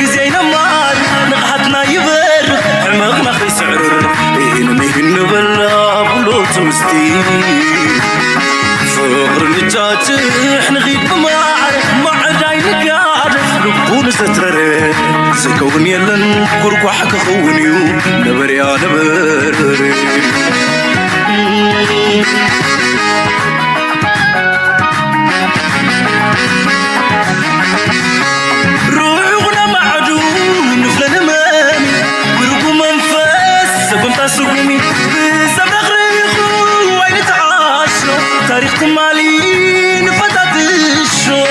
جزينا مال نقحتنا يبر حمقنا خيسعر مهن بلا بلوت مستي فقر نجاتح نغيب مع داي نقاد لبون سترر زكون يلن قرقو حك خونيو نبر يا نبر روحنا معدوم نفلن مامي ورقو منفس سبنتا سقومي بسبب خريخو وين تعاشو تاريخ مالي نفتات الشو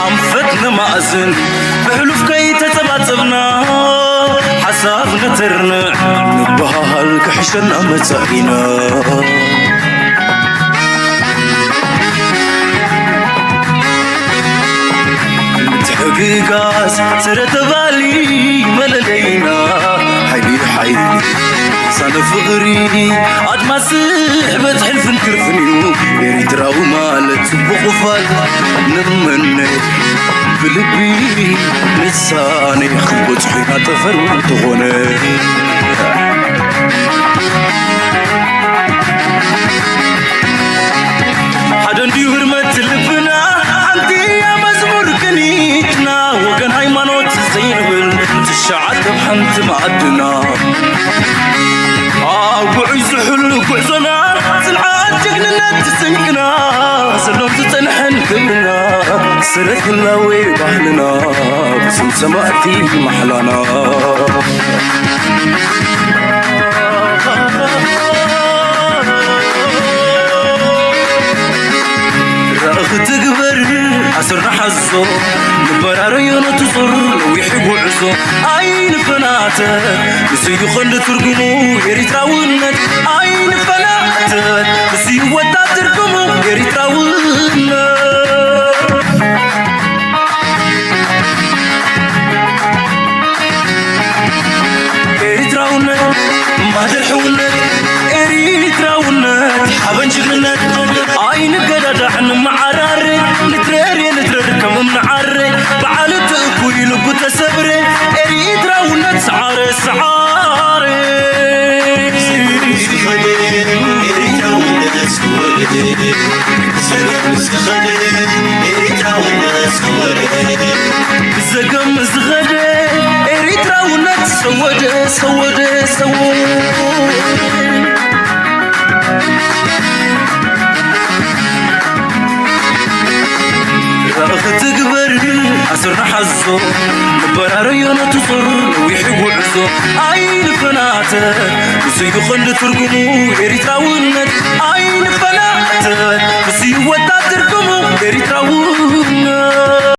أنفتنا مأزن بحلوف كي تتبعتبنا حسابنا ترنع نبهال كحشنا متاقينا متحقيقاس سرت بالي مللينا حيلي حيلي صار فقري عد ما سحبت حلف نكرفنيو يريد راو مالت بقفال نمني بلبي لساني خبط حينا تفر وتغني حدا نديو هرمت لبنا عندي يا مزمور كنيتنا وكان هايمانوت زينبل تشعت بحنت معدنا وعز حلو كعزنا سلعات جقننا تسنقنا سلوم تتنحن كبرنا سرت كلاوي بحلنا بسم سماتي محلانا راخ تقبر عسرنا حزو نبرار ينتصر لو يحبوا عزو عين فناتك بسيو خند ترقمو يريد راونك عين فناتك بسيو ودا ترقمو يريد راونك يريد راونك ما درحونك يريد راونك حبن جغنك عين قدادحن معراري نتراري نترار كم نعري بعالت اكوي لقو تسبري اريد راونت سعاري سعاري زقم زغدي اريد راونت سودي سودي سودي راخ تقبر عسرنا حزو نبرار ينتصر ويحبوا عزو عين فناتك بسيو خند ترقمو يريد راونك عين فناتك بسيو ودا ترقمو يريد راونك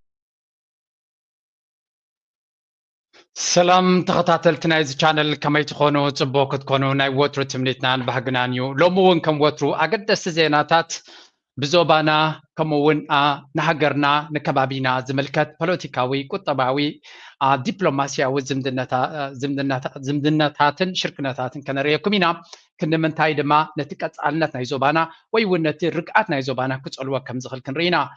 سلام تخطاتلتنا إذا channel كما يتخونوا تبوك تكونوا ناي وترو تمنيتنا بحقنانيو لومون كم وترو أقد السزيناتات بزوبانا كمون نهجرنا نكبابينا زملكات بوليتيكاوي قطباوي دبلوماسياوي زمدناتاتن شركناتاتن كنا ريكمينا كنا من تايدما نتكات علنتنا يزوبانا ويونتي رقعتنا يزوبانا كتسألوا كم زخل كنرينا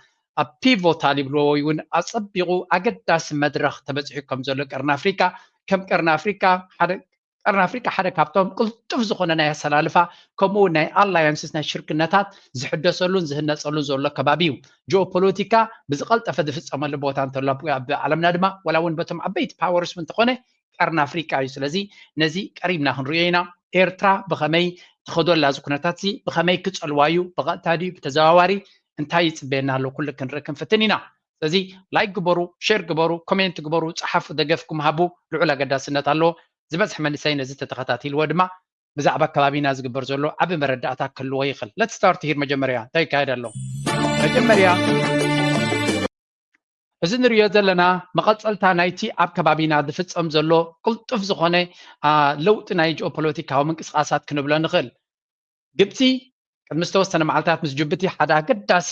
بيفوتالي بلويون أصبغوا أقداس مدرخ تبزحي كم زلو قرن أفريقيا كم قرن أفريقيا حدا كابتوم قلتف زخونا ناي سلالفا كمو ناي ألايانسس ناي شركناتات زحدسلون زهنسلون زولو كبابيو جو بوليتيكا بزقلت أفدفت أمال بوتان تلاب بعالمنا دما ولاون بتم عبيت باورس من تقونه قرن أفريقيا يسلزي نزي قريبنا هنرينا إيرترا بخمي تخدول لازو كناتاتي بخمي كتش الوايو بغتادي بتزاواري انتهي يصبينا له كل كنركن فتنينا ስለዚህ ላይክ ግበሩ ሼር ግበሩ ኮሜንት ግበሩ ጽሐፉ ደገፍኩም ሃቡ ልዑል አገዳስነት አሎ ዝበዝሕ መንእሰይ ነዚ ተተኸታቲልዎ ድማ ብዛዕባ ከባቢና ዝግበር ዘሎ ዓብ መረዳእታ ክህልዎ ይኽእል ሌትስ ስታርት ሂር መጀመርያ እንታይ ይካየድ ኣሎ መጀመርያ እዚ ንሪኦ ዘለና መቐፀልታ ናይቲ ኣብ ከባቢና ዝፍፀም ዘሎ ቅልጡፍ ዝኾነ ለውጢ ናይ ጂኦፖለቲካዊ ምንቅስቃሳት ክንብሎ ንኽእል ግብፂ ቅድሚ ዝተወሰነ መዓልታት ምስ ጅቡቲ ሓደ ኣገዳሲ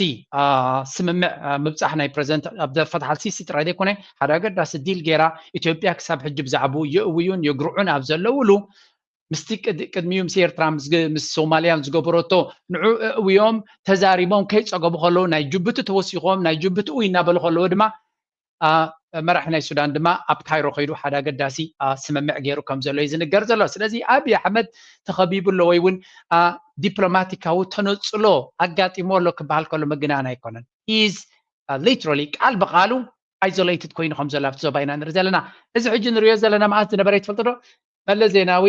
ስምምዕ ምብፃሕ ናይ ፕረዚደንት ኣብደ ፈትሓ አልሲሲ ጥራይ ዘይኮነ ሓደ ኣገዳሲ ዲል ጌራ ኢትዮጵያ ክሳብ ሕጂ ብዛዕባ የእውዩን የግርዑን ኣብ ዘለውሉ ምስቲ ቅድሚኡ ምስ ኤርትራ ምስ ሶማልያን ዝገበረቶ ንዑ እውዮም ተዛሪቦም ከይፀገቡ ከለዉ ናይ ጅቡቲ ተወሲኾም ናይ ጅቡቲ እው እናበሉ ከለዉ ድማ መራሒ ናይ ሱዳን ድማ ኣብ ካይሮ ከይዱ ሓደ ኣገዳሲ ስምምዕ ገይሩ ከም ዘሎ እዩ ዝንገር ዘሎ ስለዚ ኣብይ ኣሕመድ ተኸቢቡሎ ወይ እውን ዲፕሎማቲካዊ ተነፅሎ ኣጋጢሞ ኣሎ ክበሃል ከሎ ምግናን ኣይኮነን ኢዝ ሊትራሊ ቃል ብቃሉ አይዞሌትድ ኮይኑ ከም ዘሎ ኣብቲ ዞባ ኢና ንርኢ ዘለና እዚ ሕጂ ንሪኦ ዘለና መዓዝ ዝነበረ ትፈልጡ ዶ መለስ ዜናዊ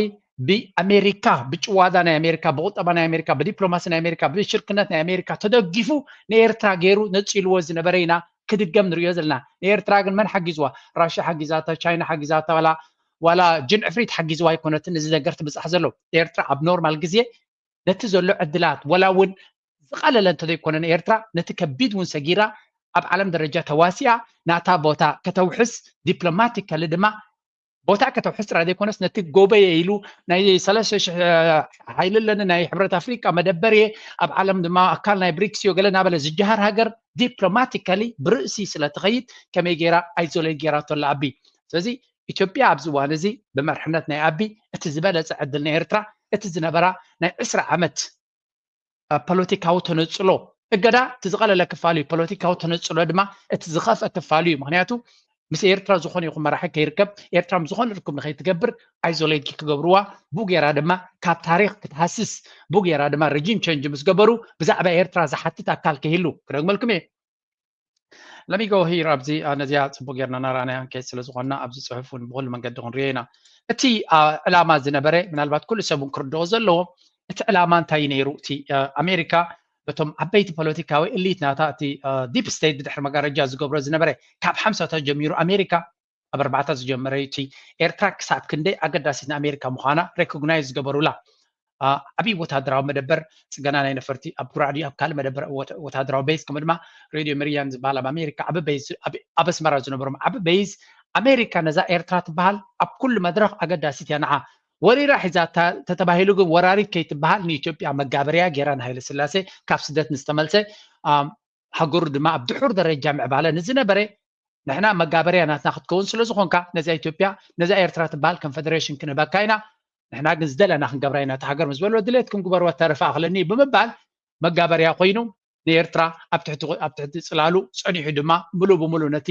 ብኣሜሪካ ብጭዋዳ ናይ ኣሜሪካ ብቁጠባ ናይ ኣሜሪካ ብዲፕሎማሲ ናይ ኣሜሪካ ብሽርክነት ናይ ኣሜሪካ ተደጊፉ ንኤርትራ ገይሩ ነፂልዎ ዝነበረ ኢና ክድገም ንሪኦ ዘለና ንኤርትራ ግን መን ሓጊዝዋ ራሽያ ሓጊዛታ ቻይና ሓጊዛታ ዋላ ጅን ዕፍሪት ሓጊዝዋ ኣይኮነትን እዚ ነገር ትብፃሕ ዘሎ ኤርትራ ኣብ ኖርማል ግዜ ነቲ ዘሎ ዕድላት ወላ እውን ዝቐለለ እንተዘይኮነ ኤርትራ ነቲ ከቢድ እውን ሰጊራ ኣብ ዓለም ደረጃ ተዋሲኣ ናታ ቦታ ከተውሕስ ዲፕሎማቲካሊ ድማ ቦታ ከተውሕስ ጥራይ ዘይኮነስ ነቲ ጎበየ ኢሉ ናይ 3,000 ሓይሊ ኣለኒ ናይ ሕብረት ኣፍሪቃ መደበር እየ ኣብ ዓለም ድማ ኣካል ናይ ብሪክስ እዮ ገለ እናበለ ዝጀሃር ሃገር ዲፕሎማቲካሊ ብርእሲ ስለትኸይድ ከመይ ጌራ ኣይዞሌት ጌራቶ ኣላ ኣቢ ስለዚ ኢትዮጵያ ኣብዚ እዋን እዚ ብመርሕነት ናይ ኣቢ እቲ ዝበለፀ ዕድል ናይ ኤርትራ እቲ ዝነበራ ናይ 20 ዓመት ፖለቲካዊ ተነፅሎ እገዳ እቲ ዝቐለለ ክፋል እዩ ፖለቲካዊ ተነፅሎ ድማ እቲ ዝኸፍአ ክፋል እዩ ምክንያቱ ምስ ኤርትራ ዝኾነ ይኹን መራሒ ከይርከብ ኤርትራ ዝኾነ ርክብ ንኸይትገብር ኣይዞሌት ክገብርዋ ብኡ ጌራ ድማ ካብ ታሪክ ክትሃስስ ብኡ ጌራ ድማ ሬጂም ቼንጅ ምስ ገበሩ ብዛዕባ ኤርትራ ዝሓትት ኣካል ከይህሉ ክደግመልኩም እየ ለሚጎ ሂር ኣብዚ ነዚያ ፅቡቅ ጌርና ናራኣናያ ንከይድ ስለዝኾና ኣብዚ ፅሑፍ እውን ብኩሉ መንገዲ ክንሪኦ ኢና እቲ ዕላማ ዝነበረ ምናልባት ኩሉ ሰብ እውን ክርድኦ ዘለዎ እቲ ዕላማ እንታይ ነይሩ እቲ ኣሜሪካ በቶም ዓበይቲ ፖለቲካዊ ኤሊት ናታ እቲ ዲፕ ስቴት ብድሕሪ መጋረጃ ዝገብሮ ዝነበረ ካብ 50 ጀሚሩ ኣሜሪካ ኣብ 4 ዝጀመረ እቲ ኤርትራ ክሳብ ክንደይ ኣገዳሲት ንኣሜሪካ ምዃና ሬኮግናይዝ ዝገበሩላ ዓብይ ወታደራዊ መደበር ፅገና ናይ ነፈርቲ ኣብ ጉራዕዲ ኣብ ካልእ መደበር ወታደራዊ ቤዝ ከምኡ ድማ ሬድዮ መርያን ዝበሃል ኣብ ኣሜሪካ ዓብ ቤዝ ኣብ ኣስመራ ዝነበሮም ዓብ ቤዝ ኣሜሪካ ነዛ ኤርትራ ትበሃል ኣብ ኩሉ መድረክ ኣገዳሲት እያ ንዓ ወሪራ ሒዛ ተተባሂሉ ግን ወራሪት ከይትበሃል ንኢትዮጵያ መጋበርያ ጌራ ንሃይለ ስላሴ ካብ ስደት ንዝተመልሰ ሃገሩ ድማ ኣብ ድሑር ደረጃ ምዕባለ ንዝነበረ ንሕና መጋበርያ ናትና ክትከውን ስለ ዝኾንካ ነዛ ኢትዮጵያ ነዛ ኤርትራ ትበሃል ኮንፌደሬሽን ክንህበካ ኢና ንሕና ግን ዝደለና ክንገብራ ኢና እቲ ሃገር ምስ በልዎ ድሌትኩም ግበርዎ ተረፋእኽለኒ ብምባል መጋበርያ ኮይኑ ንኤርትራ ኣብ ትሕቲ ፅላሉ ፀኒሑ ድማ ሙሉእ ብሙሉእ ነቲ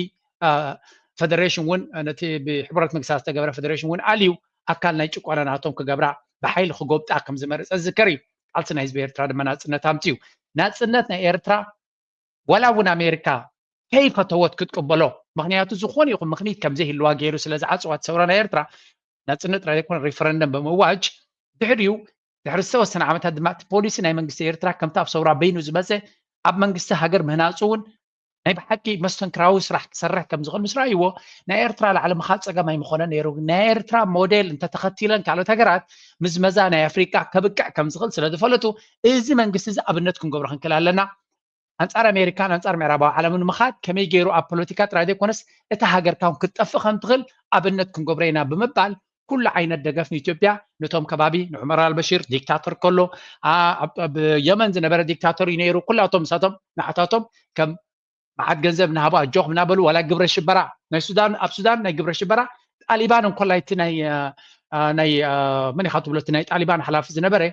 ፌደሬሽን እውን ነቲ ብሕቡራት መንግስታት ዝተገበረ ፌደሬሽን እውን ኣልዩ ኣካል ናይ ጭቆና ናቶም ክገብራ ብሓይሊ ክጎብጣ ከም ዝመረፀ ዝዝከር እዩ ቃልሲ ናይ ህዝቢ ኤርትራ ድማ ናፅነት ኣምፅኡ ናፅነት ናይ ኤርትራ ወላ እውን ኣሜሪካ ከይፈተወት ክትቅበሎ ምክንያቱ ዝኾነ ይኹን ምክኒት ከምዘይህልዋ ገይሩ ስለዝዓፅዋት ሰውራ ናይ ኤርትራ ናፅነት ጥራይ ዘይኮነ ሪፈረንደም ብምዋጅ ድሕሪኡ ድሕሪ ዝተወሰነ ዓመታት ድማ እቲ ፖሊሲ ናይ መንግስቲ ኤርትራ ከምቲ ኣብ ሰውራ በይኑ ዝመፀ ኣብ መንግስቲ ሃገር ምህናፁ እውን ናይ ብሓቂ መስተንክራዊ ስራሕ ክሰርሕ ከም ዝኽእል ምስ ረኣይዎ ናይ ኤርትራ ላዕሊ ምኻድ ፀገም ኣይምኾነን ነይሩ ናይ ኤርትራ ሞዴል እንተተኸቲለን ካልኦት ሃገራት ምስ መዛ ናይ ኣፍሪቃ ከብቅዕ ከም ዝኽእል ስለ ዝፈለጡ እዚ መንግስቲ እዚ ኣብነት ክንገብሮ ክንክእል ኣለና ኣንጻር ኣሜሪካን ኣንጻር ምዕራባዊ ዓለምን ምኻድ ከመይ ገይሩ ኣብ ፖለቲካ ጥራይ ዘይኮነስ እታ ሃገርካ ክትጠፍእ ከም ትኽእል ኣብነት ክንገብሮ ኢና ብምባል ኩሉ ዓይነት ደገፍ ንኢትዮጵያ ነቶም ከባቢ ንዑመር አልበሺር ዲክታተር ከሎ ኣብ የመን ዝነበረ ዲክታተር እዩ ነይሩ ኩላቶም ንሳቶም ንዓታቶም ከም መዓት ገንዘብ ንሃቦ ኣጆኹም እናበሉ ዋላ ግብረ ሽበራ ናይ ሱዳን ኣብ ሱዳን ናይ ግብረ ሽበራ ጣሊባን እንኮላይቲ ናይ መን ኢኻ ትብሎ እቲ ናይ ጣሊባን ሓላፊ ዝነበረ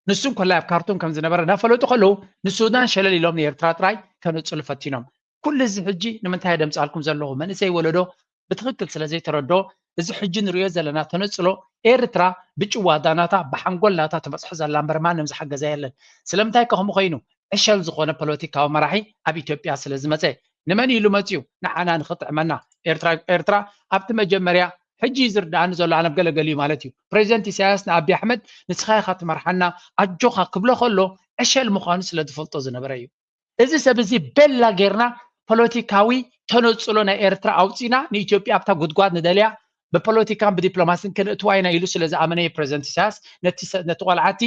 ንሱም ኮላይ ኣብ ካርቱም ከም ዝነበረ እናፈለጡ ከለዉ ንሱዳን ሸለል ኢሎም ንኤርትራ ጥራይ ከነፅሉ ፈቲኖም ኩሉ እዚ ሕጂ ንምንታይ ደምፃልኩም ዘለኹ መንእሰይ ወለዶ ብትክክል ስለዘይተረድኦ እዚ ሕጂ ንሪኦ ዘለና ተነፅሎ ኤርትራ ብጭዋዳ ናታ ብሓንጎል ናታ ተበፅሖ ዘላ እምበር ማንም ዝሓገዛ የለን ስለምንታይ ከምኡ ኮይኑ ዕሸል ዝኾነ ፖለቲካዊ መራሒ ኣብ ኢትዮጵያ ስለ ዝመፀ ንመን ኢሉ መፅኡ ንዓና ንኽጥዕመና ኤርትራ ኣብቲ መጀመርያ ሕጂ ዝርዳእኒ ዘሎ ኣነ ገለገል እዩ ማለት እዩ ፕሬዚደንት ኢሳያስ ንኣብዪ ኣሕመድ ንስኻ ኢኻ ትመርሓና ኣጆኻ ክብሎ ከሎ ዕሸል ምዃኑ ስለ ዝፈልጦ ዝነበረ እዩ እዚ ሰብ እዚ በላ ጌርና ፖለቲካዊ ተነፅሎ ናይ ኤርትራ ኣውፂና ንኢትዮጵያ ኣብታ ጉድጓድ ንደልያ ብፖለቲካን ብዲፕሎማሲን ክንእትዋ ኢና ኢሉ ስለ ዝኣመነ ፕሬዚደንት ኢሳያስ ነቲ ቆልዓቲ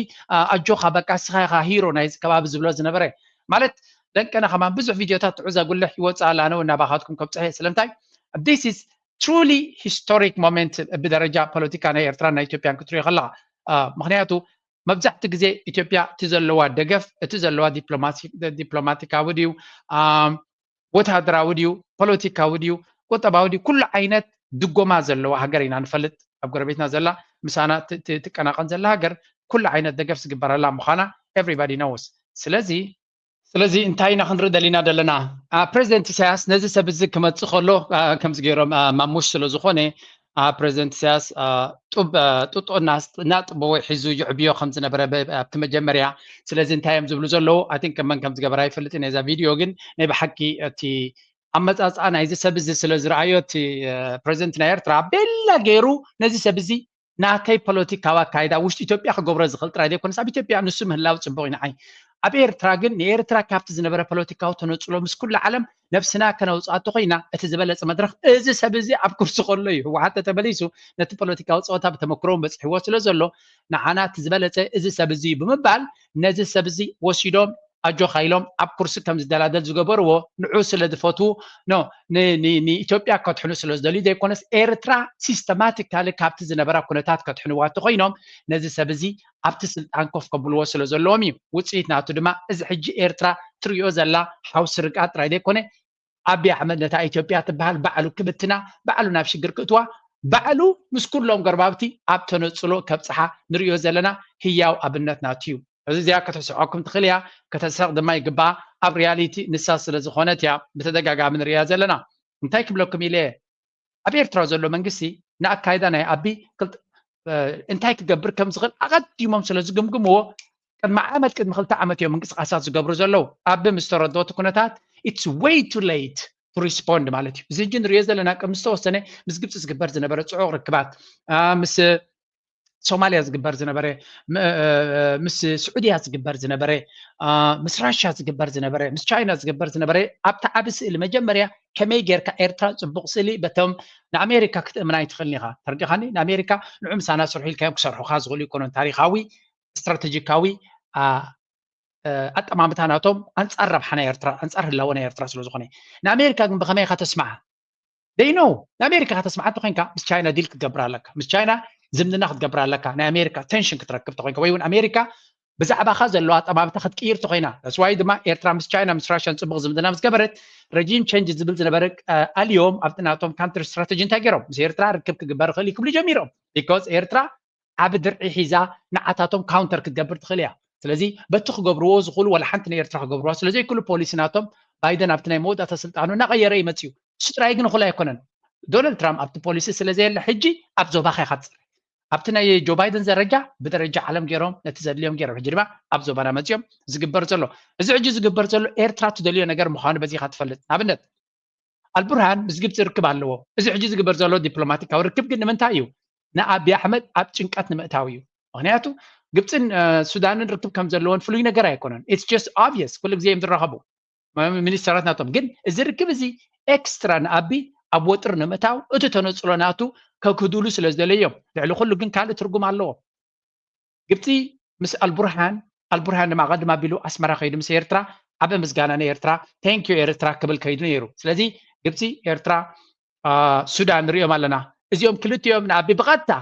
ኣጆኻ በቃ ንስኻ ኢኻ ሂሮ ናይዚ ከባቢ ዝብሎ ዝነበረ ማለት ደንቀና ከማ ብዙሕ ቪድዮታት ትዑዛ ጉልሕ ይወፅእ ኣላ ኣነ እናባኻትኩም ከብፅሐ ስለምንታይ this is truly historic moment ብደረጃ ፖለቲካ ናይ ኤርትራ ናይ ኢትዮጵያን ክትሪኦ ከለኻ ምክንያቱ መብዛሕቲ ግዜ ኢትዮጵያ እቲ ዘለዋ ደገፍ እቲ ዘለዋ ዲፕሎማቲካዊ ድዩ ወታደራዊ ድዩ ፖለቲካዊ ድዩ ቁጠባዊ ድዩ ኩሉ ዓይነት ድጎማ ዘለዋ ሃገር ኢና ንፈልጥ ኣብ ጎረቤትና ዘላ ምሳና ትቀናቐን ዘላ ሃገር ኩሉ ዓይነት ደገፍ ዝግበረላ ምዃና ኤቭሪባዲ ኖውስ ስለዚ ስለዚ እንታይ ኢና ክንርኢ ደሊና ዘለና ፕሬዚደንት ኢሳያስ ነዚ ሰብ እዚ ክመፅእ ከሎ ከምዚ ገይሮም ማሙሽ ስለ ዝኾነ ፕሬዚደንት ኢሳያስ ጡጦ እናጥበወ ሒዙ ይዕብዮ ከም ዝነበረ ኣብቲ መጀመርያ ስለዚ እንታይ እዮም ዝብሉ ዘለዉ ኣቲንክ ከመን ከም ዝገበራ ይፈልጥ ነዛ ቪድዮ ግን ናይ ብሓቂ እቲ ኣመፃፅኣ ናይዚ ሰብ እዚ ስለ ዝረኣዮ እቲ ፕሬዚደንት ናይ ኤርትራ ቤላ ገይሩ ነዚ ሰብ እዚ ናተይ ፖለቲካዊ ኣካይዳ ውሽጢ ኢትዮጵያ ክገብሮ ዝኽእል ጥራይ ዘይኮነስ ኣብ ኢትዮጵያ ንሱ ምህላው ፅቡቅ ኢና ኣብ ኤርትራ ግን ንኤርትራ ካብቲ ዝነበረ ፖለቲካዊ ተነፅሎ ምስ ኩሉ ዓለም ነፍስና ከነውፃቶ ኮይና እቲ ዝበለፀ መድረክ እዚ ሰብ እዚ ኣብ ኩርሲ ከሎ እዩ ህወሓት ተመሊሱ ነቲ ፖለቲካዊ ፀወታ ብተመክሮም በፅሕዎ ስለ ዘሎ ንዓና እቲ ዝበለፀ እዚ ሰብ እዚ ብምባል ነዚ ሰብ እዚ ወሲዶም ኣጆ ካኢሎም ኣብ ኩርሲ ከም ዝደላደል ዝገበርዎ ንዑ ስለ ዝፈትዉ ንኢትዮጵያ ከትሕኑ ስለ ዝደልዩ ዘይኮነስ ኤርትራ ሲስተማቲካሊ ካብቲ ዝነበራ ኩነታት ከትሕንዋቶ ኮይኖም ነዚ ሰብ እዚ ኣብቲ ስልጣን ኮፍ ከብልዎ ስለ ዘለዎም እዩ ውፅኢት ናቱ ድማ እዚ ሕጂ ኤርትራ ትሪኦ ዘላ ሓውሲ ርቃ ጥራይ ዘይኮነ ኣብይ ኣሕመድ ነታ ኢትዮጵያ ትበሃል ባዕሉ ክብትና ባዕሉ ናብ ሽግር ክእትዋ ባዕሉ ምስ ኩሎም ገርባብቲ ኣብ ተነፅሎ ከብፅሓ ንሪኦ ዘለና ህያው ኣብነት ናቱ እዩ እዚ እዚኣ ከተስዕበኩም ትኽእል እያ ከተስረቕ ድማ ይግባኣ ኣብ ሪያሊቲ ንሳ ስለ ዝኾነት እያ ብተደጋጋሚ ንሪኣ ዘለና እንታይ ክብለኩም ኢለ ኣብ ኤርትራ ዘሎ መንግስቲ ንኣካይዳ ናይ ኣቢ እንታይ ክገብር ከም ዝኽእል ኣቐዲሞም ስለ ዝግምግምዎ ቅድሚ ዓመት ቅድሚ 2 ዓመት እዮም ምንቅስቃሳት ዝገብሩ ዘለዉ ኣቢ ምስ ተረድኦቲ ኩነታት ኢትስ ዌይ ቱ ሌት ቱ ሪስፖንድ ማለት እዩ እዚ ሕጂ ንሪኦ ዘለና ቅድሚ ዝተወሰነ ምስ ግብፂ ዝግበር ዝነበረ ፅዑቕ ርክባት ምስ ሶማልያ ዝግበር ዝነበረ ምስ ስዑድያ ዝግበር ዝነበረ ምስ ራሽያ ዝግበር ዝነበረ ምስ ቻይና ዝግበር ዝነበረ ኣብቲ ዓብ ስእሊ መጀመርያ ከመይ ጌርካ ኤርትራ ፅቡቅ ስእሊ በቶም ንኣሜሪካ ክትእምና ይትኽእልኒ ኢኻ ተርዲኻኒ ንኣሜሪካ ንዑ ምሳና ስርሑ ኢልካዮም ክሰርሑካ ዝኽእሉ ይኮኑን ታሪካዊ ስትራቴጂካዊ ኣጠማምታ ናቶም ኣንፃር ረብሓ ናይ ኤርትራ ኣንፃር ህላወ ናይ ኤርትራ ስለ ዝኾነ ንኣሜሪካ ግን ብኸመይ ኢኻ ተስማዓ ደይኖ ንኣሜሪካ ከተስማዓቶ ኮይንካ ምስ ቻይና ዲል ክትገብር ኣለካ ምስ ቻይና ዝምድና ክትገብር ኣለካ ናይ ኣሜሪካ ቴንሽን ክትረክብ ተኮይንካ ወይ እውን ኣሜሪካ ብዛዕባኻ ዘለዋ ኣጠማምታ ክትቅይር ተኮይና ስዋይ ድማ ኤርትራ ምስ ቻይና ምስ ራሽያን ፅቡቅ ዝምድና ምስ ገበረት ረጂም ቼንጅ ዝብል ዝነበረ ኣልዮም ኣብቲ ናቶም ካንትሪ ስትራቴጂ እንታይ ገይሮም ምስ ኤርትራ ርክብ ክግበር ይኽእል ይክብሉ ጀሚሮም ቢኮዝ ኤርትራ ዓብ ድርዒ ሒዛ ንዓታቶም ካውንተር ክትገብር ትኽእል እያ ስለዚ በቲ ክገብርዎ ዝኽእሉ ወላ ሓንቲ ናይ ኤርትራ ክገብርዋ ስለዘይክሉ ፖሊሲ ናቶም ባይደን ኣብቲ ናይ መወዳእታ ስልጣኑ እናቀየረ ይመፅዩ እሱ ጥራይ ግን ኩሉ ኣይኮነን ዶናልድ ትራምፕ ኣብቲ ፖሊሲ ስለዘየለ ሕጂ ኣብ ዞባኻ ኢኻ ትፅርይ ኣብቲ ናይ ጆ ባይደን ዘረጃ ብደረጃ ዓለም ገይሮም ነቲ ዘድልዮም ገይሮም ሕጂ ድማ ኣብ ዞባና መፅኦም ዝግበር ዘሎ እዚ ሕጂ ዝግበር ዘሎ ኤርትራ ትደልዮ ነገር ምዃኑ በዚኻ ትፈልጥ ንኣብነት ኣልቡርሃን ምስ ግብፂ ርክብ ኣለዎ እዚ ሕጂ ዝግበር ዘሎ ዲፕሎማቲካዊ ርክብ ግን ንምንታይ እዩ ንኣብይ ኣሕመድ ኣብ ጭንቀት ንምእታው እዩ ምክንያቱ ግብፅን ሱዳንን ርክብ ከም ዘለዎን ፍሉይ ነገር ኣይኮነን ኢትስ ጀስት ኦብቪየስ ኩሉ ግዜ እዮም ዝራኸቡ ሚኒስተራት ናቶም ግን እዚ ርክብ እዚ ኤክስትራ ንኣቢ ኣብ ወጥር ንምእታው እቲ ተነፅሎ ናቱ ከክህድሉ ስለ ዝደለዮም ልዕሊ ኩሉ ግን ካልእ ትርጉም ኣለዎ ግብፂ ምስ ኣልቡርሃን ድማ ቀድማ ኣቢሉ ኣስመራ ከይዱ ምስ ኤርትራ ዓበ ምስጋና ንኤርትራ ቴንኪዩ ኤርትራ ክብል ከይዱ ነይሩ ስለዚ ግብፂ ኤርትራ ሱዳን ንሪኦም ኣለና እዚኦም ክልቲኦም ንኣቢ ብቐጥታ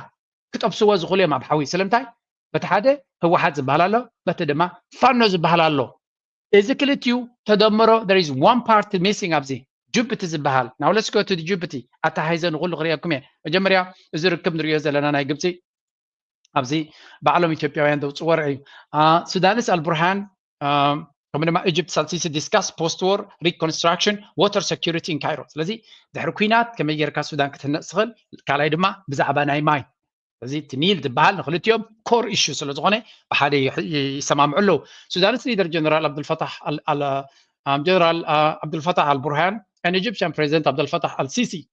ክጠብስዎ ዝኽእሉ እዮም ኣብ ሓዊ ስለምንታይ በቲ ሓደ ህወሓት ዝበሃል ኣሎ በቲ ድማ ፋኖ ዝበሃል ኣሎ እዚ ክልቲኡ ተደምሮ there is one part missing ኣብዚ ጅቡቲ ዝበሃል now let's go to the ጅቡቲ ኣተሓይዘ ንኩሉ ክሪአኩም እየ መጀመርያ እዚ ርክብ ንሪኦ ዘለና ናይ ግብፂ ኣብዚ ባዕሎም ኢትዮጵያውያን ዘውፅዎ ርአዩ ሱዳንስ ኣልቡርሃን ከምኡ ድማ ኢጅፕት ሳልሲሲ ዲስካስ ፖስት ዎር ሪኮንስትራክሽን ዋተር ሴኪሪቲ ኢን ካይሮ ስለዚ ድሕሪ ኩናት ከመይ ጌርካ ሱዳን ክትህነፅ ትኽእል ካልኣይ ድማ ብዛዕባ ናይ ማይ ስለዚ እቲ ኒል ዝበሃል ንክልቲኦም ኮር ኢሹ ስለ ዝኾነ ብሓደ ይሰማምዑ ኣለዉ ሱዳንስ ሊደር ጀነራል Abdel-Fattah al-Burhan and Egyptian President Abdel Fattah al-Sisi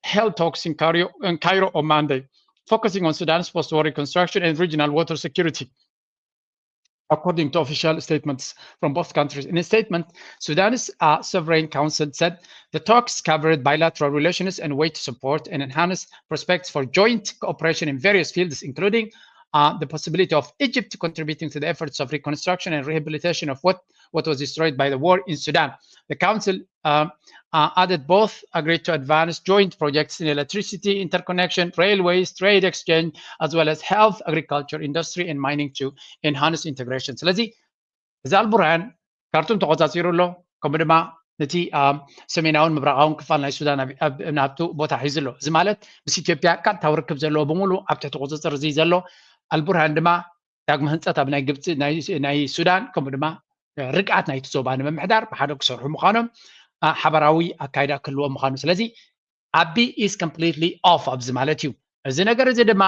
held talks in Cairo on Monday, focusing on Sudan's post-war reconstruction and regional water security. According to official statements from both countries. In a statement, Sudan's Sovereign Council said the talks covered bilateral relations and way to support and enhance prospects for joint cooperation in various fields, including the possibility of Egypt contributing to the efforts of reconstruction and rehabilitation of what was destroyed by the war in Sudan. The council added both agreed to advance joint projects in electricity, interconnection, railways, trade exchange, as well as health, agriculture, industry, and mining to enhance integration. ስለዚህ እዚ ኣልቡርሃን ካርቱም ተቆፃፂሩ ኣሎ ከምኡ ድማ ነቲ ሰሜናውን ምብራቃውን ክፋል ናይ ሱዳን ናብቱ ቦታ ሒዙ ኣሎ እዚ ማለት ምስ ኢትዮጵያ ቀጥታዊ ርክብ ዘለዎ ብምሉ ኣብ ትሕቲ ቁፅፅር እዚ ዘሎ ኣልቡርሃን ድማ ዳግመ ህንፀት ኣብ ናይ ግብፂ ናይ ሱዳን ከምኡ ድማ ርግኣት ናይቲ ዞባ ንምምሕዳር ብሓደ ክሰርሑ ምዃኖም ሓበራዊ ኣካይዳ ክህልዎ ምዃኑ ስለዚ ኣቢ ኢዝ ኮምፕሊትሊ ኦፍ ኣብዚ ማለት እዩ እዚ ነገር እዚ ድማ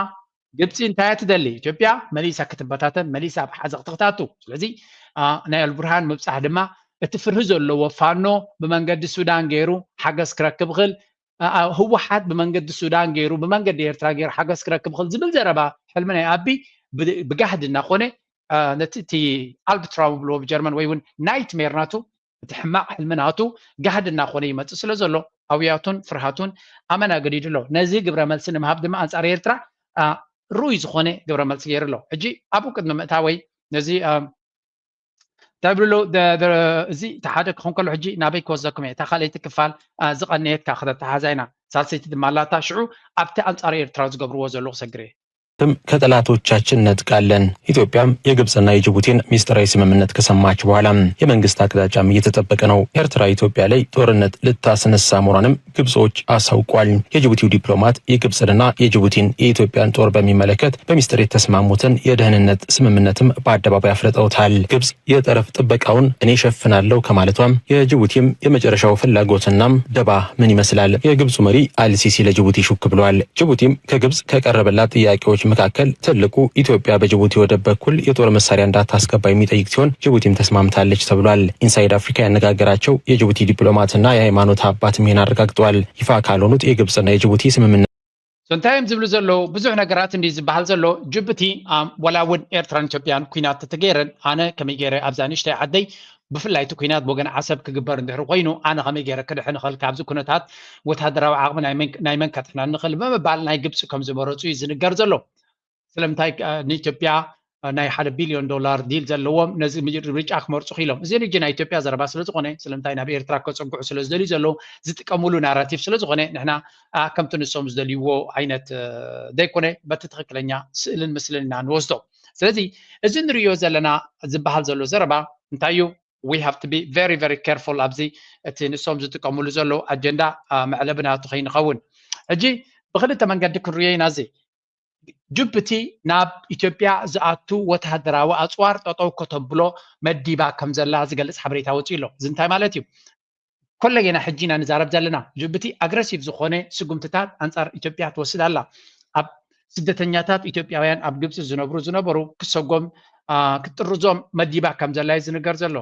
ግብፂ እንታይ ትደሊ ኢትዮጵያ መሊሳ ክትበታተን መሊሳ ብሓዘ ክትኽታቱ ስለዚ ናይ አልቡርሃን ምብፃሕ ድማ እቲ ፍርህ ዘለዎ ፋኖ ብመንገዲ ሱዳን ገይሩ ሓገዝ ክረክብ ክእል ህወሓት ብመንገዲ ሱዳን ገይሩ ብመንገዲ ኤርትራ ገይሩ ሓገዝ ክረክብ ክእል ዝብል ዘረባ ሕልሚ ናይ ኣቢ ብጋህዲ እናኾነ ነቲ እቲ ኣልብትራ ብልዎ ብጀርመን ወይ እውን ናይትሜር ናቱ እቲ ሕማቅ ሕልሚ ናቱ ጋህዲ እናኾነ ይመፅእ ስለ ዘሎ ኣብያቱን ፍርሃቱን ኣመና ገዲዱ ኣሎ ነዚ ግብረ መልሲ ንምሃብ ድማ ኣንፃር ኤርትራ ሩይ ዝኾነ ግብረ መልሲ ገይሩ ኣሎ ሕጂ ኣብኡ ቅድሚ ምእታወይ ነዚ تابلو زي تحدث خون كله حجي نبي كوزكم تخلي تكفال زقنيت كأخذ تحزينا سالسيت دمالاتا شعو أبتأ أنصارير تراز قبرو زلوق سجري ከጠላቶቻችን ነጥቃለን ኢትዮጵያም የግብጽና የጅቡቲን ሚስጥራዊ ስምምነት ከሰማች በኋላ የመንግስት አቅጣጫም እየተጠበቀ ነው። ኤርትራ ኢትዮጵያ ላይ ጦርነት ልታስነሳ መሆኑንም ግብጾች አሳውቋል። የጅቡቲው ዲፕሎማት የግብጽና የጅቡቲን የኢትዮጵያን ጦር በሚመለከት በሚስጥር የተስማሙትን የደህንነት ስምምነትም በአደባባይ አፍርጠውታል። ግብጽ የጠረፍ ጥበቃውን እኔ ሸፍናለሁ ከማለቷም የጅቡቲም የመጨረሻው ፍላጎትናም ደባ ምን ይመስላል? የግብጹ መሪ አልሲሲ ለጅቡቲ ሹክ ብለዋል። ጅቡቲም ከግብጽ ከቀረበላት ጥያቄዎች መካከል ትልቁ ኢትዮጵያ በጅቡቲ ወደብ በኩል የጦር መሳሪያ እንዳታስገባ የሚጠይቅ ሲሆን ጅቡቲም ተስማምታለች ተብሏል። ኢንሳይድ አፍሪካ ያነጋገራቸው የጅቡቲ ዲፕሎማትና የሃይማኖት አባት ምን አረጋግጠዋል። ይፋ ካልሆኑት የግብጽና የጅቡቲ ስምምነት ሶንታይም ዝብሉ ዘሎ ብዙሕ ነገራት እንዲ ዝበሃል ዘሎ ጅቡቲ ወላውን ኤርትራን ኢትዮጵያን ኩናት ተገይረን ኣነ ከመይ ገይረ ኣብዛንሽተይ ዓደይ ብፍላይ እቲ ኩናት ብወገን ዓሰብ ክግበር እንድሕር ኮይኑ ኣነ ከመይ ገይረ ክድሕን ንኽእል ካብዚ ኩነታት ወታደራዊ ዓቕሚ ናይ መን ከጥሕና ንኽእል ብምባል ናይ ግብፂ ከም ዝመረፁ እዩ ዝንገር ዘሎ ስለምንታይ ንኢትዮጵያ ናይ $1 ቢልዮን ዲል ዘለዎም ነዚ ምርጫ ክመርፁ ኢሎም እዚ ንጂ ናይ ኢትዮጵያ ዘረባ ስለ ዝኾነ ስለምንታይ ናብ ኤርትራ ከፀጉዑ ስለ ዝደልዩ ዘለዉ ዝጥቀምሉ ናራቲቭ ስለ ዝኾነ ንሕና ከምቲ ንሶም ዝደልይዎ ዓይነት ዘይኮነ በቲ ትክክለኛ ስእልን ምስልን ኢና ንወስዶ ስለዚ እዚ ንሪኦ ዘለና ዝበሃል ዘሎ ዘረባ እንታይ እዩ we have to be very very careful ኣብዚ እቲ ንሶም ዝጥቀምሉ ዘለዉ ኣጀንዳ መዕለብናቱ ከይንኸውን ሕጂ ብክልተ መንገዲ ክንሪኦ ኢና እዚ ጅቡቲ ናብ ኢትዮጵያ ዝኣቱ ወታደራዊ ኣፅዋር ጠጠው ከተብሎ መዲባ ከም ዘላ ዝገልፅ ሓበሬታ ወፂኡ ኣሎ እዚ እንታይ ማለት እዩ ኮለጌና ሕጂና ንዛረብ ዘለና ጅቡቲ ኣግረሲቭ ዝኾነ ስጉምትታት ኣንፃር ኢትዮጵያ ትወስድ ኣላ ኣብ ስደተኛታት ኢትዮጵያውያን ኣብ ግብፂ ዝነበሩ ክሰጎም ክትርዞም መዲባ ከም ዘላ ዝንገር ዘሎ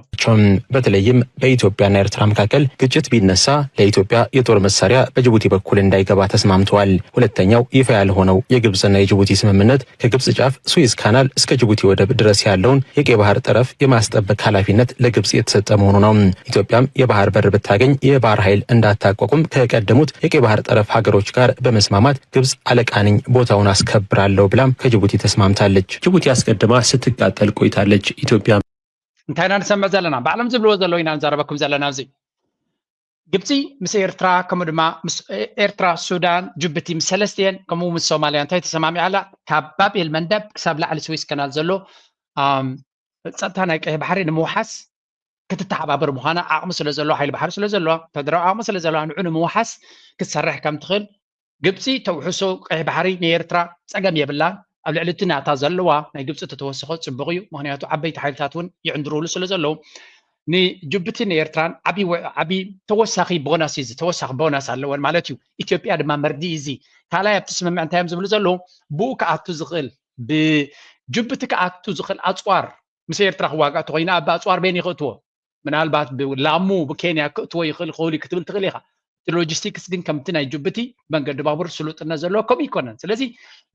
በተለይም በኢትዮጵያና ኤርትራ መካከል ግጭት ቢነሳ ለኢትዮጵያ የጦር መሳሪያ በጅቡቲ በኩል እንዳይገባ ተስማምተዋል። ሁለተኛው ይፋ ያልሆነው የግብጽና የጅቡቲ ስምምነት ከግብጽ ጫፍ ስዊዝ ካናል እስከ ጅቡቲ ወደብ ድረስ ያለውን የቀይ ባህር ጠረፍ የማስጠበቅ ኃላፊነት ለግብጽ የተሰጠ መሆኑ ነው። ኢትዮጵያም የባህር በር ብታገኝ የባህር ኃይል እንዳታቋቁም ከቀደሙት የቀይ ባህር ጠረፍ ሀገሮች ጋር በመስማማት ግብጽ አለቃንኝ ቦታውን አስከብራለሁ ብላም ከጅቡቲ ተስማምታለች። ጅቡቲ አስቀድማ ስትቃጠል ቆይታለች። ኢትዮጵያ እንታይና ንሰምዕ ዘለና ባዕሎም ዝብልዎ ዘለዉ ኢና ንዛረበኩም ዘለና እዚ ግብፂ ምስ ኤርትራ ከምኡ ድማ ምስ ኤርትራ ሱዳን ጅቡቲ ምስ ሰለስቲአን ከምኡ ምስ ሶማልያ እንታይ ተሰማሚዓ ኣላ ካብ ባቤል መንደብ ክሳብ ላዕሊ ስዊስ ከናል ዘሎ ፀጥታ ናይ ቀይሕ ባሕሪ ንምውሓስ ክትተሓባበር ምዃና ዓቕሚ ስለ ዘለዎ ሓይሊ ባሕሪ ስለ ዘለዋ ወታደራዊ ዓቕሚ ስለ ዘለዋ ንዑ ንምውሓስ ክትሰርሕ ከም ትኽእል ግብፂ ተውሕሶ ቀይሕ ባሕሪ ንኤርትራ ፀገም የብላን ኣብ ልዕሊ እቲ ናታ ዘለዋ ናይ ግብፂ ተተወሰኸ ፅቡቅ እዩ ምክንያቱ ዓበይቲ ሓይልታት እውን ይዕንድርሉ ስለ ዘለዉ ንጅቡቲ ንኤርትራን ዓብይ ተወሳኺ ቦናስ እዩ ተወሳኺ ቦናስ ኣለወን ማለት እዩ ኢትዮጵያ ድማ መርዲ እዚ ካልኣይ ኣብቲ ስምምዕ እንታይ እዮም ዝብሉ ዘለዉ ብኡ ከኣቱ ዝኽእል ብጅቡቲ ከኣቱ ዝኽእል ኣፅዋር ምስ ኤርትራ ክዋጋእ ተኮይና ኣብ ኣፅዋር ቤን ይክእትዎ ምናልባት ብላሙ ብኬንያ ክእትዎ ይኽእል ክውል ክትብል ትኽእል ኢኻ ሎጂስቲክስ ግን ከምቲ ናይ ጅቡቲ መንገዲ ባቡር ስሉጥነት ዘለዎ ከምኡ ይኮነን ስለዚ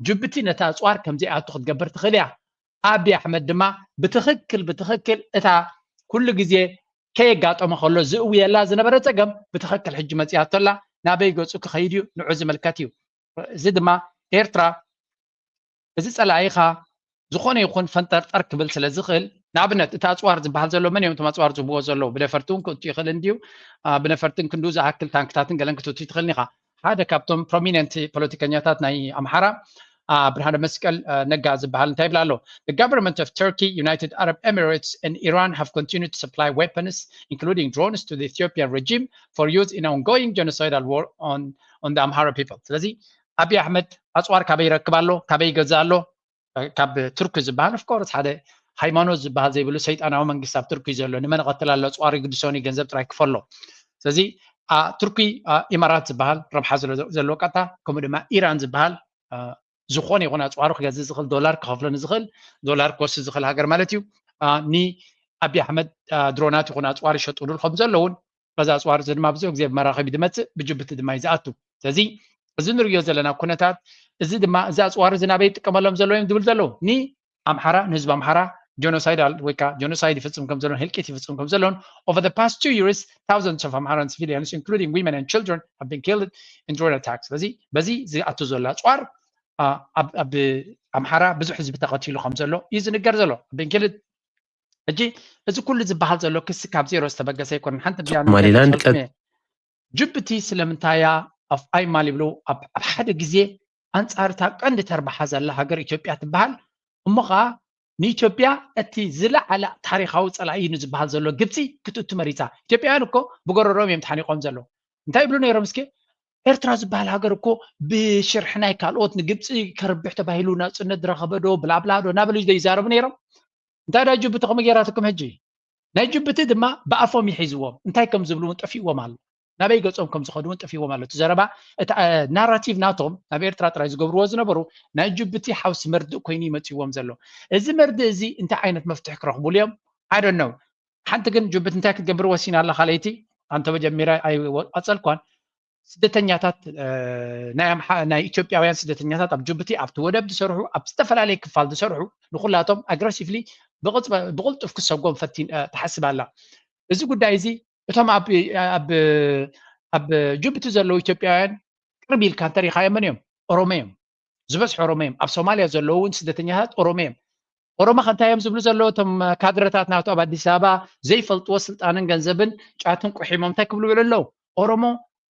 ጅቡቲ ነታ ኣፅዋር ከምዚኣቱ ክትገበር ትኽእል እያ ኣብይ ኣሕመድ ድማ ብትኽክል እታ ኩሉ ግዜ ከየጋጠመ ከሎ ዝእውየላ ዝነበረ ፀገም ብትኽክል ሕጂ መፂኣቶላ ናበይ ገፁ ክኸይድ እዩ ንዑ ዝምልከት እዩ እዚ ድማ ኤርትራ እዚ ፀላኢኻ ዝኾነ ይኹን ፈንጠርጠር ክብል ስለ ዝኽእል ንኣብነት እቲ ኣፅዋር ዝበሃል ዘሎ መን እዮም እቶም ኣፅዋር ዝብዎ ዘለዉ ብነፈርቲ እውን ክእቱ ይኽእል እንድዩ ብነፈርትን ክንዱ ዝኣክል ታንክታትን ገለን ክትእቱ ትኽእል ኒኻ ሓደ ካብቶም ፕሮሚነንት ፖለቲከኛታት ናይ ኣምሓራ ብርሃነ መስቀል ነጋ ዝበሃል እንታይ ይብላ ኣሎ The government of Turkey, United Arab Emirates and Iran have continued to supply weapons including drones to the Ethiopian regime for use in ongoing genocidal war on the Amhara people ስለዚ ኣብይ ኣሕመድ ኣፅዋር ካበይ ይረክብ ኣሎ ካበይ ይገዝእ ኣሎ ካብ ቱርኪ ዝበሃል ኦፍኮርስ ሓደ ሃይማኖት ዝበሃል ዘይብሉ ሰይጣናዊ መንግስቲ ኣብ ቱርኪ ዘሎ ንመን ቀትል ኣሎ ፅዋር ይግድሶኒ ገንዘብ ጥራይ ክፈሎ ስለዚ ቱርኪ ኢማራት ዝበሃል ረብሓ ዘለዎ ቀጣ ከምኡ ድማ ኢራን ዝበሃል ዝኾነ ይኹን ኣፅዋሩ ክገዝእ ዝኽእል ዶላር ክኸፍሎን ዝኽእል ዶላር ክወስድ ዝኽእል ሃገር ማለት እዩ ንኣብዪ ኣሕመድ ድሮናት ይኹን ኣፅዋር ይሸጥሉ ከም ዘለውን በዛ ኣፅዋር እዚ ድማ ብዙሕ ግዜ ብመራኸቢ ድመፅእ ብጅቡቲ ድማ እዩ ዝኣቱ ስለዚ እዚ ንሪኦ ዘለና ኩነታት እዚ ድማ እዚ ኣፅዋር እዚ ናበይ ይጥቀመሎም ዘለዎ እዮም ዝብል ዘለዉ ንኣምሓራ ንህዝቢ ኣምሓራ genocide ወይ ከዓ genocide ይፍፅም ከም ዘለውን ህልቂት ይፍፅም ከም ዘለውን over the past 2 years thousands of Amharan civilians including women and children have been killed in drone attacks ስለዚ በዚ ዝኣቱ ዘሎ ኣፅዋር ኣብ ኣምሓራ ብዙሕ ህዝቢ ተቐቲሉ ከም ዘሎ እዩ ዝንገር ዘሎ ቤንኬልድ ሕጂ እዚ ኩሉ ዝበሃል ዘሎ ክሲ ካብ ዜሮ ዝተበገሰ ኣይኮነን ሓንቲ ሶማሊላንድ ጅቡቲ ስለምንታያ ኣብ ኣይማል ይብሉ ኣብ ሓደ ግዜ ኣንጻርታ ቀንዲ ተርባሓ ዘላ ሃገር ኢትዮጵያ ትበሃል እሞ ከዓ ንኢትዮጵያ እቲ ዝለዓለ ታሪኻዊ ፀላኢ ንዝበሃል ዘሎ ግብፂ ክትእቱ መሪፃ ኢትዮጵያውያን እኮ ብጎረሮም እዮም ተሓኒቆም ዘሎ እንታይ ይብሉ ነይሮም እስኪ ኤርትራ ዝበሃል ሃገር እኮ ብሽርሕ ናይ ካልኦት ንግብፂ ከርብሕ ተባሂሉ ናፅነት ዝረኸበ ዶ ብላብላ ዶ እናበሉ ይዛረቡ ነይሮም እንታይ ዳ ጅቡቲ ከምኡ ጌራትኩም ሕጂ ናይ ጅቡቲ ድማ ብኣፎም ይሒዝዎም እንታይ ከም ዝብሉ እውን ጠፊእዎም ኣሎ ናበይ ገጾም ከም ዝኸዱ እውን ጠፊእዎም ኣሎ እቲ ዘረባ እቲ ናራቲቭ ናቶም ናብ ኤርትራ ጥራይ ዝገብርዎ ዝነበሩ ናይ ጅቡቲ ሓውሲ መርድእ ኮይኑ ይመፅዎም ዘሎ እዚ መርድእ እዚ እንታይ ዓይነት መፍትሒ ክረኽቡሉ እዮም ኣይ ዶንት ኖ ሓንቲ ግን ጅቡቲ እንታይ ክትገብር ወሲና ኣላ ካልአይቲ ኣንተ መጀመርያ ኣይቀፀልኳን ስደተኛታት ናይ ኢትዮጵያውያን ስደተኛታት ኣብ ጅቡቲ ኣብቲ ወደብ ዝሰርሑ ኣብ ዝተፈላለየ ክፋል ዝሰርሑ ንኩላቶም ኣግሬሲቭሊ ብቕልጡፍ ክሰጎም ፈቲን ተሓስብ ኣላ እዚ ጉዳይ እዚ እቶም ኣብ ጅቡቲ ዘለዉ ኢትዮጵያውያን ቅርቢ ኢልካ እንተሪኢኻዮም መን እዮም ኦሮሞ እዮም ዝበዝሑ ኦሮሞ እዮም ኣብ ሶማልያ ዘለውን ስደተኛታት ኦሮሞ እዮም ኦሮሞ ከንታይ እዮም ዝብሉ ዘለዉ እቶም ካድረታት ናቱ ኣብ ኣዲስ ኣበባ ዘይፈልጥዎ ስልጣንን ገንዘብን ጫትን ቁሒሞም እንታይ ክብሉ ይብሉ ኣለዉ ኦሮሞ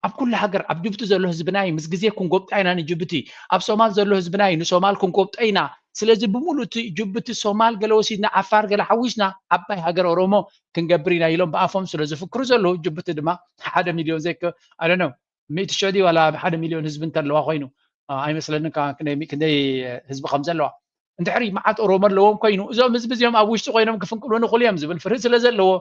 ኣብ ኩሉ ሃገር ኣብ ጅቡቲ ዘሎ ህዝብናይ ምስ ግዜ ክንጎብጣ ኢና ንጅቡቲ ኣብ ሶማል ዘሎ ህዝብናይ ንሶማል ክንጎብጣ ኢና ስለዚ ብሙሉእ እቲ ጅቡቲ ሶማል ገለ ወሲድና ዓፋር ገለ ሓዊስና ዓባይ ሃገር ኦሮሞ ክንገብር ኢና ኢሎም ብኣፎም ስለ ዝፍክሩ ዘለዉ ጅቡቲ ድማ 1 ሚልዮን ዘይከ ኣይ ዶንት ኖ 100 ሸዲ ዋላ 1 ሚልዮን ህዝቢ እንተለዋ ኮይኑ ኣይመስለንን ክንደይ ህዝቢ ከም ዘለዋ እንድሕሪ መዓት ኦሮሞ ኣለዎም ኮይኑ እዞም ህዝቢ እዚኦም ኣብ ውሽጢ ኮይኖም ክፍንቅሉ ንኽእሉ እዮም ዝብል ፍርህ ስለ ዘለዎ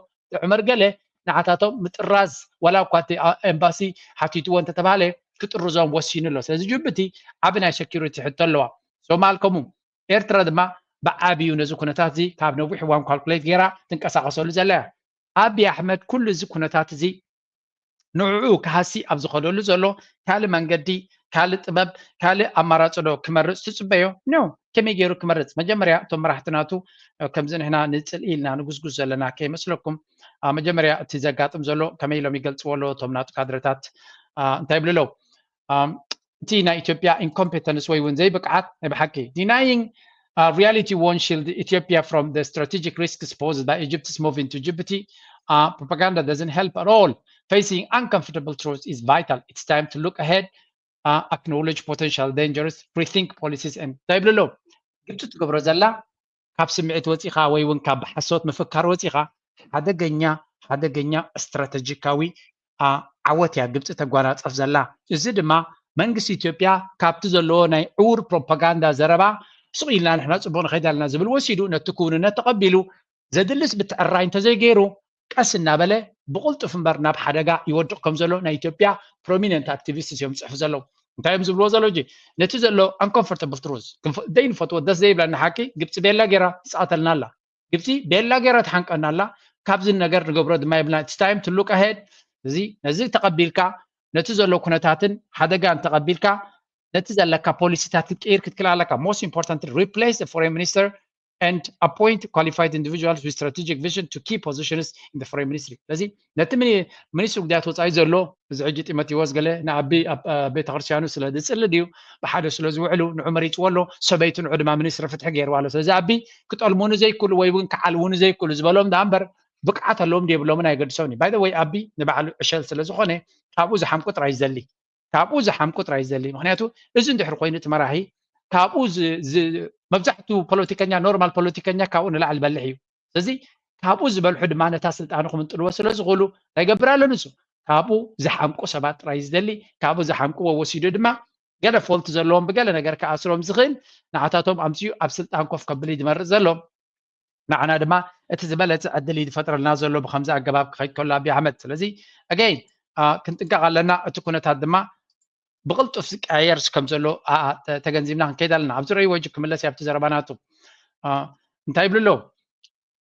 ዑመር ገለ ንዓታቶም ምጥራዝ ዋላ እኳ እቲ ኤምባሲ ሓቲትዎ እንተተባሃለ ክጥርዞም ወሲኑ ኣሎ ስለዚ ጅቡቲ ዓብ ናይ ሴኪሪቲ ሕቶ ኣለዋ ሶማል ከምኡ ኤርትራ ድማ ብዓብዩ ነዚ ኩነታት እዚ ካብ ነዊሕ እዋን ካልኩሌት ጌራ ትንቀሳቀሰሉ ዘላ እያ ኣብዪ ኣሕመድ ኩሉ እዚ ኩነታት እዚ ንዕኡ ካሃሲ ኣብ ዝኸደሉ ዘሎ ካልእ መንገዲ ካልእ ጥበብ ካልእ ኣማራፂ ዶ ክመርፅ ትፅበዮ ኖ ከመይ ገይሩ ክመርፅ መጀመርያ እቶም መራሕትናቱ ከምዚ ንሕና ንፅልኢ ኢልና ንጉስጉስ ዘለና ከይመስለኩም መጀመርያ እቲ ዘጋጥም ዘሎ ከመይ ኢሎም ይገልፅዎ ኣሎ እቶም ናቱ ካድረታት እንታይ ይብሉ ኣለዉ እቲ ናይ ኢትዮጵያ ኢንኮምፔተንስ ወይ እውን ዘይብቅዓት ናይ ብሓቂ denying reality won't shield Ethiopia from the strategic risks posed by Egypt's move into Djibouti. Propaganda doesn't help at all. Facing uncomfortable truths is vital. It's time to look ahead, acknowledge potential dangers, rethink policies and تايبل له. قلت تقبر زلا كاب سمعت وثيقة ويون كاب حسوت مفكر وثيقة هذا جنيا استراتيجيكاوي عوتيا قلت تقوانات أفزلا. الزد ما منجس إثيوبيا كاب تزلو ناي عور propaganda زربا سئلنا نحن صبون خيدالنا زبل وسيدو نتكون نتقبلوا زدلس بتعراين تزيغيرو قسنا بله بقلت فنبرنا بحدقا يودقكم زلو نا إثيوبيا prominent activists يوم صحف زلو انتايم زبلو زلو جي نتو زلو uncomfortable truths دين فتوى دس زي بلان حكي قبت بيلا غيرا ساعتلنا الله قبتي بيلا غيرا تحنقنا الله كابز النجر نقبرو دما يبنا it's time to look ahead نزي تقبلك نتو زلو كنتاتن حدقا ان تقبلك نتزل لك policy تتكير كتكلا لك most important replace the foreign minister and appoint qualified individuals with strategic vision to key positions in the foreign ministry لذي نتمني minister بدأت وصاي زلو زعجت إمتيوز قاله نعبي بيت غرشانو سلا دسلديو بحاجة سلا زوعلو نعمريت ولو سبيت نعود مع minister فتح غير وعلى سلا زعبي كتقلمون زي كل ويبون كعلون زي كل زبالهم دامبر بقعت لهم دي بلومن هيقدسوني by the way أبي نبعل أشيل سلا زخونة أبو زحام كتر عايزلي كابو زحام كتر عايزلي مخنياتو إذن دحر قوينة مراهي كابو مبزحتو بوليتيكانيا نورمال بوليتيكانيا كاون لا البلحيو سزي كابو زبل حد معنا تاسلت انو من طلوا سلاز غلو لا يغبرالو نسو كابو زحامكو سبات رايز دلي كابو زحامكو ووسيدو دما غدا فولت زلوم بغل نغير كاسروم زخيل نعاتاتهم امسيو اب سلطان كوف كبلي دمر زلوم نعنا دما اتزبلت عدل فترة نازل بخمسة أجباب خيط كلها بيعمد سلزي again كنت قال لنا تكون هذا بغلط أفسك عيرس كم زلو تجنزيمنا كده لنا عبزري وجهك من اللي سيبت زرباناتو انت يبلو له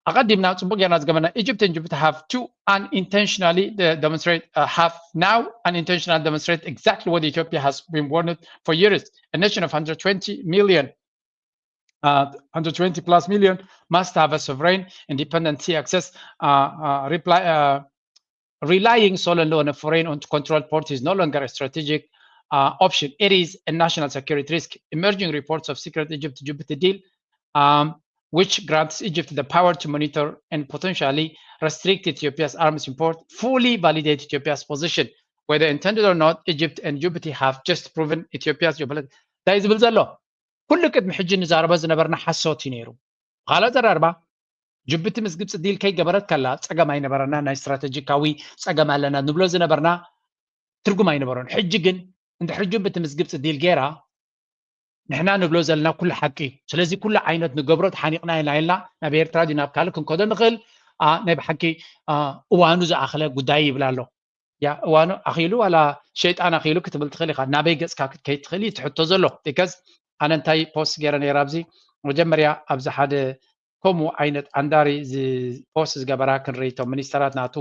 أقدمنا تبغى ناس قبلنا Egypt and Djibouti have two unintentionally demonstrate have now unintentionally demonstrate exactly what Ethiopia has been warned for years. A nation of 120 million 120 plus million must have a sovereign independent sea access. Relying solely on a foreign controlled port is no longer a strategic option. It is a national security risk. Emerging reports of secret Egypt-Djibouti deal, which grants Egypt the power to monitor and potentially restrict Ethiopia's arms import, fully validate Ethiopia's position. Whether intended or not, Egypt and Djibouti have just proven Ethiopia's geopolitical. That is بالزلو. كل قد محجين نزاربا زنبرنا حسوتي نيرو. غالا زراربا. جبتي مس ግብጽ ዲል ከይ ገበረት ከላ ጸገም አይነበረና ናይ ስትራቴጂካዊ ጸገም ኣለና ንብሎ ዝነበርና ትርጉም አይነበረን ሕጂ ግን እንድሕር ጅብቲ ምስ ግብጽ ዲል ጌራ ንሕና ንብሎ ዘለና ኩሉ ሓቂ ስለዚ ኩሉ ዓይነት ንገብሮ ተሓኒቕና ኢልና ናብ ኤርትራ ዲናብ ካልእ ክንከዶ ንኽእል ናይ ብሓቂ እዋኑ ዝኣኸለ ጉዳይ ይብል ኣሎ ያ እዋኑ ኣኺሉ ዋላ ሸይጣን ኣኺሉ ክትብል ትኽእል ኢኻ ናበይ ገጽካ ክትከይድ ትኽእል ትሕቶ ዘሎ ቢካዝ ኣነ እንታይ ፖስት ገይረ ነይረ ኣብዚ መጀመርያ ኣብዚ ሓደ ከምኡ ዓይነት ኣንዳሪ ፖስት ዝገበራ ክንርኢቶም ሚኒስተራት ናቱ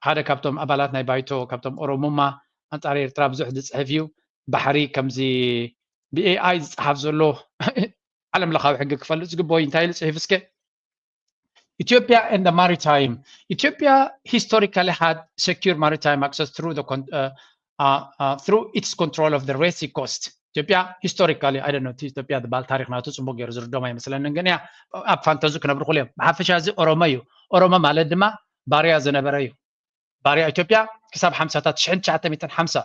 ሓደ ካብቶም ኣባላት ናይ ባይቶ ካብቶም ኦሮሞማ ኣንጻር ኤርትራ ብዙሕ ዝፅሕፍ እዩ ባሕሪ ከምዚ ብኤአይ ዝፅሓፍ ዘሎ ዓለም ለኻዊ ሕጊ ክፈልጥ ዝግብኦ እንታይ ኢሉ ፅሒፍ እስከ Ethiopia and the maritime. Ethiopia historically had secure maritime access through its control of the Red Sea coast. Ethiopia historically, I don't know, Ethiopia the Baltarik Natu Sumboger Zurdoma Masalangania, up Fantazu Kanabrule, Hafishazi Oromayu, Oroma Maledima, Baria Zanabarayu. Baria Ethiopia, Kisab Hamsatat Shen Chatamit and Hamsa.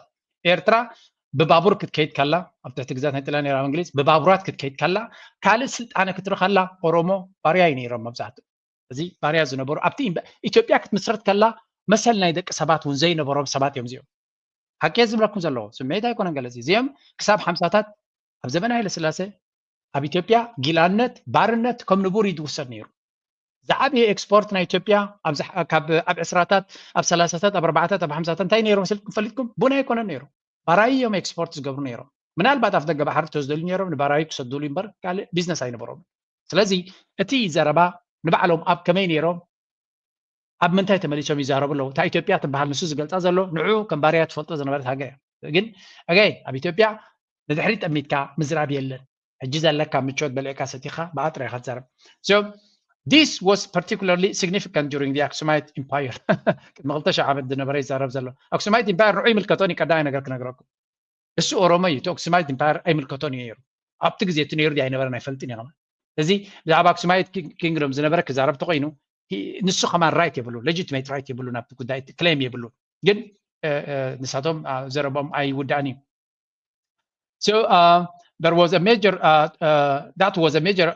Ertra, Babur Kate Kalla, after Texan Italian English, Baburat Kate Kalla, Kalis Anakatruhala, Oromo, Baria in Romabzat. زي باريا زنبور أبتين إثيوبيا كنت مسرت كلا مثلا يدك سبات ونزين بروب سبات يوم زيو هكذا زمركم زلوا سميتها يكون انجليزي زيهم كساب حمساتات اب زمنها الى سلاسه اب إثيوبيا جيلانت بارنت كم نبور يدوسر نيرو زعبي اكسبورت نا إثيوبيا اب اب عسراتات اب ثلاثات اب اربعات اب حمسات انتي نيرو مسلكم فلتكم بنا يكون نيرو باراي يوم اكسبورت زغبر نيرو من البعد افدق بحر توزدل نيرو باراي كسدول ينبر قال بزنس اين بروب سلازي اتي زربا نبعلهم اب كمين يروم اب منتاي تمليشم يزارب له تا ኢትዮጵያ تبحال نسو زغلصا زلو نعو كم باريات فلطو زنبرت هاغي ግን اگاي اب ኢትዮጵያ ለድሕሪት አሚትካ ምዝራብ የለን ሕጂ ዘለካ ምቾት በልዕካ ሰቲኻ ባጥራ ይኻ ትዛረብ so this was particularly significant during the Aksumite Empire መቅልተሻ ዓመት ዝነበረ ይዛረብ ዘሎ Aksumite Empire ሩዒ ምልከቶኒ ቀዳይ ነገር ክነግረኩም እሱ ኦሮሞ እዩ Aksumite Empire ኣይ ምልከቶኒ ነይሩ ኣብቲ ግዜ እቲ ነይሩ ዲይ ነበረ ናይ ፈልጥን ይኸማ እዚ ብዛዕባ Aksumite Kingdom ዝነበረ ክዛረብ ተቆይኑ ንሱ ከማን ራይት ይብሉ legitimate right ይብሉ ናብቲ ጉዳይ ክሌም ይብሉ ግን ንሳቶም ዘረቦም ኣይውዳእኒ so there was a major that was a major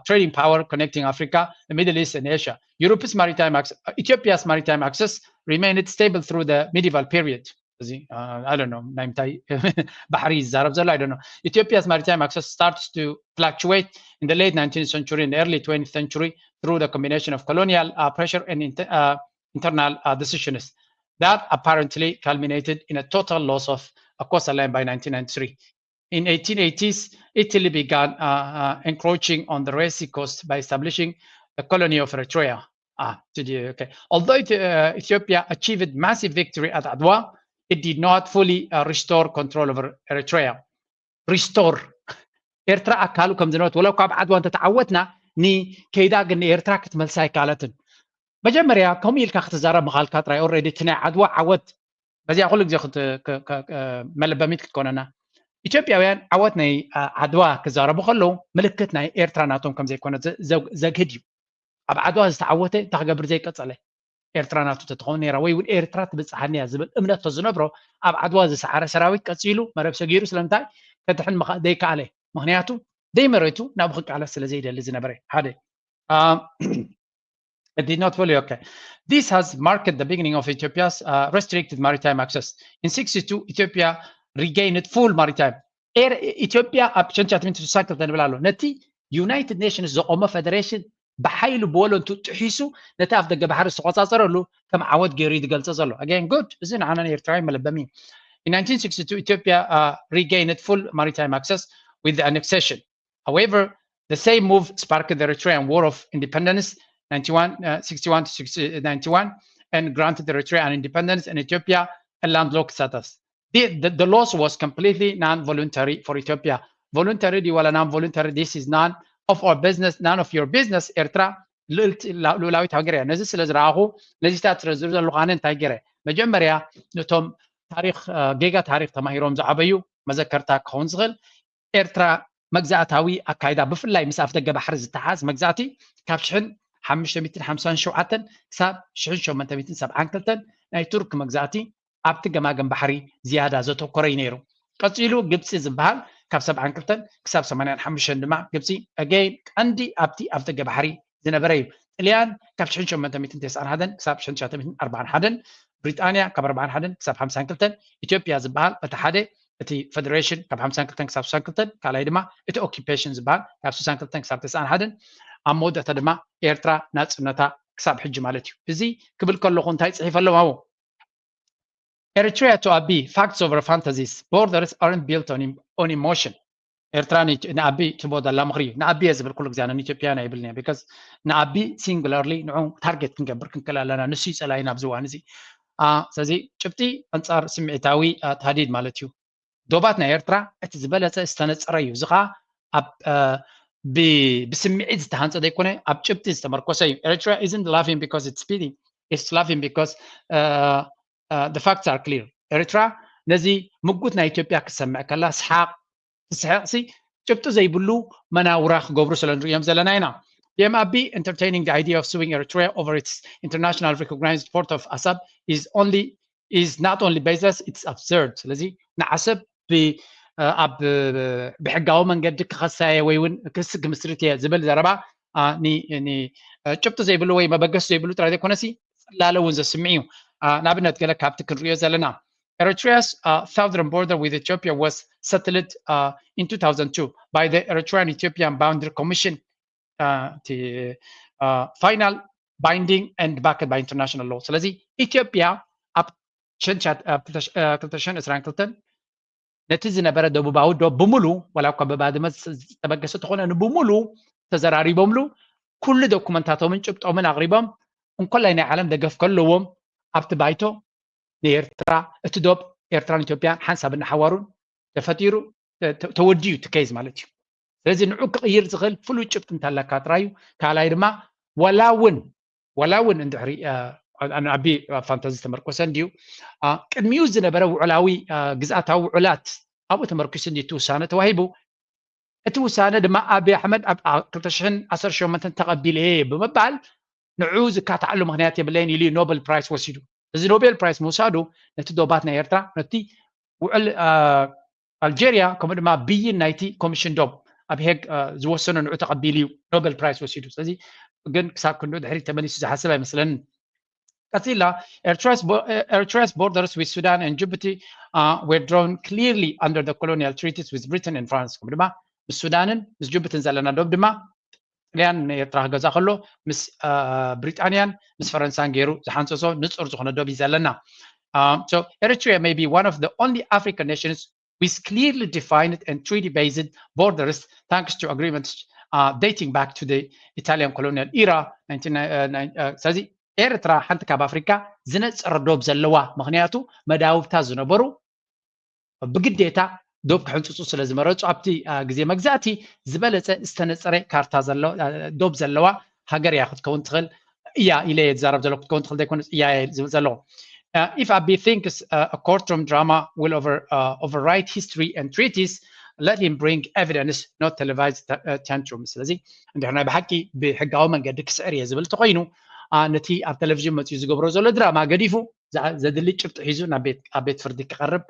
trading power connecting Africa, the Middle East and Asia. Europe's maritime access, Ethiopia's maritime access remained stable through the medieval period. I don't know, Bahari Zarab, I don't know. Ethiopia's maritime access starts to fluctuate in the late 19th century and early 20th century through the combination of colonial pressure and internal decisions. That apparently culminated in a total loss of a coastal line by 1993. In 1880s, Italy began encroaching on the Red Sea coast by establishing a colony of Eritrea. Okay. Although Ethiopia achieved massive victory at Adwa, it did not fully restore control over Eritrea. Restore. ኤርትራ ኣካሉ ከም ዝነበረት ወለው ካብ ዓድዋ እንተተዓወትና ንከይዳ ግን ኤርትራ ክትመልሳ ይካለትን መጀመርያ ከምኡ ኢልካ ክትዛረብ ምኻልካ ጥራይ ኦልሬዲ እቲ ናይ ዓድዋ ዓወት በዚያ ኩሉ ግዜ መለበሚት ክትኮነና ኢትዮጵያውያን ዓወት ናይ ዓድዋ ክዛረቡ ከለዉ ምልክት ናይ ኤርትራ ናቶም ከም ዘይኮነ ዘግህድ እዩ ኣብ ዓድዋ ዝተዓወተ ተክገብር ዘይቀፀለ ኤርትራ ናቱ ተትኾን ነይራ ወይ እውን ኤርትራ ትብፅሓኒ እያ ዝብል እምነት ተዝነብሮ ኣብ ዓድዋ ዝሰዓረ ሰራዊት ቀፂሉ መረብ ሰጊሩ ስለምንታይ ከድሕን ዘይከኣለ ምክንያቱ ደይመሬቱ ናብ ክቃለስ ስለ ዘይደሊ ዝነበረ ሓደ it did not fully okay. This has marked the beginning of Ethiopia's restricted maritime access. In 62, Ethiopia regained full maritime. Ethiopia up to United Nations the OMA Federation بحيل بولنتو تحيسو نتاف دغ بحر سقصاصرلو كم عود غيري دغلص زلو again good زين عنا يرتراي ملبمي in 1962 Ethiopia regained full maritime access with the annexation. However, the same move sparked the Eritrean War of Independence 61 to 91 and granted Eritrea an independence and Ethiopia a landlocked status. The loss was completely non-voluntary for Ethiopia. Voluntary or non-voluntary, this is none of our business, none of your business. Eritrea ሉላዊ ሃገር ነዚ ስለ ዝረኣኹ ነዚታት ስለ ዝርዘሉ ቃነ እንታይ ገይረ መጀመርያ ነቶም ታሪክ ጌጋ ታሪክ ተማሂሮም ዝዓበዩ መዘከርታ ክኸውን ዝኽእል ኤርትራ መግዛእታዊ ኣካይዳ ብፍላይ ምስ ኣፍ ደገ ባሕሪ ዝተሓዝ መግዛእቲ ካብ 1557 ክሳብ 1872 ናይ ቱርክ መግዛእቲ ኣብቲ ገማገም ባሕሪ ዝያዳ ዘተኮረ እዩ ነይሩ ቀፂሉ ግብፂ ዝበሃል ካብ 72 ክሳብ 85 ድማ ግብፂ ኣገይን ቀንዲ ኣብቲ ኣፍ ደገ ባሕሪ ዝነበረ እዩ ጣልያን ካብ 1891 ክሳብ 1941 بريطانيا كاب 41 كسب 52 إثيوبيا زبال بتحدى إتي فدريشن كاب 52 كسب 52 كالاي دما إتي أوكيبيشن زبال كاب 52 كسب 91 أمود تدما إيرترا ناتسنتا كسب حج مالتيو بزي قبل كل لغون تاي صحيفة له هو Eritrea to Abiy facts over fantasies borders aren't built on emotion ኤርትራኒ ንኣቢ ትቦዳ ላምኽሪ ንኣቢ ዝብል ኩሉ ግዜ ኣነ ኢትዮጵያ ናይ ብልኒ because ንኣቢ singularly ንዑ ታርጌት ክንገብር ክንከል ኣለና ንሱ ይፀላይና ኣብዚ እዋን እዚ ስለዚ ጭብጢ ኣንጻር ስምዒታዊ ተሃዲድ ማለት እዩ ዶባት ናይ ኤርትራ እቲ ዝበለፀ ዝተነፀረ እዩ እዚ ከዓ ብስምዒት ዝተሃንፀ ዘይኮነ ኣብ ጭብጢ ዝተመርኮሰ እዩ ኤርትራ isn't laughing because it's pity it's laughing because the facts are clear ኤርትራ ነዚ ምጉት ናይ ኢትዮጵያ ክሰምዕ ከላ ስሓቅ تسحقسي ጭብጡ ዘይብሉ መናውራ ክገብሩ ስለ ንሪኦም ዘለና ኢና DMRB entertaining the idea of suing Eritrea over its international recognized port of Assab is not only baseless, it's absurd. ስለዚ ንዓሰብ ብሕጋዊ መንገዲ ክኸሳየ ወይ እውን ክስ ክምስርት እየ ዝብል ዘረባ ጭብጡ ዘይብሉ ወይ መበገሱ ዘይብሉ ጥራይ ዘይኮነሲ ፅላለ እውን ዘስምዕ እዩ ንኣብነት ገለ ካብቲ ክንሪኦ ዘለና Eritrea's southern border with Ethiopia was settled in 2002 by the Eritrean Ethiopian Boundary Commission, final binding and backed by international law. ስለዚ ኢትዮጵያ ኣብ ሸንሻት እስራንክልተን ነቲ ዝነበረ ደቡባዊ ዶ ብምሉ ወላ እኳ ብባድመ ዝተበገሰ ተኾነ ንብምሉ ተዘራሪቦምሉ ኩሉ ዶኩመንታቶምን ጭብጦምን ኣቕሪቦም እንኮላይ ናይ ዓለም ደገፍ ከለዎም ኣብቲ ባይቶ ኤርትራ እቲ ዶብ ኤርትራን ኢትዮጵያን ሓንሳብ እናሓዋሩን ተፈጢሩ ተወዲዩ ትከይዝ ማለት እዩ ስለዚ ንዑ ክቕይር ዝኽእል ፍሉይ ጭብጢ እንታለካ ጥራዩ ካልኣይ ድማ ወላ እውን እንድሕሪ ዓቢ ፋንታዚ ተመርኮሰ እንድዩ ቅድሚኡ ዝነበረ ውዕላዊ ግዝኣታዊ ውዕላት ኣብኡ ተመርኪሱ እንዲ እቲ ውሳነ ተዋሂቡ እቲ ውሳነ ድማ ኣብይ ኣሕመድ ኣብ 2018 ተቐቢለ ብምባል ንዑ ዝካትዓሉ ምክንያት የብለይን ኢሉ ኖበል ፕራይስ ወሲዱ እዚ ኖቤል ፕራይስ ምውሳዱ ነቲ ዶባት ናይ ኤርትራ ነቲ ውዕል ኣልጀርያ ከምኡ ድማ ብይን ናይቲ ኮሚሽን ዶብ ኣብ ሄግ ዝወሰኑ ንዑ ተቐቢሉ እዩ ኖቤል ፕራይስ ወሲዱ ስለዚ ግን ክሳብ ክንዱ ድሕሪ ተመሊሱ ዝሓስብ ኣይመስለንን ቀፂላ Eritrea's borders with Sudan and Djibouti were drawn clearly under the colonial treaties with Britain and France ከምኡ ድማ ምስ ሱዳንን ምስ ጅቡትን ዘለና ዶብ ድማ ጣልያን ኤርትራ ገዛ ከሎ ምስ ብሪጣንያን ምስ ፈረንሳን ገይሩ ዝሓንፀሶ ንፁር ዝኾነ ዶብ እዩ ዘለና so Eritrea may be one of the only African nations with clearly defined and treaty-based borders thanks to agreements dating back to the Italian colonial era 19 ስለዚ ኤርትራ ሓንቲ ካብ ኣፍሪካ ዝነፀረ ዶብ ዘለዋ ምክንያቱ መዳውብታ ዝነበሩ ብግዴታ ዶብ ክሕንፅፁ ስለ ዝመረፁ ኣብቲ ግዜ መግዛእቲ ዝበለፀ ዝተነፀረ ካርታ ዶብ ዘለዋ ሃገር እያ ክትከውን ትኽእል እያ ኢለ የዛረብ ዘሎ ክትከውን ትኽእል ዘይኮነስ እያ ዝብል ዘለዎ if Abiy thinks a courtroom drama will overwrite history and treaties let him bring evidence not televised tantrums ስለዚ እንድሕር ናይ ብሓቂ ብሕጋዊ መንገዲ ክስዕር እየ ዝብል ተኮይኑ ነቲ ኣብ ቴሌቪዥን መፅኡ ዝገብሮ ዘሎ ድራማ ገዲፉ ዘድሊ ጭብጢ ሒዙ ናብ ቤት ፍርዲ ክቐርብ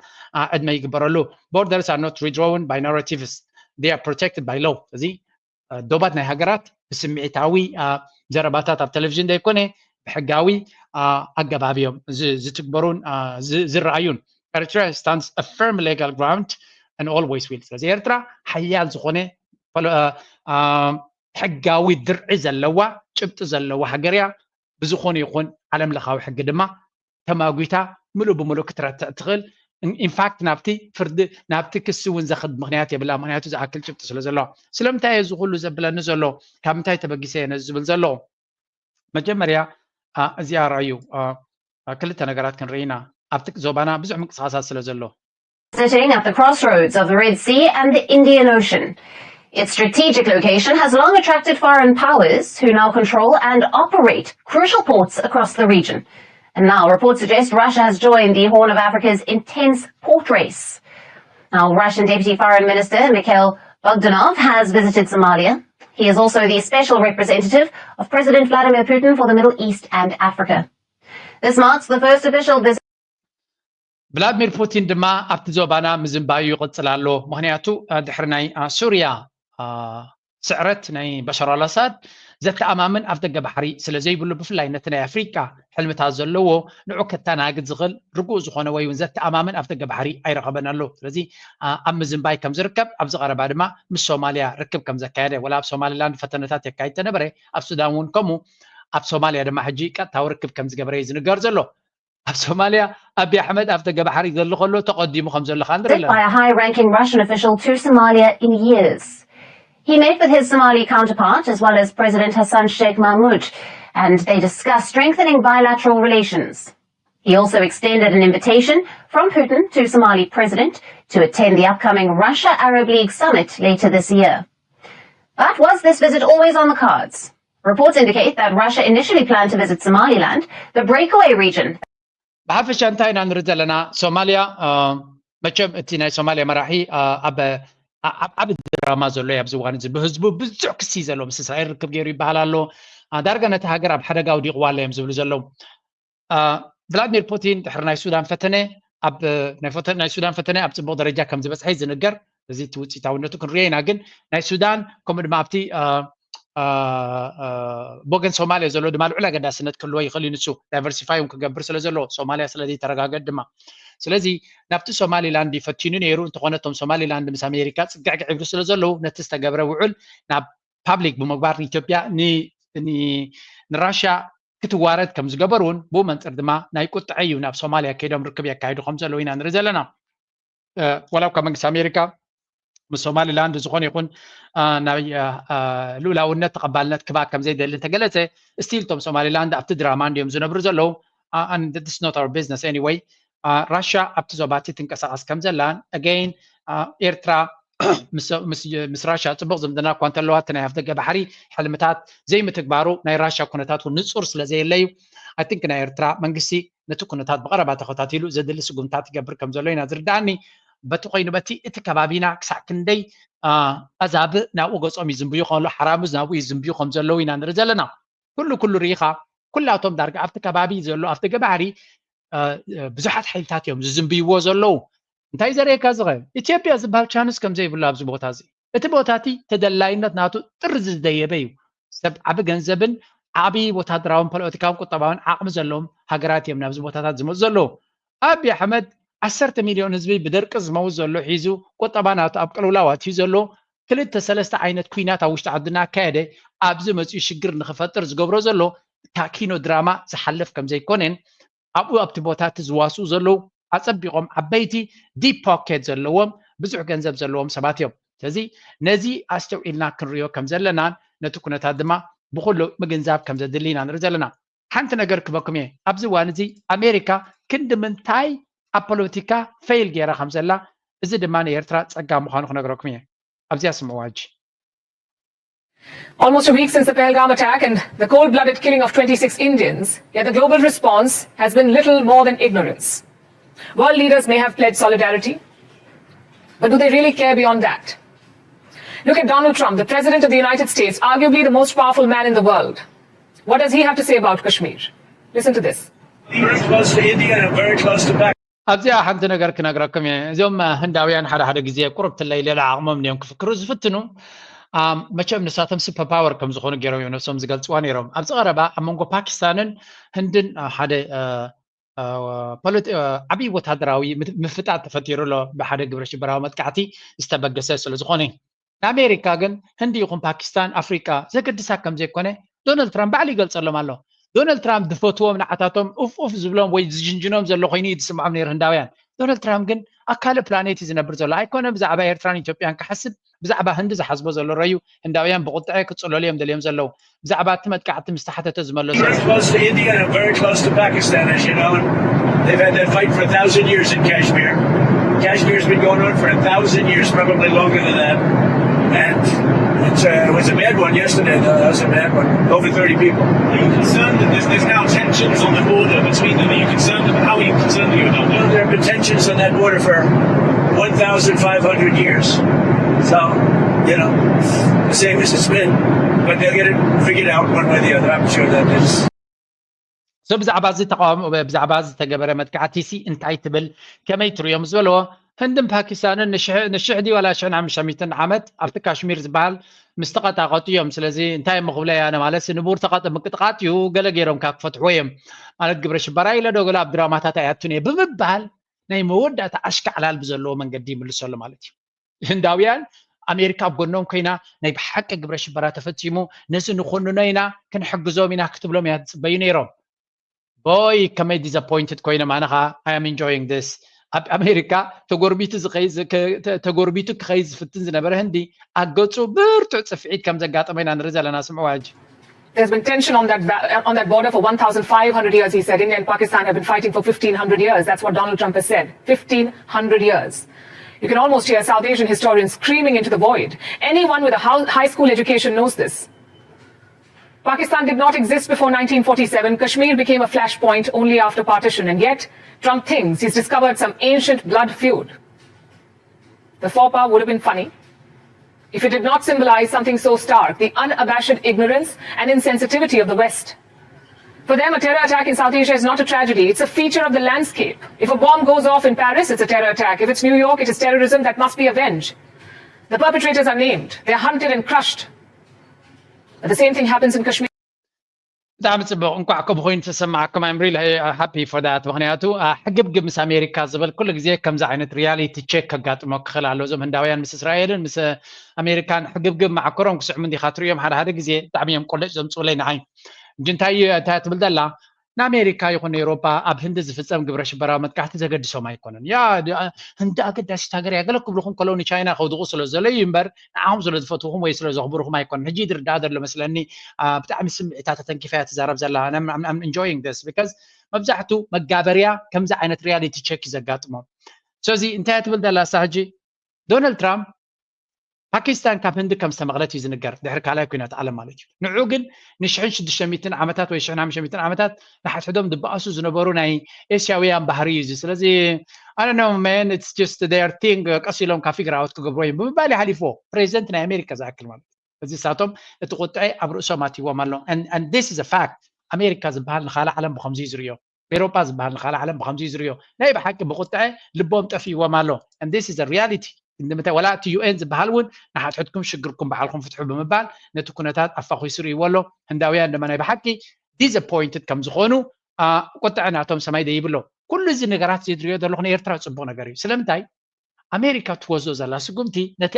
ዕድመ ይግበረሉ borders are not redrawn by narratives they are protected by law እዚ ዶባት ናይ ሃገራት ብስምዒታዊ ዘረባታት ኣብ ቴሌቪዥን ዘይኮነ ብሕጋዊ ኣገባብ እዮም ዝትግበሩን ዝረኣዩን Eritrea stands a firm legal ground and always will ስለዚ ኤርትራ ሓያል ዝኾነ حقاوي درع زلوا ጭብጥ ዘለዋ ሃገርያ ብዝኾነ ይኹን ዓለም ለኻዊ ሕጊ ድማ ተማጉታ ሙሉእ ብሙሉእ ክትረትዕ ትኽእል ኢንፋክት ናብቲ ፍርዲ ናብቲ ክሲ እውን ዘኽድ ምክንያት የብላ ምክንያቱ ዝኣክል ጭብጢ ስለ ዘለዎ ስለምንታይ እዚ ኩሉ ዘብለኒ ዘሎ ካብ ምንታይ ተበጊሰ የነ ዝብል ዘሎ መጀመርያ እዚኣ ራእዩ ክልተ ነገራት ክንርኢና ኣብቲ ዞባና ብዙሕ ምንቅስቃሳት ስለ ዘሎ Sitting at the crossroads of the Red Sea and the Indian Ocean. Its strategic location has long attracted foreign powers who now control and operate crucial ports across the region. And now reports suggest Russia has joined the Horn of Africa's intense port race. Now, Russian Deputy Foreign Minister Mikhail Bogdanov has visited Somalia. He is also the special representative of President Vladimir Putin for the Middle East and Africa. This marks the first official visit. ቭላድሚር ፑቲን ድማ ኣብቲ ዞባና ምዝንባዩ ይቕፅል ኣሎ ምክንያቱ ድሕሪ ናይ ሱርያ ስዕረት ናይ በሻር አልአሳድ ዘተኣማምን ኣብ ደገ ባሕሪ ስለ ዘይብሉ ብፍላይ ነቲ ናይ ኣፍሪቃ ሕልምታት ዘለዎ ንዑ ከተናግድ ዝኽእል ርጉእ ዝኾነ ወይ እውን ዘተኣማምን ኣብ ደገ ባሕሪ ኣይረኸበን ኣሎ ስለዚ ኣብ ምዝንባይ ከም ዝርከብ ኣብዚ ቀረባ ድማ ምስ ሶማልያ ርክብ ከም ዘካየደ ወላ ኣብ ሶማሊላንድ ፈተነታት የካይድ ተነበረ ኣብ ሱዳን እውን ከምኡ ኣብ ሶማልያ ድማ ሕጂ ቀጥታዊ ርክብ ከም ዝገበረ እዩ ዝንገር ዘሎ ኣብ ሶማልያ አብይ አሕመድ ኣብ ደገ ባሕሪ ዘሎ ከሎ ተቀዲሙ ከም ዘሎ ካንድረለ by a high-ranking Russian official to Somalia in years. He met with his Somali counterpart as well as President Hassan Sheikh Mahmoud, and they discussed strengthening bilateral relations. He also extended an invitation from Putin to Somali president to attend the upcoming Russia-Arab League summit later this year. But was this visit always on the cards? Reports indicate that Russia initially planned to visit Somaliland, the breakaway region. ብሓፈሻ እንታይ ኢና ንርኢ ዘለና ሶማልያ መቸም እቲ ናይ ሶማልያ መራሒ ኣብ ድራማ ዘሎ ኣብዚ እዋን እዚ ብህዝቡ ብዙሕ ክሲ ዘሎ ምስ እስራኤል ርክብ ገይሩ ይበሃል ኣሎ ዳርጋ ነቲ ሃገር ኣብ ሓደጋ ውዲቕዋ ኣሎ እዮም ዝብሉ ዘለዉ ቭላድሚር ፑቲን ድሕሪ ናይ ሱዳን ፈተነ ናይ ሱዳን ፈተነ ኣብ ፅቡቅ ደረጃ ከም ዝበፅሐ ዝንገር እዚ እቲ ውፅኢታውነቱ ክንሪኦ ኢና ግን ናይ ሱዳን ከምኡ ድማ ኣብቲ بوغن سوماليا زلو دما العلا قد سنت كل وي خلي نسو دايفرسيفاي كغبر سلا زلو سوماليا سلازي ترغاغد دما سلازي نفط سومالي لاند يفتينو نيرو تخونتهم سومالي لاند مس امريكا صقع عبر سلا زلو نتستغبر وعل نا بابليك بمغبار اثيوبيا ني نراشا كتوارد كم زغبرون بو منطر دما ناي قطعيو ناب سوماليا كيدم ركب يكايدو خم زلو وينا نرزلنا ولو كمنس امريكا مسومالي لاند زخون يكون لولاውነት ተቀባልነት ክባክ ከም ዘይደልን ተገለጸ ስቲልቶም ሶማሊ ላንድ ኣብቲ ድራማ እንዲዮም ዝነብሩ ዘለው and this is not our business anyway ራሽያ ኣብቲ ዞባቲ ትንቀሳቀስ ከም ዘላን again ኤርትራ ምስ ራሽያ ጽቡቕ ዝምድና እኳ እንተለዋ እቲ ናይ ኣፍደገ ባሕሪ ሕልምታት ዘይምትግባሩ ናይ ራሽያ ኩነታት ንጹር ስለ ዘየለዩ I think ናይ ኤርትራ መንግስቲ ነቲ ኩነታት ብቐረባ ተኸታቲሉ ዘድሊ ስጉምታት ይገብር ከም ዘሎ ኢና ዝርዳእኒ በቲ ኮይኑ በቲ እቲ ከባቢና ክሳዕ ክንደይ ኣዛብ ናብኡ ገጾም ይዝንብዩ ከሎ ሓራሙዝ ናብኡ ይዝንብዩ ከም ዘለው ኢና ንርኢ ዘለና ኩሉ ሪኢኻ ኩላቶም ዳርጋ ኣብቲ ከባቢ ዘሎ ኣብቲ ገባሕሪ ብዙሓት ሓይልታት እዮም ዝዝንብይዎ ዘለው እንታይ ዘርእየካ ዝኸ ኢትዮጵያ ዝበሃል ቻንስ ከም ዘይብሉ ኣብዚ ቦታ እዚ እቲ ቦታቲ ተደላይነት ናቱ ጥር ዝደየበ እዩ ሰብ ዓብ ገንዘብን ዓብይ ወታደራውን ፖለቲካውን ቁጠባውን ዓቕሚ ዘለዎም ሃገራት እዮም ናብዚ ቦታታት ዝመፁ ዘለው አብይ አሕመድ 10 ሚሊዮን ህዝቢ ብደርቂ ዝመውት ዘሎ ሒዙ ቁጠባናቱ ኣብ ቅልውላው ኣትዩ ዘሎ ክልተ ሰለስተ ዓይነት ኩናት ኣብ ውሽጢ ዓድና ካየደ ኣብዚ መፅኡ ሽግር ንኽፈጥር ዝገብሮ ዘሎ ታኪኖ ድራማ ዝሓልፍ ከም ዘይኮነን ኣብኡ ኣብቲ ቦታት ዝዋስኡ ዘለው ኣፀቢቆም ዓበይቲ ዲፕ ፖኬት ዘለዎም ብዙሕ ገንዘብ ዘለዎም ሰባት እዮም ስለዚ ነዚ ኣስተውዒልና ክንሪኦ ከም ዘለናን ነቲ ኩነታት ድማ ብኩሉ ምግንዛብ ከም ዘድሊና ንርኢ ዘለና ሓንቲ ነገር ክበኩም እየ ኣብዚ እዋን እዚ ኣሜሪካ ክንዲ ምንታይ ኣብ ፖለቲካ ፌይል ገይራ ከም ዘላ እዚ ድማ ንኤርትራ ፀጋ ምዃኑ ክነግረኩም እየ ኣብዚያ ስምዕዋ ሕጂ Almost a week since the Pahalgam attack and the cold-blooded killing of 26 Indians, yet the global response has been little more than ignorance. World leaders may have pledged solidarity, but do they really care beyond that? Look at Donald Trump, the President of the United States, arguably the most powerful man in the world. What does he have to say about Kashmir? Listen to this. Very close to India and very close to Pakistan. ኣብዚኣ ሓንቲ ነገር ክነግረኩም እየ እዚኦም ህንዳውያን ሓደ ግዜ ቁርብትለይ ሌላ ዓቕሞም እዮም ክፍክሩ ዝፍትኑ መቸም ንሳቶም ሱፐር ፓወር ከም ዝኾኑ ገይሮም እዮም ነፍሶም ዝገልፅዋ ነይሮም ኣብዚ ቀረባ ኣብ መንጎ ፓኪስታንን ህንድን ሓደ ዓብይ ወታደራዊ ምፍጣት ተፈጢሩ ኣሎ ብሓደ ግብረ ሽበራዊ መጥቃዕቲ ዝተበገሰ ስለ ዝኾነ ንኣሜሪካ ግን ህንዲ ይኹን ፓኪስታን ኣፍሪቃ ዘገድሳ ከም ዘይኮነ ዶናልድ ትራምፕ ባዕሉ ይገልጸሎም ኣሎ ዶናልድ ትራምፕ ዝፈትዎም ንዓታቶም ኡፍ ዝብሎም ወይ ዝጅንጅኖም ዘሎ ኮይኑ ይስምዖም ነይሩ ህንዳውያን ዶናልድ ትራምፕ ግን ኣብ ካልእ ፕላኔት ዝነብር ዘሎ ኣይኮነ ብዛዕባ ኤርትራን ኢትዮጵያን ክሓስብ ብዛዕባ ህንዲ ዝሓስቦ ዘሎ ረዩ ህንዳውያን ብቁጥዐ ክፅለሉ እዮም ደልዮም ዘለው ብዛዕባ እቲ መጥቃዕቲ ምስ ተሓተተ ዝመለሱ Very close to India and very close to Pakistan, as you know. And they've had that fight for 1,000 years in Kashmir. Kashmir's been going on for 1,000 years, probably longer than that. And it was a bad one yesterday. That was a bad one. Over 30 people. Are you concerned that there's now tensions on the border between them? Are you concerned about how are you concerned that you're not? Well, there have been tensions on that border for 1,500 years. So, you know, the same as it's been. But they'll get it figured out one way or the other. I'm sure that is. So ብዛዕባ እዚ ተቃውሞ ብዛዕባ ዝተገበረ መጥቃዕቲ ሲ እንታይ ትብል ከመይ ትሪኦም ዝበልዎ ህንድን ፓኪስታንን ንሽሕዲ ወላ 1500 ዓመት ኣብቲ ካሽሚር ዝበሃል ምስ ተቐጣቐጡ እዮም ስለዚ እንታይ ምኽብለያ ኣነ ማለት ንቡር ምቅጥቃጥ እዩ ገለ ገይሮም ካብ ክፈትሕዎ እዮም ማለት ግብረ ሽበራ ኢለ ደጎላ ኣብ ድራማታት ኣያቱን እየ ብምባል ናይ መወዳእታ ኣሽካዕላል ብዘለዎ መንገዲ ይምልሰሉ ማለት እዩ ህንዳውያን ኣሜሪካ ኣብ ጎኖም ኮይና ናይ ብሓቂ ግብረ ሽበራ ተፈፂሙ ነዚ ንኹንኖ ኢና ክንሕግዞም ኢና ክትብሎም እያ ዝፅበዩ ነይሮም boy ከመይ disappointed ኮይኖም ኣነኻ I am enjoying this ኣብ ኣሜሪካ ተጎርቢቱ ክኸይድ ዝፍትን ዝነበረ ህንዲ ኣገፁ ብርቱዕ ፅፍዒት ከም ዘጋጠመና ንርኢ ዘለና ስምዑ ሕጂ There's been tension on that border for 1,500 years, he said. India and Pakistan have been fighting for 1,500 years. That's what Donald Trump has said. 1,500 years. You can almost hear South Asian historians screaming into the void. Anyone with a high school education knows this. Pakistan did not exist before 1947. Kashmir became a flashpoint only after partition. And yet, Trump thinks he's discovered some ancient blood feud. The faux pas would have been funny if it did not symbolize something so stark, the unabashed ignorance and insensitivity of the West. For them, a terror attack in South Asia is not a tragedy. It's a feature of the landscape. If a bomb goes off in Paris, it's a terror attack. If it's New York, it is terrorism that must be avenged. The perpetrators are named. They're hunted and crushed. But the same thing happens in Kashmir. ብጣዕሚ ፅቡቅ እንኳዕኩም ኮይኑ ተሰማዕኩም I'm really happy for that ምክንያቱ ሕግብግብ ምስ ኣሜሪካ ዝብል ኩሉ ግዜ ከምዚ ዓይነት ሪያሊቲ ቼክ ከጋጥሞ ክኽእል ኣሎ እዞም ህንዳውያን ምስ እስራኤልን ምስ ኣሜሪካን ሕግብግብ ማዕከሮም ክስዕሙ እንዲኻ ትሪኦም ሓደ ሓደ ግዜ ብጣዕሚ እዮም ቆለጭ ዘምፅኡለይ ንዓይ እንጂ እንታይ ትብል ዘላ ንኣሜሪካ ይኹን ኤውሮፓ ኣብ ህንዲ ዝፍፀም ግብረ ሽበራዊ መጥቃዕቲ ዘገድሶም ኣይኮነን ያ ህንዲ ኣገዳሲት ሃገር እያ ገለ ክብልኩም ከለዉ ንቻይና ከውድቑ ስለ ዘለዩ እምበር ንዓኹም ስለ ዝፈትውኹም ወይ ስለ ዘኽብርኩም ኣይኮነን ሕጂ ድርዳእ ዘሎ መስለኒ ብጣዕሚ ስምዒታት ተንኪፋ እያ ትዛረብ ዘላ I'm enjoying this because መብዛሕትኡ መጋበርያ ከምዚ ዓይነት ሪያሊቲ ቼክ እዩ ዘጋጥሞም ስለዚ እንታይ ትብል ዘላ ሳ ሕጂ ዶናልድ ትራምፕ ፓኪስታን ካብ ህንዲ ከም ዝተመቕለት እዩ ዝንገር ድሕሪ ካልኣይ ኩናት ዓለም ማለት እዩ ንዑ ግን ን1600 ዓመታት ወይ 1500 ዓመታት ንሓትሕዶም ድበኣሱ ዝነበሩ ናይ ኤስያውያን ባህሪ እዩ እዚ ስለዚ I don't know man it's just their thing ቀስ ኢሎም ካብ ፊግር ኣውት ክገብሮ እዮም ብምባል ይሓሊፍዎ ፕሬዚደንት ናይ ኣሜሪካ ዝኣክል ማለት እዚ ሳቶም እቲ ቁጥዐ ኣብ ርእሶም ኣትይዎም ኣሎ and this is a fact ኣሜሪካ ዝበሃል ንኻልእ ዓለም ብከምዚ እዩ ዝርዮ ኤውሮፓ ዝበሃል ንኻልእ ዓለም ብከምዚ እዩ ዝርዮ ናይ ብሓቂ ብቁጥዐ ልቦም ጠፊዎም ኣሎ and this is a reality እንደምታይ ወላ እቲ UN ዝበሃል እውን ንሓትሕድኩም ሽግርኩም በዓልኩም ፍትሑ ብምባል ነቲ ኩነታት ኣፋኺሱ ይርይዎ ኣሎ ህንዳውያን ድማ ናይ ብሓቂ ዲስኣፖይንትድ ከም ዝኾኑ ቁጥዐ ናቶም ሰማይ ደይብሎ ኩሉ እዚ ነገራት ዝድርዮ ዘለኹ ንኤርትራ ፅቡቅ ነገር እዩ ስለምንታይ ኣሜሪካ ትወዞ ዘላ ስጉምቲ ነቲ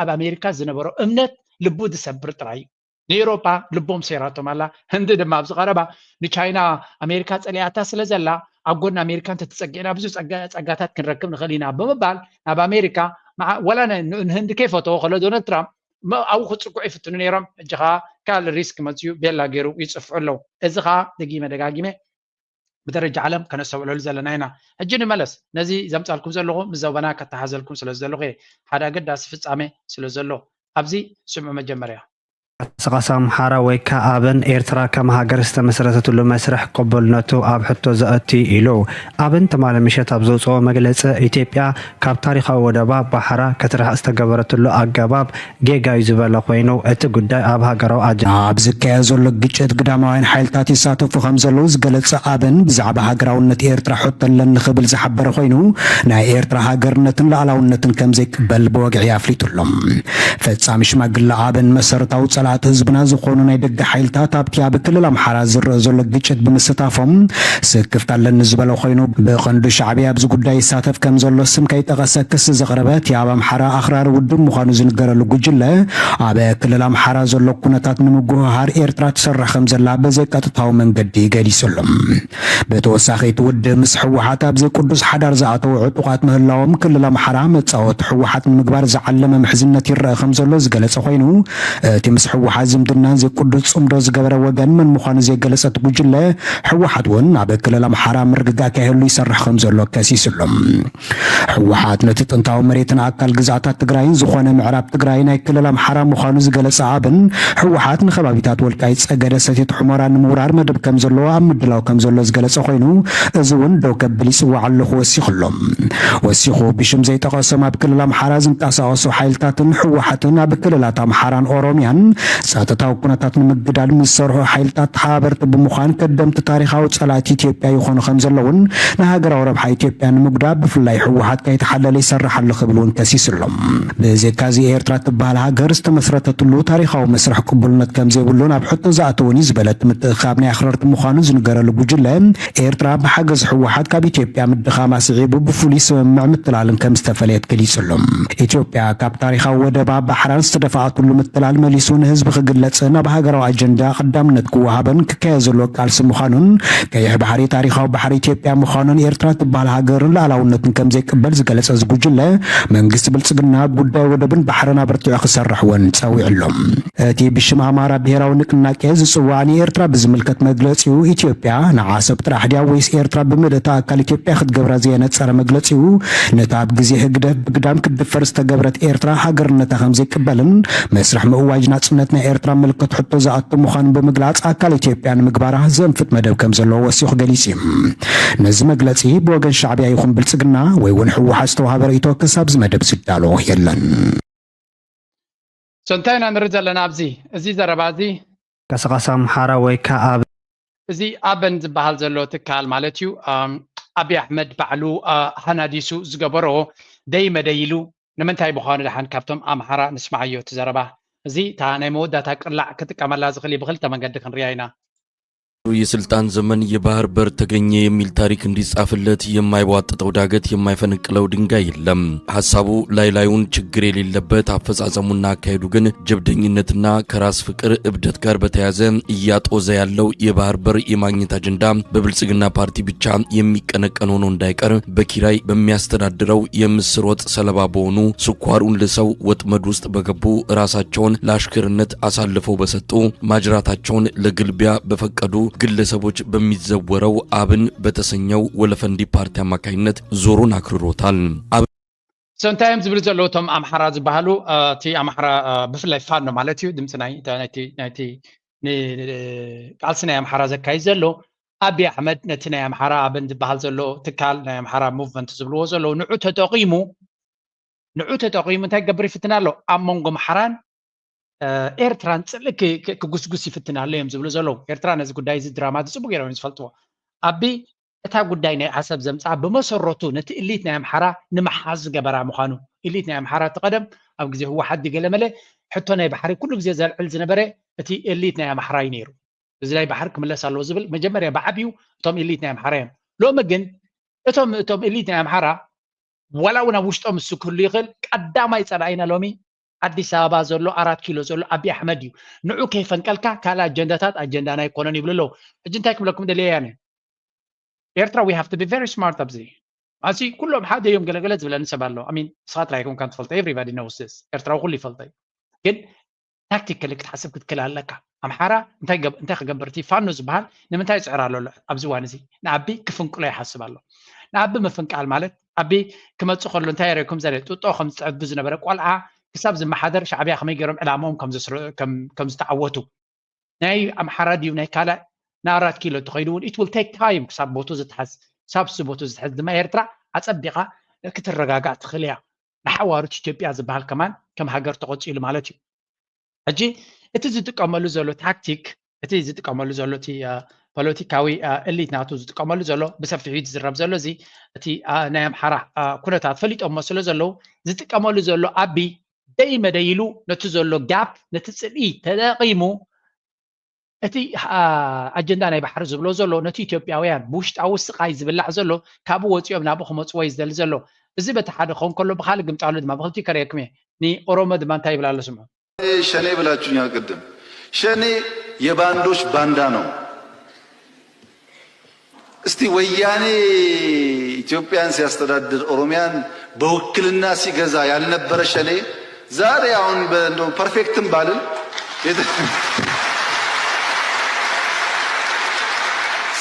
ኣብ ኣሜሪካ ዝነበሮ እምነት ልቡ ዝሰብር ጥራይ እዩ ንኤውሮፓ ልቦም ሰይራቶም ኣላ ህንዲ ድማ ኣብዚ ቀረባ ንቻይና ኣሜሪካ ፀሊኣታ ስለ ዘላ ኣብ ጎኒ ኣሜሪካ እንተተፀጊዕና ብዙሕ ፀጋታት ክንረክብ ንኽእል ኢና ብምባል ናብ ኣሜሪካ ወላ ንህንዲ ከይፈተዎ ከሎ ዶናልድ ትራምፕ ኣብኡ ክፅጉዑ ይፍትኑ ነይሮም ሕጂ ከዓ ካልእ ሪስክ መፅኡ ቤላ ገይሩ ይፅፍዑ ኣለዉ እዚ ከዓ ደጊመ ብደረጃ ዓለም ከነሰብዕለሉ ዘለና ኢና ሕጂ ንመለስ ነዚ ዘምፃልኩም ዘለኹ ምስ ዘበና ከተሓዘልኩም ስለ ዘለኹ ሓደ ኣገዳሲ ፍፃሜ ስለ ዘሎ ኣብዚ ስምዑ መጀመርያ ቀሳቀሳ ኣምሓራ ወይ ከዓ ኣብን ኤርትራ ከም ሃገር ዝተመሰረተትሉ መስርሕ ቅቡልነቱ ኣብ ሕቶ ዘእቲ ኢሉ ኣብን ተማለ ምሸት ኣብ ዘውፅኦ መግለፂ ኢትዮጵያ ካብ ታሪካዊ ወደባ ባሕራ ክትርሕቅ ዝተገበረትሉ ኣገባብ ጌጋ እዩ ዝበለ ኮይኑ እቲ ጉዳይ ኣብ ሃገራዊ ኣብ ዝካየድ ዘሎ ግጭት ግዳማውያን ሓይልታት ይሳተፉ ከም ዘለዉ ዝገለፀ ኣብን ብዛዕባ ሃገራውነት ኤርትራ ሕቶ ኣለኒ ክብል ዝሓበረ ኮይኑ ናይ ኤርትራ ሃገርነትን ላዕላውነትን ከም ዘይቅበል ብወግዒ ኣፍሊጡሎም ፈፃሚ ሽማግለ ኣብን መሰረታዊ ኣባላት ህዝብና ዝኾኑ ናይ ደገ ሓይልታት ኣብቲ ኣብ ክልል ኣምሓራ ዝረአ ዘሎ ግጭት ብምስታፎም ስክፍት ኣለኒ ዝበለ ኮይኑ ብቐንዱ ሻዕብያ ኣብዚ ጉዳይ ይሳተፍ ከም ዘሎ ስም ከይጠቐሰ ክስ ዘቕረበ እቲ ኣብ ኣምሓራ ኣኽራሪ ውድብ ምዃኑ ዝንገረሉ ጉጅለ ኣብ ክልል ኣምሓራ ዘሎ ኩነታት ንምጉህሃር ኤርትራ ትሰርሕ ከም ዘላ ብዘይቀጥታዊ መንገዲ ገሊጹሎም ብተወሳኺ እቲ ውድብ ምስ ሕወሓት ኣብ ዘይቅዱስ ሓዳር ዝኣተው ዕጡቓት ምህላዎም ክልል ኣምሓራ መጻወቲ ሕወሓት ንምግባር ዝዓለመ ምሕዝነት ይረአ ከም ዘሎ ዝገለጸ ኮይኑ እቲ ምስ ሕወሓት ዝምድናን ዘይቅዱስ ጽምዶ ዝገበረ ወገን መን ምዃኑ ዘይገለጸት ጉጅለ ሕወሓት እውን ኣብ ክልል ኣምሓራ ምርግጋእ ካይህሉ ይሰርሕ ከም ዘሎ ከሲሱሎም ሕወሓት ነቲ ጥንታዊ መሬትን ኣካል ግዛኣታት ትግራይን ዝኾነ ምዕራብ ትግራይ ናይ ክልል ኣምሓራ ምዃኑ ዝገለጸ ኣብን ሕወሓት ንኸባቢታት ወልቃይት ጸገደ ሰቲት ሑመራ ንምውራር መደብ ከም ዘለዎ ኣብ ምድላው ከም ዘሎ ዝገለጸ ኮይኑ እዚ እውን ደው ከብል ይጽዋዕ ኣለኹ ወሲኹሎም ወሲኹ ብሽም ዘይጠቐሶም ኣብ ክልል ኣምሓራ ዝንቀሳቐሱ ሓይልታትን ሕወሓትን ኣብ ክልላት ኣምሓራን ኦሮምያን ጸጥታዊ ኩነታት ንምግዳል ምስ ዝሰርሑ ሓይልታት ሓበርቲ ብምዃን ቀደምቲ ታሪኻዊ ጸላእቲ ኢትዮጵያ ይኾኑ ከም ዘለውን ንሃገራዊ ረብሓ ኢትዮጵያ ንምጉዳብ ብፍላይ ሕወሓት ከይተሓለለ ይሰርሕ ኣሎ ክብል እውን ከሲሱሎም ብዘካዚ ኤርትራ ትበሃል ሃገር ዝተመስረተትሉ ታሪኻዊ መስርሕ ቅቡልነት ከም ዘይብሉን ኣብ ሕቶ ዝኣተውን ዝበለት ምትእኻብ ናይ ኣኽረርቲ ምዃኑ ዝንገረሉ ጉጅለ ኤርትራ ብሓገዝ ሕወሓት ካብ ኢትዮጵያ ምድኻማ ስዒቡ ብፍሉይ ስምምዕ ምትላልን ከም ዝተፈለየት ገሊጹሎም ኢትዮጵያ ካብ ታሪኻዊ ወደባ ባሕራን ዝተደፋኣትሉ ምትላል መሊሱ ንህዝቢ ክግለጽን ኣብ ሃገራዊ ኣጀንዳ ቀዳምነት ክወሃበን ክካየድ ዘሎ ቃልሲ ምዃኑን ቀይሕ ባሕሪ ታሪኻዊ ባሕሪ ኢትዮጵያ ምዃኑን ኤርትራ ትበሃል ሃገርን ሉዓላውነትን ከም ዘይቅበል ዝገለጸ ዝጉጅለ መንግስቲ ብልጽግና ጉዳይ ወደብን ባሕርን ኣበርቲዑ ክሰርሕ እውን ጸዊዑሎም እቲ ብሽም ኣማራ ብሄራዊ ንቅናቄ ዝጽዋዕ ንኤርትራ ብዝምልከት መግለጺኡ ኢትዮጵያ ንዓሰብ ጥራሕ ድያ ወይስ ኤርትራ ብምልእታ ኣካል ኢትዮጵያ ክትገብራ ዘየነጸረ መግለጺኡ ነታ ኣብ ግዜ ህግደት ብግዳም ክትድፈር ዝተገብረት ኤርትራ ሃገርነታ ከም ዘይቅበልን መስርሕ ምእዋጅ ናጽነት ናይ ኤርትራ ምልክት ሕቶ ዝኣቱ ምዃኑ ብምግላጽ ኣካል ኢትዮጵያ ንምግባራ ዘንፍጥ መደብ ከም ዘለዎ ወሲኹ ገሊጹ ነዚ መግለጺ ብወገን ሻዕብያ ይኹን ብልጽግና ወይ እውን ሕወሓት ዝተዋሃበ ርእይቶ ክሳብ ዝመደብ ዝዳሎ የለን ሰንታይና ንርኢ ዘለና ኣብዚ እዚ ዘረባ እዚ ቀስቃስ ኣምሓራ ወይ ከዓ እዚ ኣበን ዝበሃል ዘሎ ትካል ማለት እዩ ኣብይ ኣሕመድ ባዕሉ ሃናዲሱ ዝገበሮ ደይ መደይሉ ንምንታይ ምዃኑ ድሓን ካብቶም ኣምሓራ ንስማዓዮ እቲ ዘረባ እዚ እታ ናይ መወዳእታ ቅላዕ ክጥቀመላ ዝኽእል ብክልተ መንገዲ ክንሪኣ ኢና የስልጣን ዘመን የባህር በር ተገኘ የሚል ታሪክ እንዲጻፍለት የማይዋጥጠው ዳገት የማይፈነቅለው ድንጋይ የለም። ሐሳቡ ላይላዩን ችግር የሌለበት አፈጻጸሙና አካሄዱ ግን ጀብደኝነትና ከራስ ፍቅር እብደት ጋር በተያዘ እያጦዘ ያለው የባህር በር የማግኘት አጀንዳ በብልጽግና ፓርቲ ብቻ የሚቀነቀን ሆኖ እንዳይቀር በኪራይ በሚያስተዳድረው የምስር ወጥ ሰለባ በሆኑ ስኳሩን ልሰው ወጥመድ ውስጥ በገቡ ራሳቸውን ለአሽከርነት አሳልፈው በሰጡ ማጅራታቸውን ለግልቢያ በፈቀዱ ግለሰቦች በሚዘወረው አብን በተሰኘው ወለፈንዲ ፓርቲ አማካይነት ዞሩን አክርሮታል። ሰንታይም ዝብል ዘለውቶም አምሓራ ዝበሃሉ እቲ አምሓራ ብፍላይ ፋኖ ማለት እዩ ድምፂ ናይቲ ቃልሲ ናይ አምሓራ ዘካይድ ዘሎ ኣብይ ኣሕመድ ነቲ ናይ አምሓራ አብን ዝበሃል ዘሎ ትካል ናይ አምሓራ ሙቭመንት ዝብልዎ ዘሎ ንዑ ተጠቂሙ እንታይ ገብር ይፍትና ኣሎ ኣብ መንጎ ኣምሓራን ኤርትራን ጽልክ ክጉስጉስ ይፍትና ኣሎ እዮም ዝብሉ ዘለዉ ኤርትራ ነዚ ጉዳይ እዚ ድራማ ዝጽቡቅ ገይሮም ዝፈልጥዎ ኣቢ እታ ጉዳይ ናይ ዓሰብ ዘምፃ ብመሰረቱ ነቲ ኢሊት ናይ አምሓራ ንምሓዝ ዝገበራ ምዃኑ ኢሊት ናይ አምሓራ ተቀደም ኣብ ግዜ ህወሓት ዲገለመለ ሕቶ ናይ ባሕሪ ኩሉ ግዜ ዘልዕል ዝነበረ እቲ ኢሊት ናይ አምሓራ እዩ ነይሩ እዚ ናይ ባሕሪ ክምለስ ኣለዎ ዝብል መጀመርያ ብዓብዩ እቶም ኢሊት ናይ አምሓራ እዮም ሎሚ ግን እቶም ኢሊት ናይ አምሓራ ወላ እውን ኣብ ውሽጦም እሱ ክህሉ ይኽእል ቀዳማይ ፀላኢና ሎሚ አዲስ አበባ ዘሎ 4 ኪሎ ዘሎ ኣብይ ኣሕመድ እዩ ንዑ ከይፈንቀልካ ካል አጀንዳታት አጀንዳና ይኮነን ይብሉ ኣለዉ ሕጂ እንታይ ክብለኩም ደልየ ያነ ኤርትራ we have to be very smart ኣብዚ ኣሲ ኩሎም ሓደ እዮም ገለገለ ዝብለኒ ሰብ ኣሎ አሚን ስኻት ላይኩም ካን ትፈልጡ everybody knows this ኤርትራ ኩሉ ይፈልጥ ግን ታክቲካሊ ክትሓስብ ክትክል ኣለካ ኣምሓራ እንታይ ክገብር እቲ ፋኖ ዝበሃል ንምንታይ ይፅዕር ኣሎ ኣብዚ ዋን እዚ ንኣቢ ክፍንቅሎ ይሓስብ ኣሎ ንኣቢ ምፍንቃል ማለት ኣቢ ክመፅእ ከሎ እንታይ የረኩም ዘለ ጡጦ ከም ዝፅዕብ ዝነበረ ቆልዓ ክሳብ ዝመሓደር ሻዕብያ ከመይ ገይሮም ዕላማኦም ከም ዝተዓወቱ ናይ ኣምሓራ ድዩ ናይ ካልእ ና4 ኪሎ ተኸይዱ እውን it will take time ክሳብ ቦቱ ዝትሓዝ ሳብ ቦቱ ዝትሓዝ ድማ ኤርትራ ኣፀቢቓ ክትረጋጋዕ ትኽእል እያ ንሓዋሩት ኢትዮጵያ ዝበሃል ከማን ከም ሃገር ተቆፂሉ ማለት እዩ ሕጂ እቲ ዝጥቀመሉ ዘሎ ታክቲክ እቲ ዝጥቀመሉ ዘሎ እቲ ፖለቲካዊ ኤሊት ናቱ ዝጥቀመሉ ዘሎ ብሰፊሑ ዝዝረብ ዘሎ እዚ እቲ ናይ ኣምሓራ ኩነታት ፈሊጦም መስሎ ዘለው ዝጥቀመሉ ዘሎ ኣቢ دايما دايلو نتزولو جاب نتسلي تلاقيمو أتي أجندة ناي بحر زبلو زلو نتي إثيوبياويان بوشت أو سقاي زبلع زلو كابو وتيوم نابو خمس ويز دل زلو إذا بتحد خون كله بخالق متعلد ما بغلتي كريكمي ني أوروما دمان تايب لا لسمع شني بلا تشوني قدم شني يباندوش باندانو استي وياني ኢትዮጵያን ሲያስተዳድር ኦሮሚያን በውክልና ሲገዛ ያልነበረ ሸኔ ዛሬ አሁን እንደው ፐርፌክትም ባልን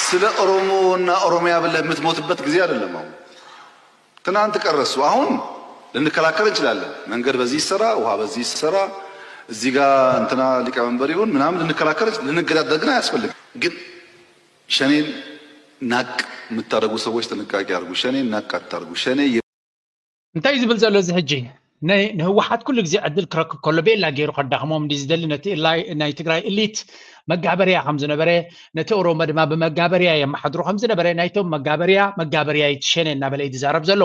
ስለ ኦሮሞና ኦሮሚያ ብለህ የምትሞትበት ጊዜ አይደለም። አሁን ትናንት ቀረሱ። አሁን ልንከላከል እንችላለን። መንገድ በዚህ ይሰራ፣ ውሃ በዚህ ይሰራ፣ እዚህ ጋር እንትና ሊቀመንበር ይሁን ምናምን ልንከላከል ልንገዳደር ግን አያስፈልግም። ግን ሸኔን ናቅ የምታደርጉ ሰዎች ጥንቃቄ አድርጉ። ሸኔን ናቅ አታርጉ። ሸኔ እንታይ ዝብል ዘሎ እዚ ሕጂ ንህወሓት ኩሉ ግዜ ዕድል ክረክብ ከሎ ቤላ ገይሩ ከዳኽሞም እንዲ ዝደሊ ነቲ ናይ ትግራይ ኢሊት መጋበርያ ከም ዝነበረ ነቲ ኦሮሞ ድማ ብመጋበርያ የመሓድሩ ከም ዝነበረ ናይቶም መጋበርያ ይትሸነ እናበለ እዩ ዝዛረብ ዘሎ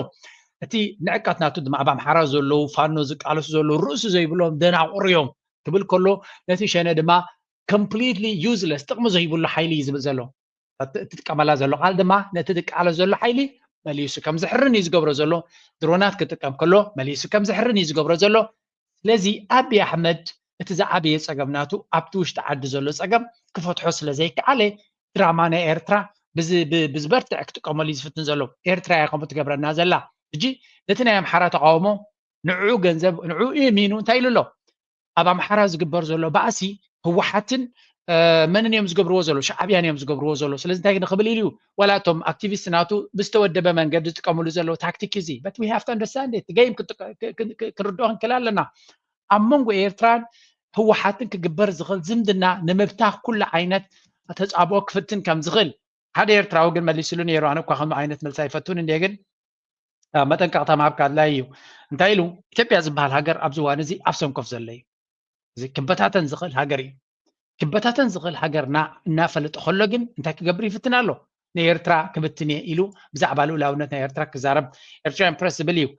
እቲ ንዕቀት ናቱ ድማ ኣብ ኣምሓራ ዘለዉ ፋኖ ዝቃለሱ ዘለዉ ርእሱ ዘይብሎም ደናቑር እዮም ክብል ከሎ ነቲ ሸነ ድማ ኮምፕሊትሊ ዩዝለስ ጥቕሚ ዘይብሉ ሓይሊ እዩ ዝብል ዘሎ ትጥቀመላ ዘሎ ቃል ድማ ነቲ ትቃለስ ዘሎ ሓይሊ መሊሱ ከም ዝሕርን እዩ ዝገብሮ ዘሎ ድሮናት ክጥቀም ከሎ መሊሱ ከም ዝሕርን እዩ ዝገብሮ ዘሎ ስለዚ ኣብይ ኣሕመድ እቲ ዝዓበየ ፀገም ናቱ ኣብቲ ውሽጢ ዓዲ ዘሎ ፀገም ክፈትሖ ስለ ዘይከኣለ ድራማ ናይ ኤርትራ ብዝበርትዕ ክጥቀመሉ እዩ ዝፍትን ዘሎ ኤርትራ እያ ከምኡ ትገብረና ዘላ ሕጂ ነቲ ናይ ኣምሓራ ተቃውሞ ንዕኡ ገንዘብ ንዕኡ የሚኑ እንታይ ኢሉ ኣሎ ኣብ ኣምሓራ ዝግበር ዘሎ ባእሲ ህወሓትን منن يوم زقبرو زلو شعبيان يوم زقبرو زلو سلازم تاعي نخبل إليو ولا توم أكتيفيست ناتو بستودة بمن قد تكملوا زلو تاكتيك زي but we have to understand it game كردوهن كلام لنا أممو إيرتران هو حاتن كجبر زغل زمدنا نمبتاخ كل عينات تجابوك فتن كم زغل هذا إيرتراو قل مالي سلون يروانو كخم عينات ملسايفتون إنديجن متن كعطا معك على لايو انتايلو تبي زبال هاجر أبزوان زي أفسون كف زلي زي كبتاتن زغل هاجري كبتاتن زغل هاجرنا نافلت خلقن انت كجبري فتنا له نيرترا كبتني إلو بزعبالو لاونت نيرترا كزارب Eritrean press believe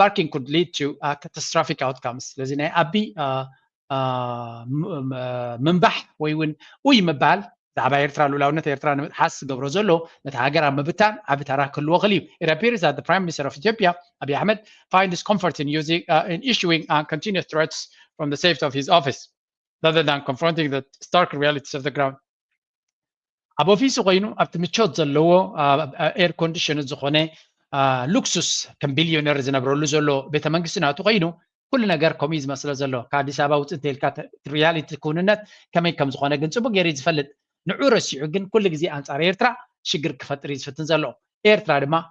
barking could lead to catastrophic outcomes لازم أبي منبح ويمبال زعبا إيرترا لاونت إيرترا حس جبرو زلو نتهاجر عم بتان أبترا كل وغليو. It appears that the Prime Minister of Ethiopia Abiy Ahmed finds comfort in issuing continuous threats from the safety of his office rather than confronting the stark realities of the ground. أبو فيسو غينو أبتمشوت زلو air conditioned زخونة لوكسوس كم بليونير زنبرولو زلو بيتمنجسناتو غينو كل نجار كوميز مثلا زلو كادي سبا وتنتهي الكات رياليتي كوننات كمان كم زخونة جنسو بجريز فلت نعورس يعجن كل جزء أنصار إيرترا شجر كفتريز فتن زلو إيرترا دما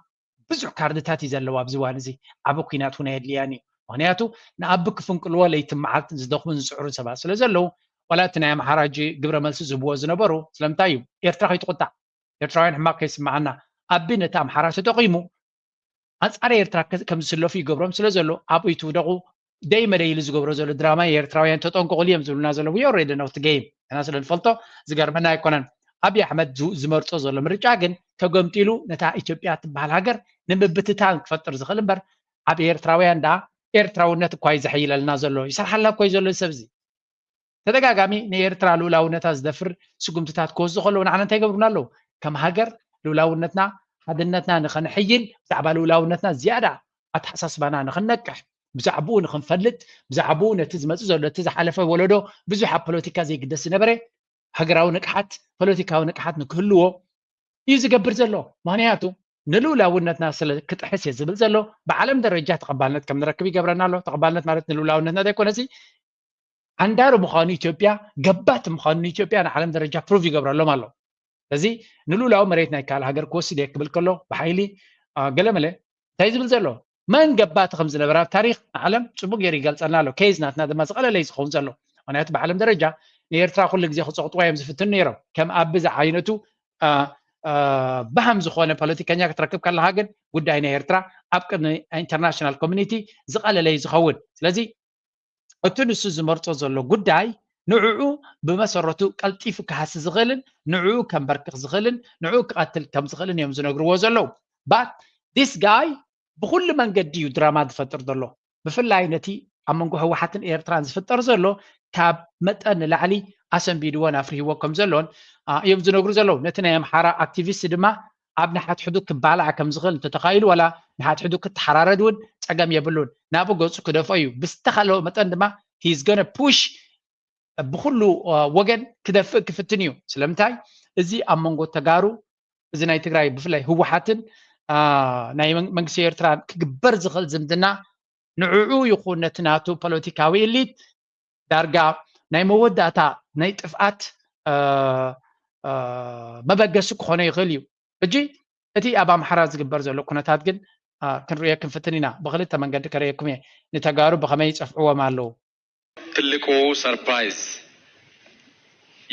بزع كاردتاتي زلو أبزوان زي أبو كينات هنا يدلياني هنياتو نأبك فنكل ولا يتمعت زدخون زعور سبا سلا زلو ولا تنام حراجي قبر ملس زبوا زنبرو سلام تايو إيرترا يتقطع إيرتراين حماك يسمعنا أبين تام حراج تقيمو أنصار إيرترا كم زلو في قبرهم سلا زلو أبو يتودقو دايما يلز قبر زلو دراما إيرتراين تطنقو قليم زلو نازلو we already know the game أنا سلا الفلتو زقر منا يكونن أبي أحمد زمرتو زلو مرجعن كقمتيلو نتا إثيوبيا تبع الهجر نمبتتان كفتر زخلنبر أبي إيرتراويان دا إيرتراونت كويس حيل النازلو يصرح الله كويس زلو السبزي تدقاقامي نيرترا لولاونتا زدفر سقمتتات كوز خلو نعنا انتي قبرنا له كم هاجر لولاونتنا حدنتنا نخن حيل بزعبا لولاونتنا زيادة أتحسس بنا نخن نكح بزعبو نخن فلت بزعبو نتزمت زلو تزحلفة ولدو بزوحة بوليتيكا زي قدس نبري هاجراو نكحت بوليتيكاو نكحت نكهلوه يزي قبر زلو مانياتو نلولاونتنا سلا كتحس يزبل زلو بعالم درجات تقبلنت كم نركبي قبرنا له تقبلنت مالت نلولاونتنا دا كونسي عندارو مخانو إثيوبيا قبات مخانو إثيوبيا أنا عالم درجة بروفي قبر الله مالو لذي نلولاو مريتنا كال هاجر كوسي ديك بالكلو بحيلي قلم له تايز بالزلو من قبات خمس نبرات تاريخ عالم سبوق يري قال صار له كيز ناتنا دم زغلا ليس خون زلو أنا أتبع عالم درجة نيرترا كل جزء خص خطوة يمزف التنيرو كم أبز عينته بهم زخونة بوليتيكانيا كتركب كل هاجر قد عين نيرترا أبكر international community زغلا ليس خون لذي أتونس زمرتو زلو قداي نوعو بمسرتو قلطيفو كحس زغلن نوعو كم بركخ زغلن نوعو قاتل كم زغلن يوم زنغرو زلو but this guy بكل من قديو دراما دفتر دلو بفلاي نتي ኣብ መንጎ ህወሓትን ኤርትራን ዝፍጠር ዘሎ ካብ መጠን ንላዕሊ ኣሰንቢድዎን ኣፍሪህዎን ዘሎን እዮም ዝነግሩ ዘለዉ ነቲ ናይ ኣምሓራ ኣክቲቪስት ድማ ኣብ ንሓትሕዱ ክባልዓ ከም ዝኽእል እንተተኻኢሉ ወላ ንሓትሕዱ ክትሓራረድ እውን ፀገም የብሉን ናብኡ ገፁ ክደፍኦ እዩ ብዝተኻለወ መጠን ድማ ሂዝ ገነ ፑሽ ብኩሉ ወገን ክደፍእ ክፍትን እዩ ስለምንታይ እዚ ኣብ መንጎ ተጋሩ እዚ ናይ ትግራይ ብፍላይ ህወሓትን ናይ መንግስቲ ኤርትራ ክግበር ዝኽእል ዝምድና ንዕዑ ይኹን ነቲ ናቱ ፖለቲካዊ ኤሊት ዳርጋ ናይ መወዳእታ ናይ ጥፍኣት መበገሲ ክኾነ ይኽእል እዩ እጂ እቲ ኣብ ኣምሓራ ዝግበር ዘሎ ኩነታት ግን ክንሪኦ ክንፍትን ኢና ብክልተ መንገዲ ከረየኩም እየ ንተጋሩ ብኸመይ ይፀፍዕዎም ኣለዉ ትልቁ ሰርፕራይዝ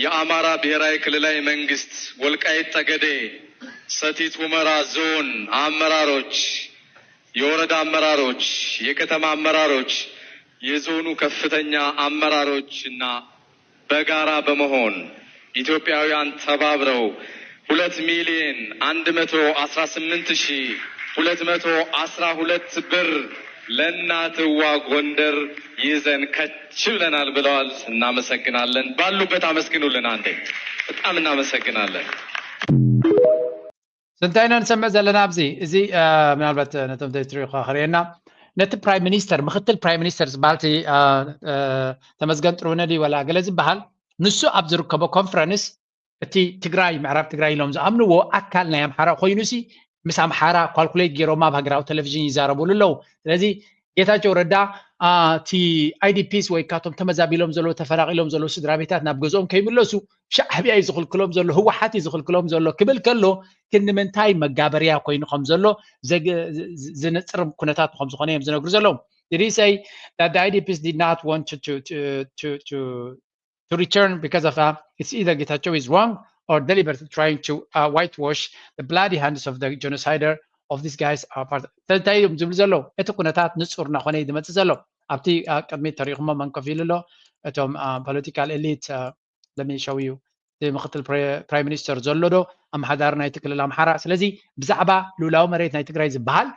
የአማራ ብሔራዊ ክልላዊ መንግስት ወልቃይት ጠገዴ ሰቲት ሁመራ ዞን አመራሮች የወረዳ አመራሮች የከተማ አመራሮች የዞኑ ከፍተኛ አመራሮች እና በጋራ በመሆን ኢትዮጵያውያን ተባብረው 2,118,212 ብር ለእናትዋ ጎንደር ይዘን ከች ብለናል ብለዋል። እናመሰግናለን። ባሉበት አመስግኑልን። አንዴ በጣም እናመሰግናለን። ስንታይና ንሰምዕ ዘለና ኣብዚ እዚ ምናልባት ነቶም ትሪኡ ከሪአና ነቲ ፕራይም ሚኒስተር ምክትል ፕራይም ሚኒስተር ዝበሃል ተመስገን ጥሩነህ ወላ ገለ ዝበሃል ንሱ ኣብ ዝርከቦ ኮንፈረንስ እቲ ትግራይ ምዕራብ ትግራይ ኢሎም ዝኣምንዎ ኣካል ናይ ኣምሓራ ኮይኑሲ ምስ ኣምሓራ ኳልኩሌት ገይሮም ኣብ ሃገራዊ ቴሌቭዥን ይዛረብሉ ኣለዉ ስለዚ ጌታቸው ረዳ እቲ አይዲፒስ ወይ ካቶም ተመዛቢሎም ዘሎ ተፈናቂሎም ዘሎ ስድራ ቤታት ናብ ገዝኦም ከይምለሱ ሻዕብያ እዩ ዝኽልክሎም ዘሎ ህወሓት እዩ ዝኽልክሎም ዘሎ ክብል ከሎ ክንምንታይ መጋበርያ ኮይኑ ከም ዘሎ ዝንፅር ኩነታት ከም ዝኾነ እዮም ዝነግሩ ዘለዉ Did he say that the IDPs did not want to return because of it's either Getachew is wrong or deliberately trying to whitewash the bloody hands of the genocider of these guys are part of ተንታይም ዝብል ዘሎ እቲ ኩነታት ንጹርና ኮነ ይድመጽ ዘሎ ኣብቲ ቅድሚት ተሪኹሞ መንከፍ ኢሉ ኣሎ እቶም ፖለቲካል ኤሊት let me show you ምክትል ፕራይም ሚኒስተር ዘሎ ዶ ኣምሓዳር ናይ ትክልል ኣምሓራ ስለዚ ብዛዕባ ሉላዊ መሬት ናይ ትግራይ ዝበሃል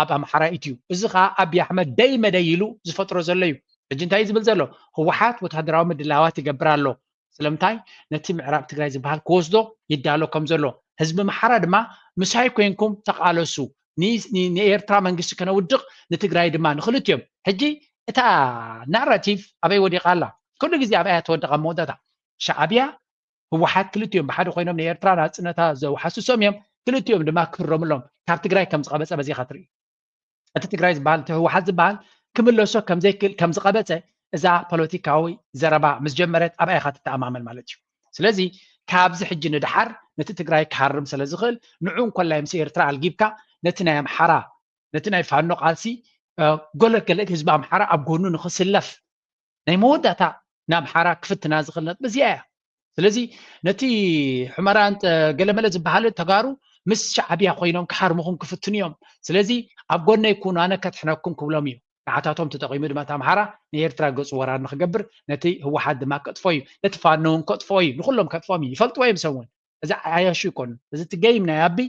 ኣብ ኣምሓራ እዩ እዚ ከዓ ኣብይ ኣሕመድ ደይ መደይ ኢሉ ዝፈጥሮ ዘሎ እዩ ሕጂ እንታይ ዝብል ዘሎ ህወሓት ወታደራዊ ምድላዋት ይገብር ኣሎ ስለምንታይ ነቲ ምዕራብ ትግራይ ዝበሃል ክወስዶ ይዳሎ ከም ዘሎ ህዝቢ ኣምሓራ ድማ ምሳይ ኮይንኩም ተቃለሱ ንኤርትራ መንግስቲ ከነውድቕ ንትግራይ ድማ ንክልትዮም ሕጂ እታ ናራቲቭ ኣበይ ወዲቓ ኣላ ኩሉ ግዜ ኣብያ ተወድቓ መወዳእታ ሻዕብያ ህወሓት ክልትዮም ብሓደ ኮይኖም ንኤርትራ ናፅነታ ዘውሓስሶም እዮም ክልትዮም ድማ ክፍረምሎም ካብ ትግራይ ከም ዝቐበፀ በዚኻ ትርኢ እቲ ትግራይ ዝበሃል እቲ ህወሓት ዝበሃል ክምለሶ ከም ዝቐበፀ እዛ ፖለቲካዊ ዘረባ ምስ ጀመረት ኣብያ ኢኻ ትተኣማመን ማለት እዩ ስለዚ ካብዚ ሕጂ ንድሓር ነቲ ትግራይ ክሃርም ስለ ዝኽእል ንዑ እንኮላይ ምስ ኤርትራ ኣልጊብካ ነቲ ናይ ኣምሓራ ነቲ ናይ ፋኖ ቃልሲ ገለገለ ህዝቢ ኣምሓራ ኣብ ጎኑ ንክስለፍ ናይ መወዳእታ ንኣምሓራ ክፍትና ዝኽእል ነጥቢ እዚኣ እያ ስለዚ ነቲ ሕመራን ገለመለ ዝበሃል ተጋሩ ምስ ሻዕብያ ኮይኖም ክሓርሙኹም ክፍትኑ እዮም ስለዚ ኣብ ጎነይ ኩኑ ኣነ ከትሕነኩም ክብሎም እዩ ንዓታቶም ተጠቂሙ ድማ ኣምሓራ ንኤርትራ ገፁ ወራር ንክገብር ነቲ ህወሓት ድማ ከጥፎ እዩ ነቲ ፋኖ እውን ከጥፎ እዩ ንኩሎም ከጥፎም እዩ ይፈልጥዎ እዮም ሰብ እውን እዚ ኣያሹ ይኮኑ እዚ እቲ ገይም ናይ ኣቢ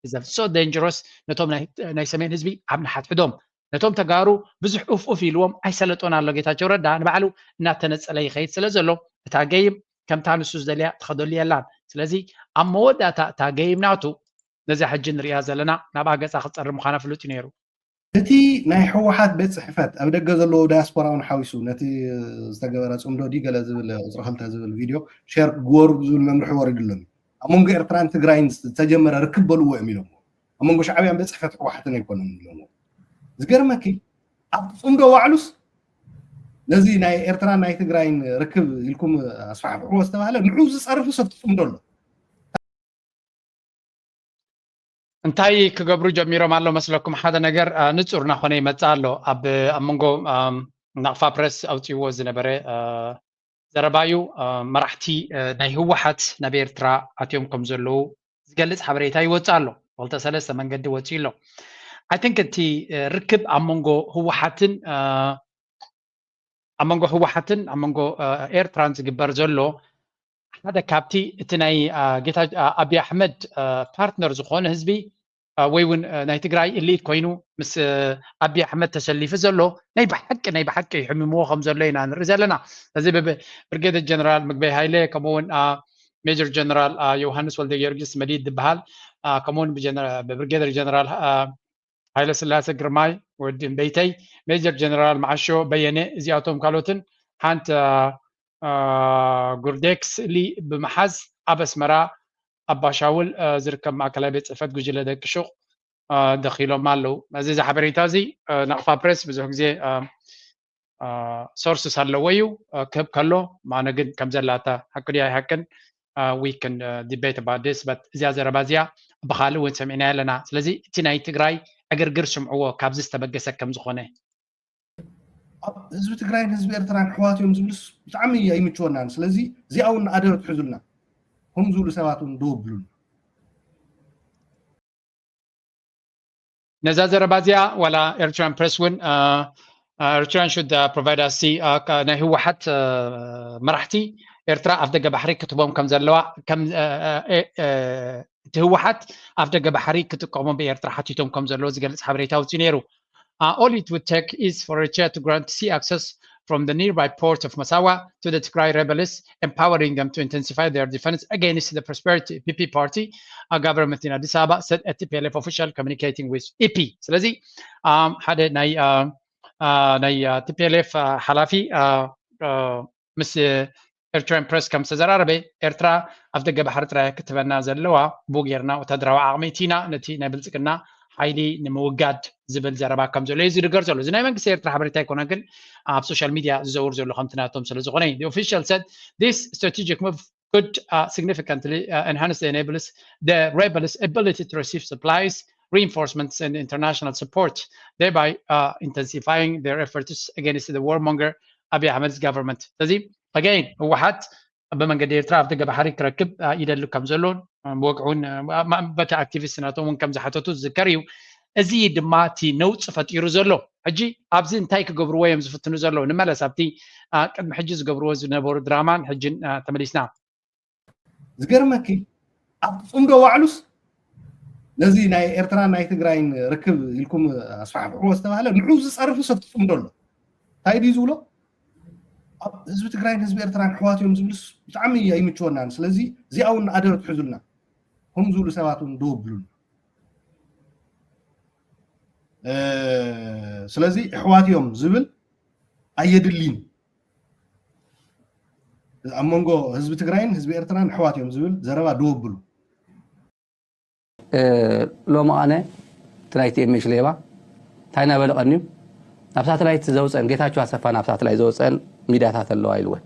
is so dangerous ነቶም ናይ ሰሜን ህዝቢ ኣብ ንሓትሕዶም ነቶም ተጋሩ ብዙሕ ኡፍ ኢልዎም ኣይሰለጦን ኣሎ ጌታቸው ረዳ ንባዕሉ እናተነፀለ ይኸይድ ስለ ዘሎ እታ ገይም ከምታ ንሱ ዝደልያ ትኸደሉ የላን ስለዚ ኣብ መወዳእታ እታ ገይም ናቱ ነዚ ሕጂ ንሪኣ ዘለና ናብኣ ገፃ ክፀርብ ምዃና ፍሉጥ እዩ ነይሩ እቲ ናይ ሕወሓት ቤት ፅሕፈት ኣብ ደገ ዘለዎ ዳያስፖራ እውን ሓዊሱ ነቲ ዝተገበረ ፅምዶ ዲ ገለ ዝብል ቁፅሪ 2 ዝብል ቪድዮ ሼር ግበሩ ዝብል መምርሒ ወሪዱሎም ኣብ መንጎ ኤርትራን ትግራይን ዝተጀመረ ርክብ በልዎ እዮም ኢሎም ኣብ መንጎ ሻዕብያን ቤት ፅሕፈት ሕወሓትን ኣይኮነን ኢሎም ዝገርመኪ ኣብ ፅምዶ ዋዕሉስ ነዚ ናይ ኤርትራን ናይ ትግራይን ርክብ ኢልኩም ኣስፋሕፍሕዎ ዝተባሃለ ንዑ ዝፀርፉ ሰብቲ ፅምዶ ኣሎ እንታይ ክገብሩ ጀሚሮም ኣሎ መስለኩም ሓደ ነገር ንጹር ናኾነ ይመፅእ ኣሎ ኣብ መንጎ ናቕፋ ፕረስ ኣውፅይዎ ዝነበረ ዘረባዩ መራሕቲ ናይ ህወሓት ናብ ኤርትራ ኣትዮም ከም ዘለዉ ዝገልፅ ሓበሬታ ይወፅእ ኣሎ ክልተ ሰለስተ መንገዲ ወፅኡ ኣሎ I think እቲ ርክብ ኣብ መንጎ ህወሓትን ኣብ መንጎ ኤርትራን ዝግበር ዘሎ ሓደ ካብቲ እቲ ናይ ጌታ ኣብይ ኣሕመድ ፓርትነር ዝኾነ ህዝቢ ويون ناي تግራይ إليت كوينو مس أبي أحمد تسليف زلو ناي بحق يحممو خمس زلينا نرزلنا لذي برجيد الجنرال مقبي هايلي كمون ميجر جنرال يوهانس ولد يورجس مديد بحال كمون ببرجيد الجنرال هايلا سلاسة جرماي ودين بيتي ميجر جنرال معشو بياني زياتهم كالوتن هانت جوردكس لي بمحز أبس مرا أبا شاول زركب مع كلابة صفات جوجلة دكشو دخيلهم مالو زي حبريتازي نقفا بريس بزوج زي سورسس هاللويو كب كله معنا قد كم زلاتا حكري هاي حكن we can debate about this but زيازة ربازيا بخالو ونسمعنا لنا سلزي تناي تግራይ أجرجر سمعوه كابزس تبجسك كم زخونه ህዝቢ ትግራይን ህዝቢ ኤርትራን ሕዋትዮም ዝብልስ ብጣዕሚ ኣይምችወናን ስለዚ እዚኣውን ኣደረ ትሕዙልና ከምኡ ዝብሉ ሰባት እውን ደው ብሉን ነዛ ዘረባዝያ ዋላ ኤርትራን ፕሬስ እውን ኤርትራን should provide us ናይ ህወሓት መራሕቲ ኤርትራ ኣፍ ደገ ባሕሪ ክትቦም ከም ዘለዋ ከም እቲ ህወሓት ኣፍ ደገ ባሕሪ ክትቀሞም ብኤርትራ ሓቲቶም ከም ዘለዎ ዝገልጽ ሓበሬታ ውፅኡ ነይሩ all it would take is for Eritrea to grant sea access from the nearby port of Massawa to the Tigray rebels, empowering them to intensify their defense against the Prosperity PP party, a government in Addis Ababa, said a TPLF official communicating with EP. So let's see, had a TPLF halafi, Mr. Eritrean press comes to Zarabe, Ertra, after Gabahartra, Katavana Zaloa, Bugirna, Tadrawa Armitina, Nati Nabilzikana, حيلي نموجد زبل زربا كم زلوا زي رجال زلوا زي ما يمكن سير تحبرتها يكون أجن social media زور زلوا خمتنا توم سلوا زغنين. The official said this strategic move could significantly enhance the rebels' ability to receive supplies, reinforcements, and international support, thereby intensifying their efforts against the warmonger Abiy Ahmed's government. So again, واحد بمنقد إيرترا في دقة بحري كركب يدلو كم زلون موقعون بتا أكتيفيست ناتهم كم زحتوتو ذكريو أزيد ما تي نوت فتيرو زلو حجي أبزين تايك قبروا يمز فتنو زلو نملا سابتي قد محجز قبروا زنبور درامان حجين تمليسنا زقرمكي أمدو وعلوس لذي ناي إيرترا ناي تقراين ركب لكم أصحاب عوز تمهلا نعوز صرفو سفتو مدولو تايدي زولو ህዝቢ ትግራይን ህዝቢ ኤርትራን ሕዋትዮም ዝብልስ ብጣዕሚ ኣይምችወናን ስለዚ እዚኣውን ኣደረ ትሕዙልና ከምኡ ዝብሉ ሰባት እውን ደው ብሉን ስለዚ ሕዋትዮም ዝብል ኣየድሊን ኣብ መንጎ ህዝቢ ትግራይን ህዝቢ ኤርትራን ሕዋትዮም ዝብል ዘረባ ደው ብሉ ሎማ ኣነ ትናይቲ ኤምሽ ሌባ እንታይ ናበለቐኒ ናብ ሳተላይት ዘውፀን ጌታቸው ኣሰፋ ናብ ሳተላይት ዘውፀን ሚዳታት ኣለዋ ኢልወን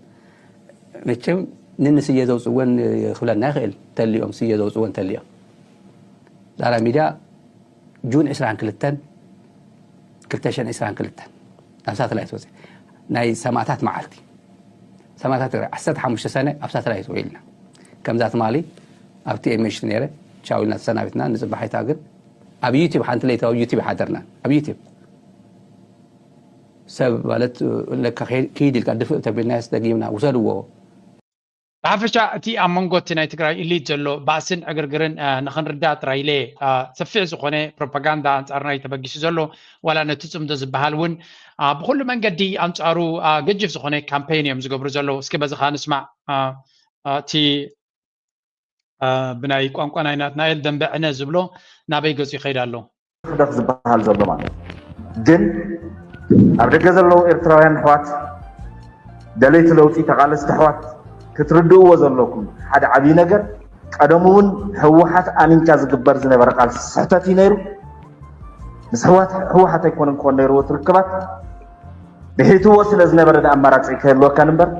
መቸም ንንስየ ዘውፅወን ይኽብለና ይኽእል ተልዮም ስየ ዘውፅወን ተልዮም ዛራ ሚድያ ጁን 22 2022 ናብ ሳተላይት ወፂ ናይ ሰማዕታት መዓልቲ ሰማዕታት 15 ሰነ ኣብ ሳተላይት ወይልና ከምዛ ትማሊ ኣብቲ ኤምሽ ነይረ ቻውልና ተሰናቢትና ንፅባሒታ ግን ኣብ ዩቲዩብ ሓንቲ ለይታ ኣብ ዩቲዩብ ሓደርና ኣብ ዩቲዩብ سبب ولت لك كيد الكدفء تبينا استجيبنا وصلوا عفشا تي أمانغوت ناي تقرأ اللي جلو باسن أجرجرن نخن ردات رايلي سفيع زخونة بروباغندا أنت أرناي تبغيش زلو ولا نتسم دز بحالون بقول من قدي أنت أرو جدف زخونة كامبين يوم زقبر زلو سكبا زخان اسمع تي بناي قوان عينات نايل دم بعنا زبلو نبي جزء خير له دف زبحال زلو ما جن ኣብ ደገ ዘለዉ ኤርትራውያን ኣሕዋት ደለይቲ ለውጢ ተቓለስቲ ኣሕዋት ክትርድእዎ ዘለኩም ሓደ ዓብዪ ነገር ቀደም እውን ህወሓት ኣሚንካ ዝግበር ዝነበረ ቃል ስሕተት እዩ ነይሩ ምስ ህወሓት ኣይኮነን ክኾን ነይርዎ ትርክባት ብሒትዎ ስለ ዝነበረ ኣማራፂ ከህልወካን እምበር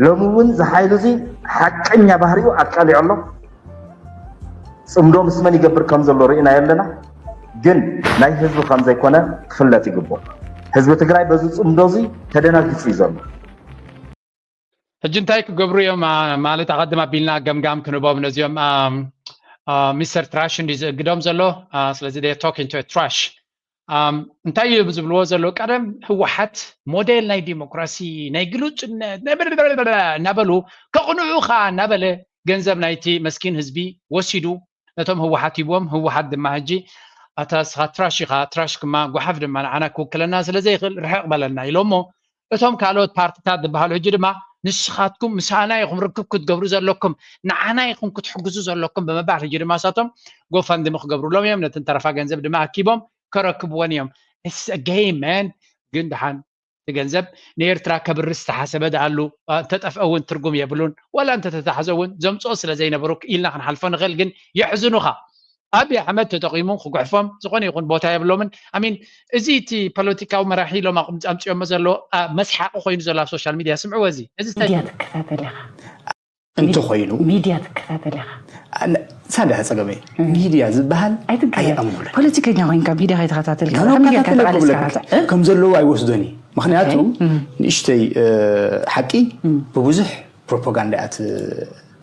ሎሚ እውን ዝሓይሉ እዚ ሓቀኛ ባህሪኡ ኣቃሊዑ ኣሎ ፅምዶ ምስ መን ይገብር ከም ዘሎ ርኢና ኣለና ግን ናይ ህዝቢ ከም ዘይኮነ ክፍለጥ ይግባእ ህዝቢ ትግራይ በዚ ፅምዶዚ ተደናጊፁ እዩ ዘሎ ሕጂ እንታይ ክገብሩ እዮም ማለት ኣቐድማ ኣቢልና ገምጋም ክንቦም ነዚኦም ሚስተር ትራሽ እንዲ ዝእግዶም ዘሎ ስለዚ ደ ቶኪንግ ቱ ትራሽ እንታይ እዩ ዝብልዎ ዘሎ ቀደም ህወሓት ሞዴል ናይ ዲሞክራሲ ናይ ግሉፅነት እናበሉ ከቕንዑኻ እናበለ ገንዘብ ናይቲ መስኪን ህዝቢ ወሲዱ نتوم هو حاتيبهم هو حد ما هجي أتاس تراش كما وحفد ما أنا كوكلنا زي رحق بلنا يلومو نتوم كالوت بارتات بهالو هجي ما نسخاتكم مسانا يقوم ركب كتقبروا زلكم نعنا يقوم كتحجزوا زلكم بما بعد هجي ما ساتهم جو فاند مخقبروا لهم يوم نتنترفا جنزب دماء كيبهم كركبوا يوم it's a game man جندحان تجنزب نيرترا كبرست حسب دعلو تتف أون ترجم يبلون ولا أنت تتحزون زمت أصل زين بروك إلا عن حلفان غلجن يحزنوها أبي أحمد تقيمون خقعفهم زقوني يكون بوتا يبلومن أمين زيتي بوليتيكا ومراحي لو ما قمت أمس يوم مزلو مسحق وخوين زلا السوشيال ميديا سمعوا زي ميديا تكتاتلها أنت خوينو ميديا تكتاتلها أنا سادة سقمي ميديا زبهل أي أمور بوليتيكا وين كان ميديا يتكتاتلها ميديا كتاتلها كم زلوا يوسدوني مخنياتهم نشتي حكي بوزح بروباغندا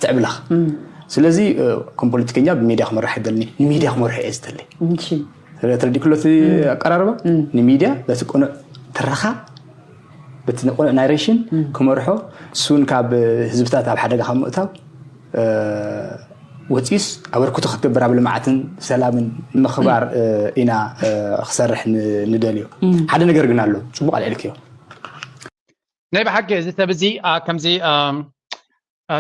تعبلها سلازي كم بوليتيكيا بميديا خمر حدلني الميديا خمر حيستلي ماشي تردي كلوتي قراربه الميديا لا تكون ترخا بتنقول ناريشن كمرحو سون كاب حزبتات على حدقه خمؤتاو وتيس أوركو تخبر قبل معتن سلام مخبار إنا خسرح نداليو حدا نقدر قلنا له شو بقى عليك يو نبي حاجة إذا تبزي كم زي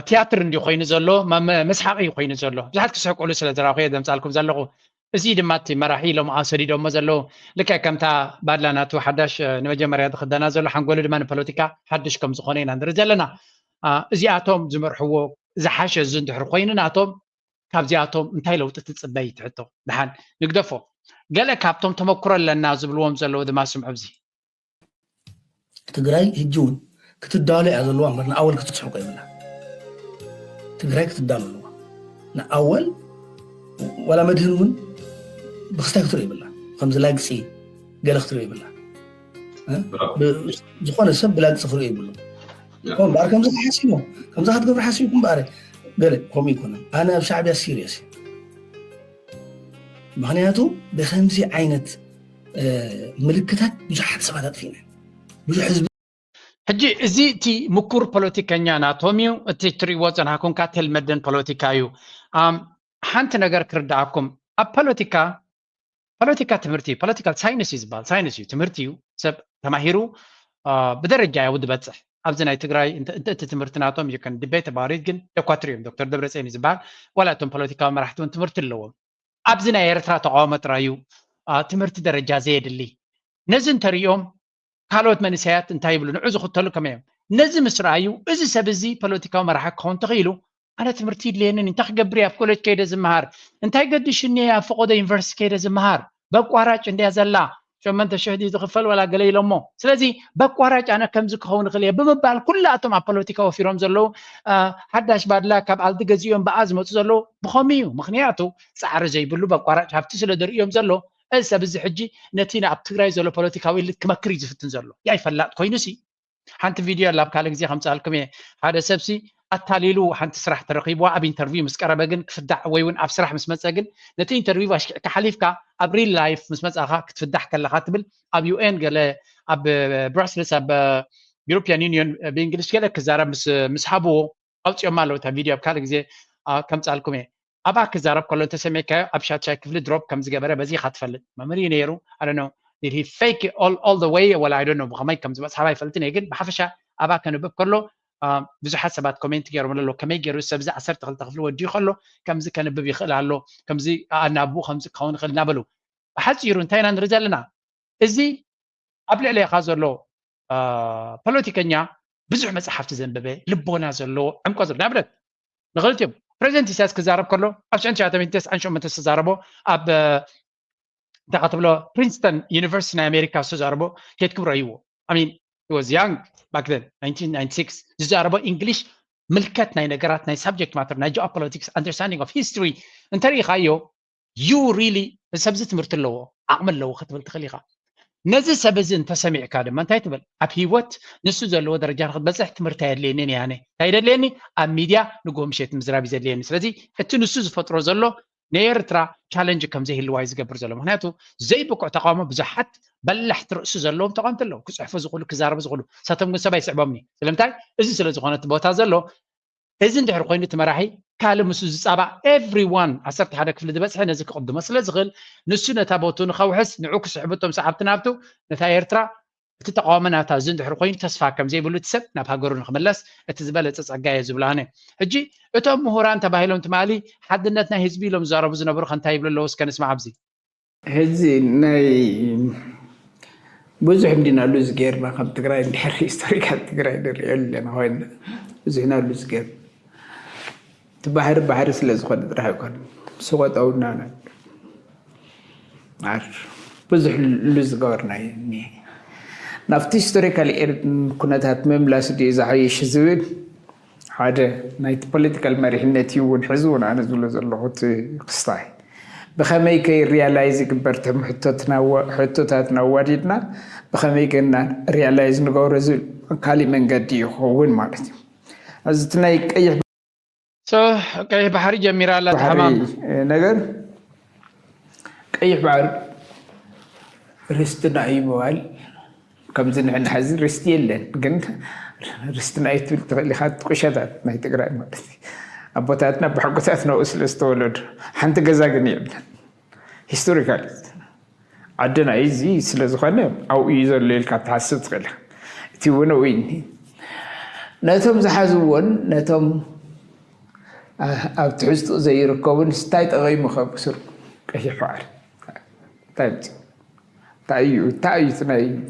تياتر ندي خوين زلوا ما مسحقي خوين زلوا زحت كسر كل سنة تراخي دم سالكم زلوا زيد ماتي مراحيل ومعاصرين دم زلوا لك كم تا بعد لنا تو حدش نوجه مريض خدنا زلوا حنقول دمان بوليتيكا حدش كم زخونين عند رجالنا زي أتوم زمر حو زحش الزند حرقين أتوم كابزياتهم انتهي لو تتصبي تحطه دحان نقدفو قال لك كابتم تمكر لنا زبلوهم زلو ذا ما سمعوا بزي تقراي هجون كتدالي على الوان مرنا اول كتسحق يبلا تقراي كتدالي الوان نا اول ولا مدهنون بختكتر يبلا خمس لاقسي قال اختر يبلا زخون السب لاق صفر يبلا كون بار كم زح حاسيبو كم زح تقبر حاسيبكم باري قال هم يكونوا أنا بشعبي سيريس معناته بخمسة عينت ملكتات بجحد سبعات فينا بجحد حجي زي تي مكور بوليتيكانيا ناتوميو تي تري وزن هكون كاتل مدن بوليتيكايو حانت نجار كرداكم بوليتيكا تمرتي بوليتيكال ساينس يزبال ساينس تمرتيو سب تماهيرو بدرجة يود بتصح أبزنا تجراي أنت تمرتناتهم يمكن دبيت باريد جن دكتوريوم دكتور دبرسين زبال ولا تم بوليتيكا ما راح تون تمرت اللوم أبزنا يرترا تعامت رايو تمرت درجة زيد اللي نزن تريوم قالوت من سيات انتهي بلو نعوز خطلو كمان نزم إسرائيل إذا سبزي بوليتيكا ما راح كون تغيلو أنا تمرتي لين أنت خبري في كل كيد زمهار أنت قديش إني فقد يونيفرسيتي كيد زمهار بقوارات عندي أزلا شو ما أنت شهدي تغفل ولا قليل أمه سلازي بقوارات أنا كم زك هون غليه بمبال كلها مع بوليتيكا وفي رمز له حداش بعد لا كاب على دقزيهم بأزمة زلوا بخميو مخنياتو سعر زي بلو بقوارات هفتي سلدر يوم زلوا ألسا بزي حجي نتينا أبتغراي زلوا بوليتيكا ويلي كمكري زفتن زلوا ياي فلات كوينسي حانت فيديو اللاب كالك زي 5 لكم هذا سبسي التاليلو حانت سرح ترقيبوا أبي انترفيو مسكرة بجن كفدع ويون أب سرح مسمسجن نتي انترفيو واش كحليفك أبريل لايف مسمسأخا كتفدح كلا خاتبل أب يو إن قال أب براسلس أب يوروبيان يونيون بإنجليش قال كزارب مسحبو أو تيوم مالو تا فيديو كالك زي كم سألكم أبا كزارب كله تسميك أبشات شايف في دروب كم زجبرة بزي خاتفلت ما مري نيرو I don't know did he fake it all the way ولا I don't know بخماي كم زبط حباي فلتني يجن بحفشة أبا كانوا بكله بزو حسابات كومنت جيرو ولا له كم يجرو سبز عسر تغلطوا ودي خلوا كم زي كان ببي خل على كم زي أنا أبو خمس كون خل نبلو حد يرون تاينا نرجعلنا إزي قبل عليه خازر له بوليتيكانيا بزح مسحفت زنببه لبونا زلو عم قصر نبلت نغلطيم بريزنت سياس كزارب كله عشان شاطر من تس عشان ما تستزاربه أب دخلت له برينستون يونيفرسيتي أمريكا استزاربه هيك كبريوه I mean he was young back then 1996 زاربه English ملكتنا نجاراتنا subject matter نجوا politics understanding of history التاريخ أيوه you really سبزت مرتلوه أعمل له خطبة تخليها نزل سبزين تسمع كادم ما تايتبل أبيوت نسو زلوا درجة خد بس احتمر تايليني يعني تايليني الميديا نقوم شيء مزرابي زليني سلذي حتى نسو فترة زلوا نيرترا challenge كم زي الوايز قبر زلوا مهناتو زي بقع تقامه بزحت بلحت رأسه زلوا تقامت له كس حفظ يقولوا كزارب يقولوا ساتم قصة بيسعبني سلمتاي إذا سلزقانة بوتا زلوا إذا ده حرقين تمراحي ትካል ምስ ዝጻባ everyone 11 ክፍሊ ዝበፅሐ ነዚ ክቅድሞ ስለ ዝኽእል ንሱ ነታ ቦቱ ንኸውሕስ ንዑ ክስሕብቶም ሰዓብቲ ናብቱ ነታ ኤርትራ እቲ ተቃዋመናታ ዝንድሕር ኮይኑ ተስፋ ከም ዘይብሉ ትሰብ ናብ ሃገሩ ንኽመለስ እቲ ዝበለፀ ጸጋየ ዝብላነ ሕጂ እቶም ምሁራን ተባሂሎም ትማሊ ሓድነት ናይ ህዝቢ ኢሎም ዝዛረቡ ዝነበሩ ከንታይ ይብሉ ኣለዎ እስከ ንስማዕ ኣብዚ ሕዚ ናይ ብዙሕ እንዲና ሉዝ ጌርና ከም ትግራይ እንድሕር ሂስቶሪካል ትግራይ ንሪኦ ኣለና ኮይና ብዙሕና ሉዝ ጌር እቲ ባሕሪ ስለ ዝኾነ ጥራሕ ይኮነ ስቆጠውና ብዙሕ ሉዝ ዝገበርና እኒሀ ናብቲ ሂስቶሪካል ኩነታት ምምላስ ድዩ ዝሓይሽ ዝብል ሓደ ናይቲ ፖለቲካል መሪሕነት እዩ እውን ሕዚ እውን ኣነ ዝብሎ ዘለኹ እቲ ክስታይ بخمي كي ريالايز كبرتهم حتوتاتنا واديدنا بخمي كنا ريالايز نقول كالي من قدي وين مالتي أزتناي كي بحري جميرة لا تمام نقر كي بحر رستنا أي موال كم زين عن حزر رستيلن قلت رستنا أي اللي خدت قشدات ما يتقرأ مالتي أبوتاتنا بحقوتاتنا وصل استولد حنت جزاقني يبلا هيستوريكال عندنا إيزي سلزخانة أو إيزر ليل كتحسد خلا تيونا ويني نتهم زحزون نتهم أو تحسد زي ركوبن ستايت أغير مخابسر كهي حوار تايو تناي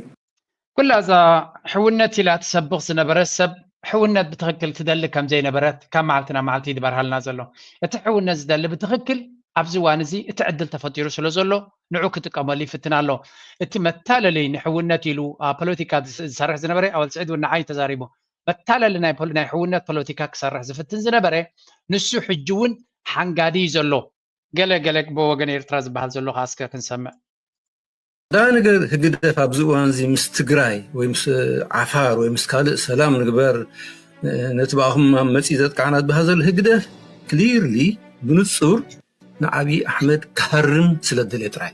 كل هذا حولنا لا تسبق سنبرة السب حولنا بتخكل تدل كم زي نبرات كم معلتنا معلتي دبر هالنازلو يتحولنا زدل بتخكل أبزوان زي تعدل تفطير سلوزلو نعوك تقاملي فتنالو اتمثال لي نحولنا تيلو بوليتيكا سرح زنبري أو سعيد والنعاي تزاريبو مثال لنا حولنا بوليتيكا سرح زفتن زنبري نسو حجون حنقادي زلو قلق بو وغن يرتراز بحال زلو خاسكا كنسمع دا نقر هقدف أبزوان زي مستقراي ويمس عفار ويمس كالق سلام نقبر نتبعهم مسيزات كعنات بهذا الهقدف كليرلي بنتصور نعبي أحمد كهرم سلدلي تراي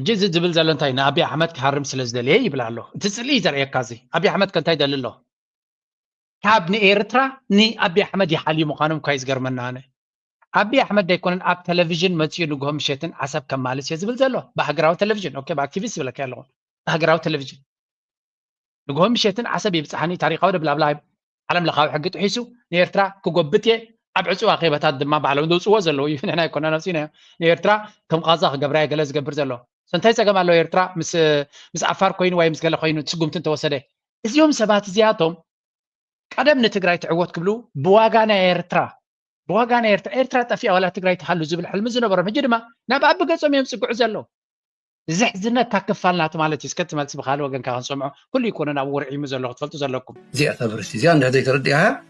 جيز زبل زلنتاي نعبي أحمد كهرم سلدلي يبلع له تسلي زرعي كازي أبي أحمد كنتاي دلل له كابني إيرترا ني أبي أحمد يحالي مقانم كويس قرمنا أبي أحمد دا يكون أب تلفزيون متيو نقوم شيتن عصب كمالس يزبل زلو بحقراو تلفزيون أوكي بأكتيفيست ولا كيالون بحقراو تلفزيون نقوم شيتن عصب يبصحني تاريخ أو بلا بلا علم لخاو حقت حيسو نيرترا كوغوبتي أبعصوا عقيبتات دما بعلم دوس وزلو يفن هنا يكون نفسينا نيرترا كم قازاخ قبراي جلس قبر زلو سنتاي سجما لو يرترا مس عفار كوين واي مس قال خوينو تسقوم تنتوسده اليوم سبات زياتهم قدم نتقراي تعوت قبلو بواغانا يرترا بواغانا إيرترا تفيا ولا تقراي تحلو زبل حلم زنبر مجدما نبا بقصم يمسكوا عزلو زحزنا تكفلنا تمالتي سكت مالس بخال وغن كان سمعوا كل يكون انا ورعي مزلو تفلتوا زلكم زي اعتبرتي زي عند هذيك رديها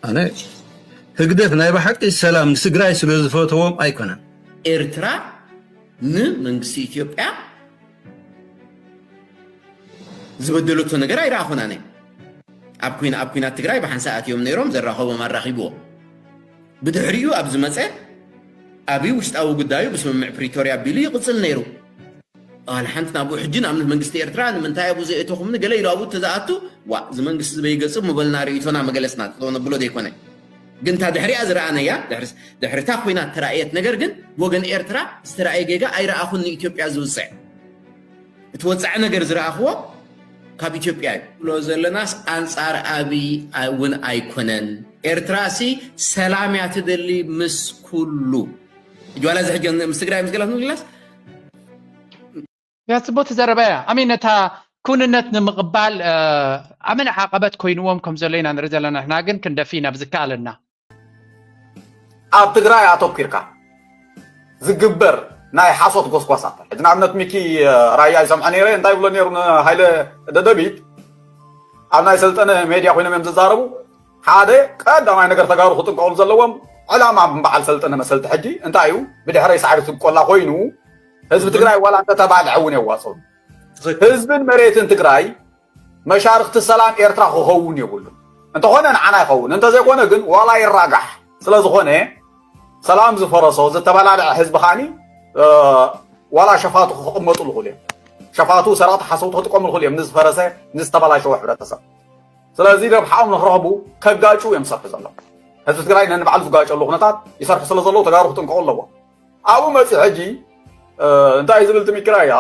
انا هقدف نايبا حق السلام سقراي سلوزفوتهم ايكونا إيرترا منقسي إثيوبيا زبدلوتو نقر اي راخونا ني أبكونا تقراي بحن ساعات يوم نيروم زراخوبو ما راخيبوه بدحريو أبز مسأ أبي وشت أو قدايو بس من بريتوريا بيلي قصل نيرو الحنتنا أبو حجنا من منقسط إيرترا من تاي أبو زي إتوخم من قلي أبو تزاتو وا زمان قص بيقصب مبلنا ريتونا مجلسنا تونا بلو ديكونه قنت هذا دحري أزرعنا يا دحري تاخوينا ترأيت نجر قن وجن إيرترا استرأي جيجا أي رأخون إثيوبيا زوزع توزع نجر زرع أخوه كاب إثيوبيا لو زلناس أنصار أبي ون أيكونن إيرتراسي سلام يعتدلي مس كله جوالا زحج مستقرأ مسقلة نقلاس يا تبوت زربايا أمينتها كوننت نمقبال أمن عقبات كوينوهم كم زلينا نرزلنا إحنا جن كندفينا بذكالنا أب تقرأي عطوب كيركا زقبر ناي حصوت قصقصات إذن عملت ميكي رأي سمعني رأي انتاي بلو نيرون هايلة دادبيت عمنا سلطنة ميديا خوينا ميمززاربو حادي قد ما نقر تقارو خطن قول زلوهم علامة بعل سلطنة مسلط حجي انتايو بدي حري سعر تقول خوينو حزب تقرأي ولا انت تبع العوني واصل حزب مريتن تقرأي مشارخة السلام إيرترا هون يقولون انت هون انا هون انت زي كونه قن ولا يراجح سلاز هون سلام زفرسو زي تبع حزب خاني ولا شفاته قمطوا الغليم شفاته سرات حصوته تقوم الغليم نز فرسه نز تبع شو حبرتسا ስለዚህ ረብሓኦም ንኽረኽቡ ከጋጩ እዮም ዝሰርሑ ዘለዉ ህዝቢ ትግራይ ነንባዕሉ ዝጋጨሉ ኩነታት ይሰርሑ ስለ ዘለዉ ተጋሩ ክጥንቀቑ ኣለዎ ኣብኡ መፅእ ሕጂ እንታይ ዝብል ትሚክራያ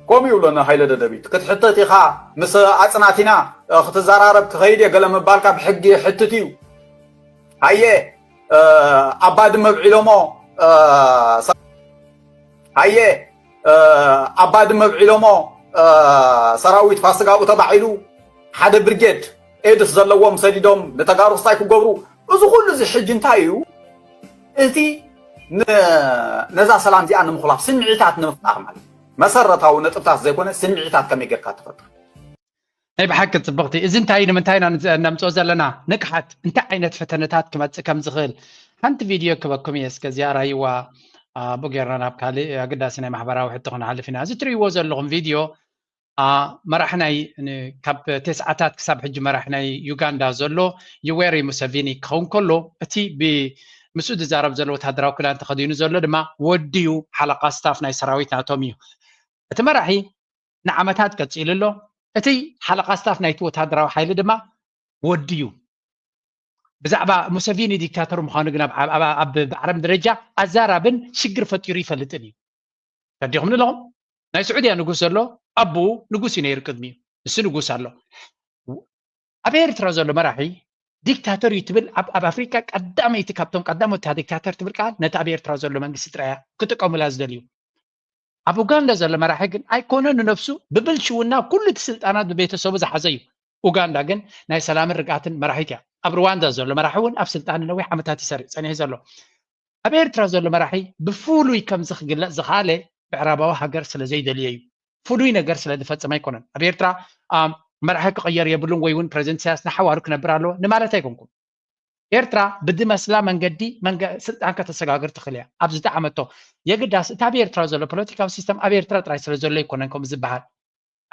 ከምኡ ይብሎና ሃይለ ደደቢት ክትሕተት ኢኻ ምስ ኣፅናቲና ክትዘራረብ ክኸይድ እየ ገለ ምባልካ ብሕጊ ሕትት እዩ ሃየ ኣባ ድመ ብዒሎሞ ሃየ ኣባ ድመ ብዒሎሞ ሰራዊት ፋስጋኡ ተባዒሉ ሓደ ብርጌድ ኤድስ ዘለዎም ሰዲዶም ንተጋሩ ክስታይ ክገብሩ እዚ ኩሉ እዚ ሕጂ እንታይ እዩ እቲ ነዛ ሰላም እዚኣ ንምኽላፍ ስምዒታት ንምፍጣር ማለት መሰረታዊ ነጥብታት ዘይኮነ ስምዒታት ከመይ ጌርካ ትፈጥር ናይ ብሓቂ ፅብቕቲ እዚ እንታይ ንምንታይ ነምፅኦ ዘለና ንቅሓት እንታይ ዓይነት ፈተነታት ክመፅእ ከም ዝኽእል ሓንቲ ቪድዮ ክበኩም እየ እስከዚኣ ራይዋ ቦጌርና ናብ ካልእ ኣገዳሲ ናይ ማሕበራዊ ሕቶ ክንሓልፍ ኢና እዚ ትርእይዎ ዘለኹም ቪድዮ መራሒ ናይ ካብ ተስዓታት ክሳብ ሕጂ መራሒ ናይ ዩጋንዳ ዘሎ ዩዌሪ ሙሰቪኒ ክኸውን ከሎ እቲ ምስኡ ዝዛረብ ዘሎ ወታደራዊ ክዳን ተኸዲኑ ዘሎ ድማ ወዲዩ ሓለቓ ስታፍ ናይ ሰራዊት ናቶም እዩ እቲ መራሒ ንዓመታት ቀፂሉ ኣሎ እቲ ሓለቓ ስታፍ ናይቲ ወታደራዊ ሓይሊ ድማ ወዲዩ ብዛዕባ ሙሰቪኒ ዲክታተር ምዃኑ ግን ኣብ ብዓለም ደረጃ ኣዛራብን ሽግር ፈጢሩ ይፈልጥን እዩ ተዲኹም ንለኹም ናይ ስዑድያ ንጉስ ዘሎ ኣቦኡ ንጉስ እዩ ነይሩ ቅድሚ ንሱ ንጉስ ኣሎ ኣብ ኤርትራ ዘሎ መራሒ ዲክታተር እዩ ትብል ኣብ ኣፍሪካ ቀዳመይቲ ካብቶም ቀዳሞት ዲክታተር ትብል ቃል ነቲ ኣብ ኤርትራ ዘሎ መንግስቲ ጥራያ ክጥቀሙላ ዝደልዩ ኣብ ኡጋንዳ ዘሎ መራሒ ግን ኣይኮነን ንነፍሱ ብብልሽውና ኩሉ እቲ ስልጣናት ብቤተሰቡ ዝሓዘ እዩ ኡጋንዳ ግን ናይ ሰላምን ርግኣትን መራሒት እያ ኣብ ሩዋንዳ ዘሎ መራሒ እውን ኣብ ስልጣን ነዊሕ ዓመታት ይሰርሕ ፀኒሑ ዘሎ ኣብ ኤርትራ ዘሎ መራሒ ብፍሉይ ከም ዝኽግለፅ ዝኻለ ብዕራባዊ ሃገር ስለ ዘይደልየ እዩ ፍሉይ ነገር ስለ ዝፈፀመ ኣይኮነን ኣብ ኤርትራ መራሒ ክቕየር የብሉን ወይ እውን ፕሬዚደንት ኢሳያስ ንሓዋሩ ክነብር ኣለዎ ንማለት ኣይኮንኩም ኤርትራ ብድመስላ መንገዲ ስልጣን ከተሰጋግር ትኽእል እያ ኣብ ዝተዓመቶ የግዳስ እቲ ኣብ ኤርትራ ዘሎ ፖለቲካዊ ሲስተም ኣብ ኤርትራ ጥራይ ስለ ዘሎ ይኮነን ከምኡ ዝበሃል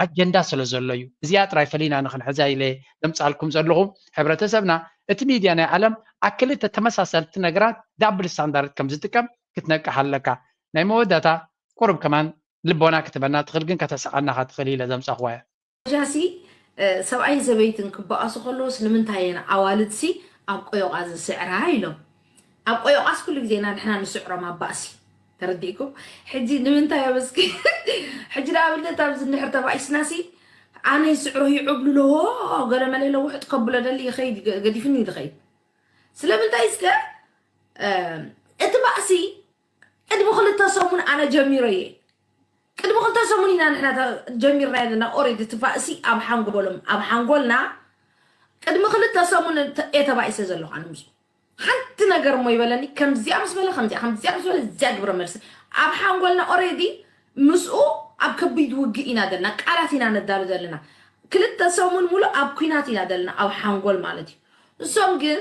ኣጀንዳ ስለ ዘሎ እዩ እዚኣ ጥራይ ፈሊና ንክንሕዛ ኢለ ዘምፃልኩም ዘለኹ ሕብረተሰብና እቲ ሚድያ ናይ ዓለም ኣብ ክልተ ተመሳሰልቲ ነገራት ዳብል ስታንዳርድ ከም ዝጥቀም ክትነቅሕ ኣለካ ናይ መወዳእታ ቁርብ ከማን ልቦና ክትበና ትኽእል ግን ከተሰቐናኻ ትኽእል ኢለ ዘምፃኽዋ እያ ጃሲ ሰብኣይ ዘበይትን ክበኣሱ ከለዎ ስለምንታይን ኣዋልድሲ ኣብ ቆዮቓ ዝስዕራ ኢሎም ኣብ ቆዮቓስ ኩሉ ግዜና ንሕና ንስዕሮም ኣብ ባእሲ ተረዲእኩም ሕጂ ንምንታይ ኣብስኪ ሕጂ ንኣብነት ኣብዚ ንድሕር ተባኢስናሲ ኣነ ይስዕሮ ይዕብሉለዎ ገለ መለለ ውሕጥ ከብሎ ደሊ ይኸይድ ገዲፍኒ ዝኸይድ ስለምንታይ እስከ እቲ ባእሲ ቅድሚ ክልተ ሰሙን ኣነ ጀሚሮ እየ ቅድሚ ክልተ ሰሙን ኢና ንሕና ጀሚርና ዘለና ኦሬዲ እቲ ባእሲ ኣብ ሓንጎሎም ኣብ ሓንጎልና ቅድሚ ክልተ ሰሙን እየ ተባኢሰ ዘለኹ ኣነ ምስኡ ሓንቲ ነገር ሞ ይበለኒ ከምዚኣ ምስ በለ ከምዚኣ ምስ በለ እዚያ ግብረ መልሲ ኣብ ሓንጎልና ኦሬዲ ምስኡ ኣብ ከቢድ ውግእ ኢና ዘለና ቃላት ኢና ነዳሉ ዘለና ክልተ ሰሙን ሙሉ ኣብ ኩናት ኢና ዘለና ኣብ ሓንጎል ማለት እዩ እሶም ግን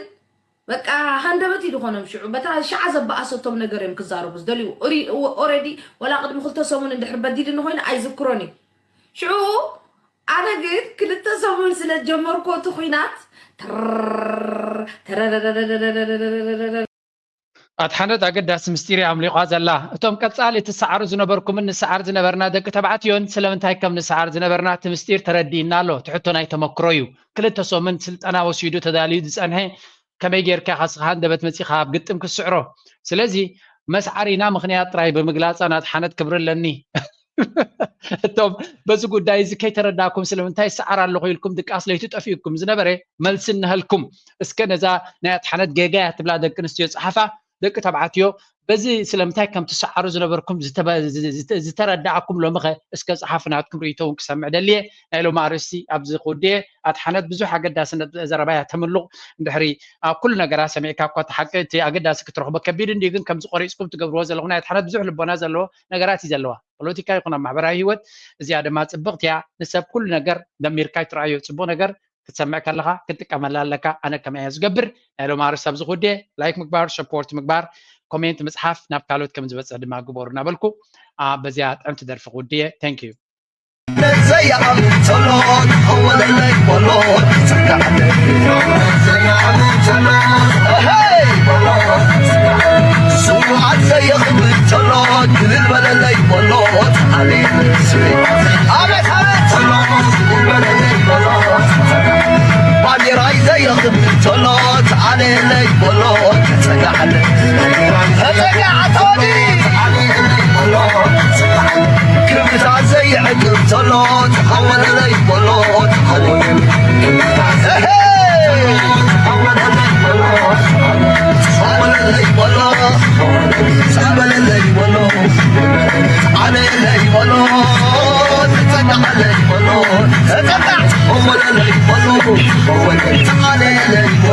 በቃ ሃንደበት ይድኾኖም ሽዑ በታ ሸዓ ዘበኣሰቶም ነገር እዮም ክዛረቡ ዝደልዩ ኦሬዲ ወላ ቅድሚ ክልተ ሰሙን እንድሕር በዲድኒ ኮይኑ ኣይዝክሮን እዩ ሽዑ ኣነ ግን ክልተ ሰሙን ስለ ጀመርኮ እቲ ኩናት ኣትሓነት ኣገዳሲ ምስጢር ኣምሊቋ ዘላ እቶም ቀፃሊ ትሰዓሩ ዝነበርኩምን ንሰዓር ዝነበርና ደቂ ተባዕትዮን ስለምንታይ ከም ንሰዓር ዝነበርና እቲ ምስጢር ተረዲእና ኣሎ ትሕቶ ናይ ተመክሮ እዩ ክልተ ሰሙን ስልጠና ወሲዱ ተዳልዩ ዝፀንሐ ከመይ ጌርካ ካስኻ እንደበት መፂኻ ኣብ ግጥም ክስዕሮ ስለዚ መስዓሪና ምክንያት ጥራይ ብምግላፃ ናትሓነት ክብርለኒ እቶም በዚ ጉዳይ እዚ ከይተረዳእኩም ስለምንታይ ሰዓር ኣለኹ ኢልኩም ድቃስ ለይቱ ጠፊኡኩም ዝነበረ መልሲ እንሃልኩም እስከ ነዛ ናይ ኣትሓነት ጌጋያ ትብላ ደቂ ኣንስትዮ ፀሓፋ ደቂ ተባዕትዮ በዚ ስለምንታይ ከም ትሰዓሩ ዝነበርኩም ዝተረዳእኩም ሎምኸ እስከ ፀሓፍ ናትኩም ርእቶውን ክሰምዕ ደልየ ናይ ሎማ ኣርእስቲ ኣብዚ ክውድየ ኣትሓነት ብዙሕ ኣገዳስነት ዘረባያ ተምልቕ እንድሕሪ ኩሉ ነገራት ሰሚዕካ እኳ ተሓቂ እቲ ኣገዳሲ ክትረኽቦ ከቢድ እንዲ ግን ከምዚ ቆሪፅኩም ትገብርዎ ዘለኹም ናይ ኣትሓነት ብዙሕ ልቦና ዘለዎ ነገራት እዩ ዘለዋ ፖለቲካ ይኹን ኣብ ማሕበራዊ ሂወት እዚኣ ድማ ፅብቕቲ እያ ንሰብ ኩሉ ነገር ደሚርካ ይትረኣዮ ፅቡቅ ነገር ክትሰምዕ ከለካ ክትጥቀመላ ኣለካ ኣነ ከመይ እየ ዝገብር ናይ ሎማ ኣርእስቲ ኣብዚ ክውድየ ላይክ ምግባር ሰፖርት ምግባር ኮሜንት መጽሐፍ ናብ ካልኦት ከም ዝበፅሕ ድማ ግበሩ እናበልኩ በዚያ ጥዕምቲ ደርፊ ክውድየ ታንክ ዩ I'm يعقب تلو تعالي لي بلو تسقعني تسقعتوني تعالي لي بلو تسقعني كبتا زي عقب تلو تحول لي بلو تحول لي تحول لي بلو تحول لي بلو تحول لي بلو تعالي لي بلو تسقع لي بلو تسقع هو لي بلو تعالي لي بلو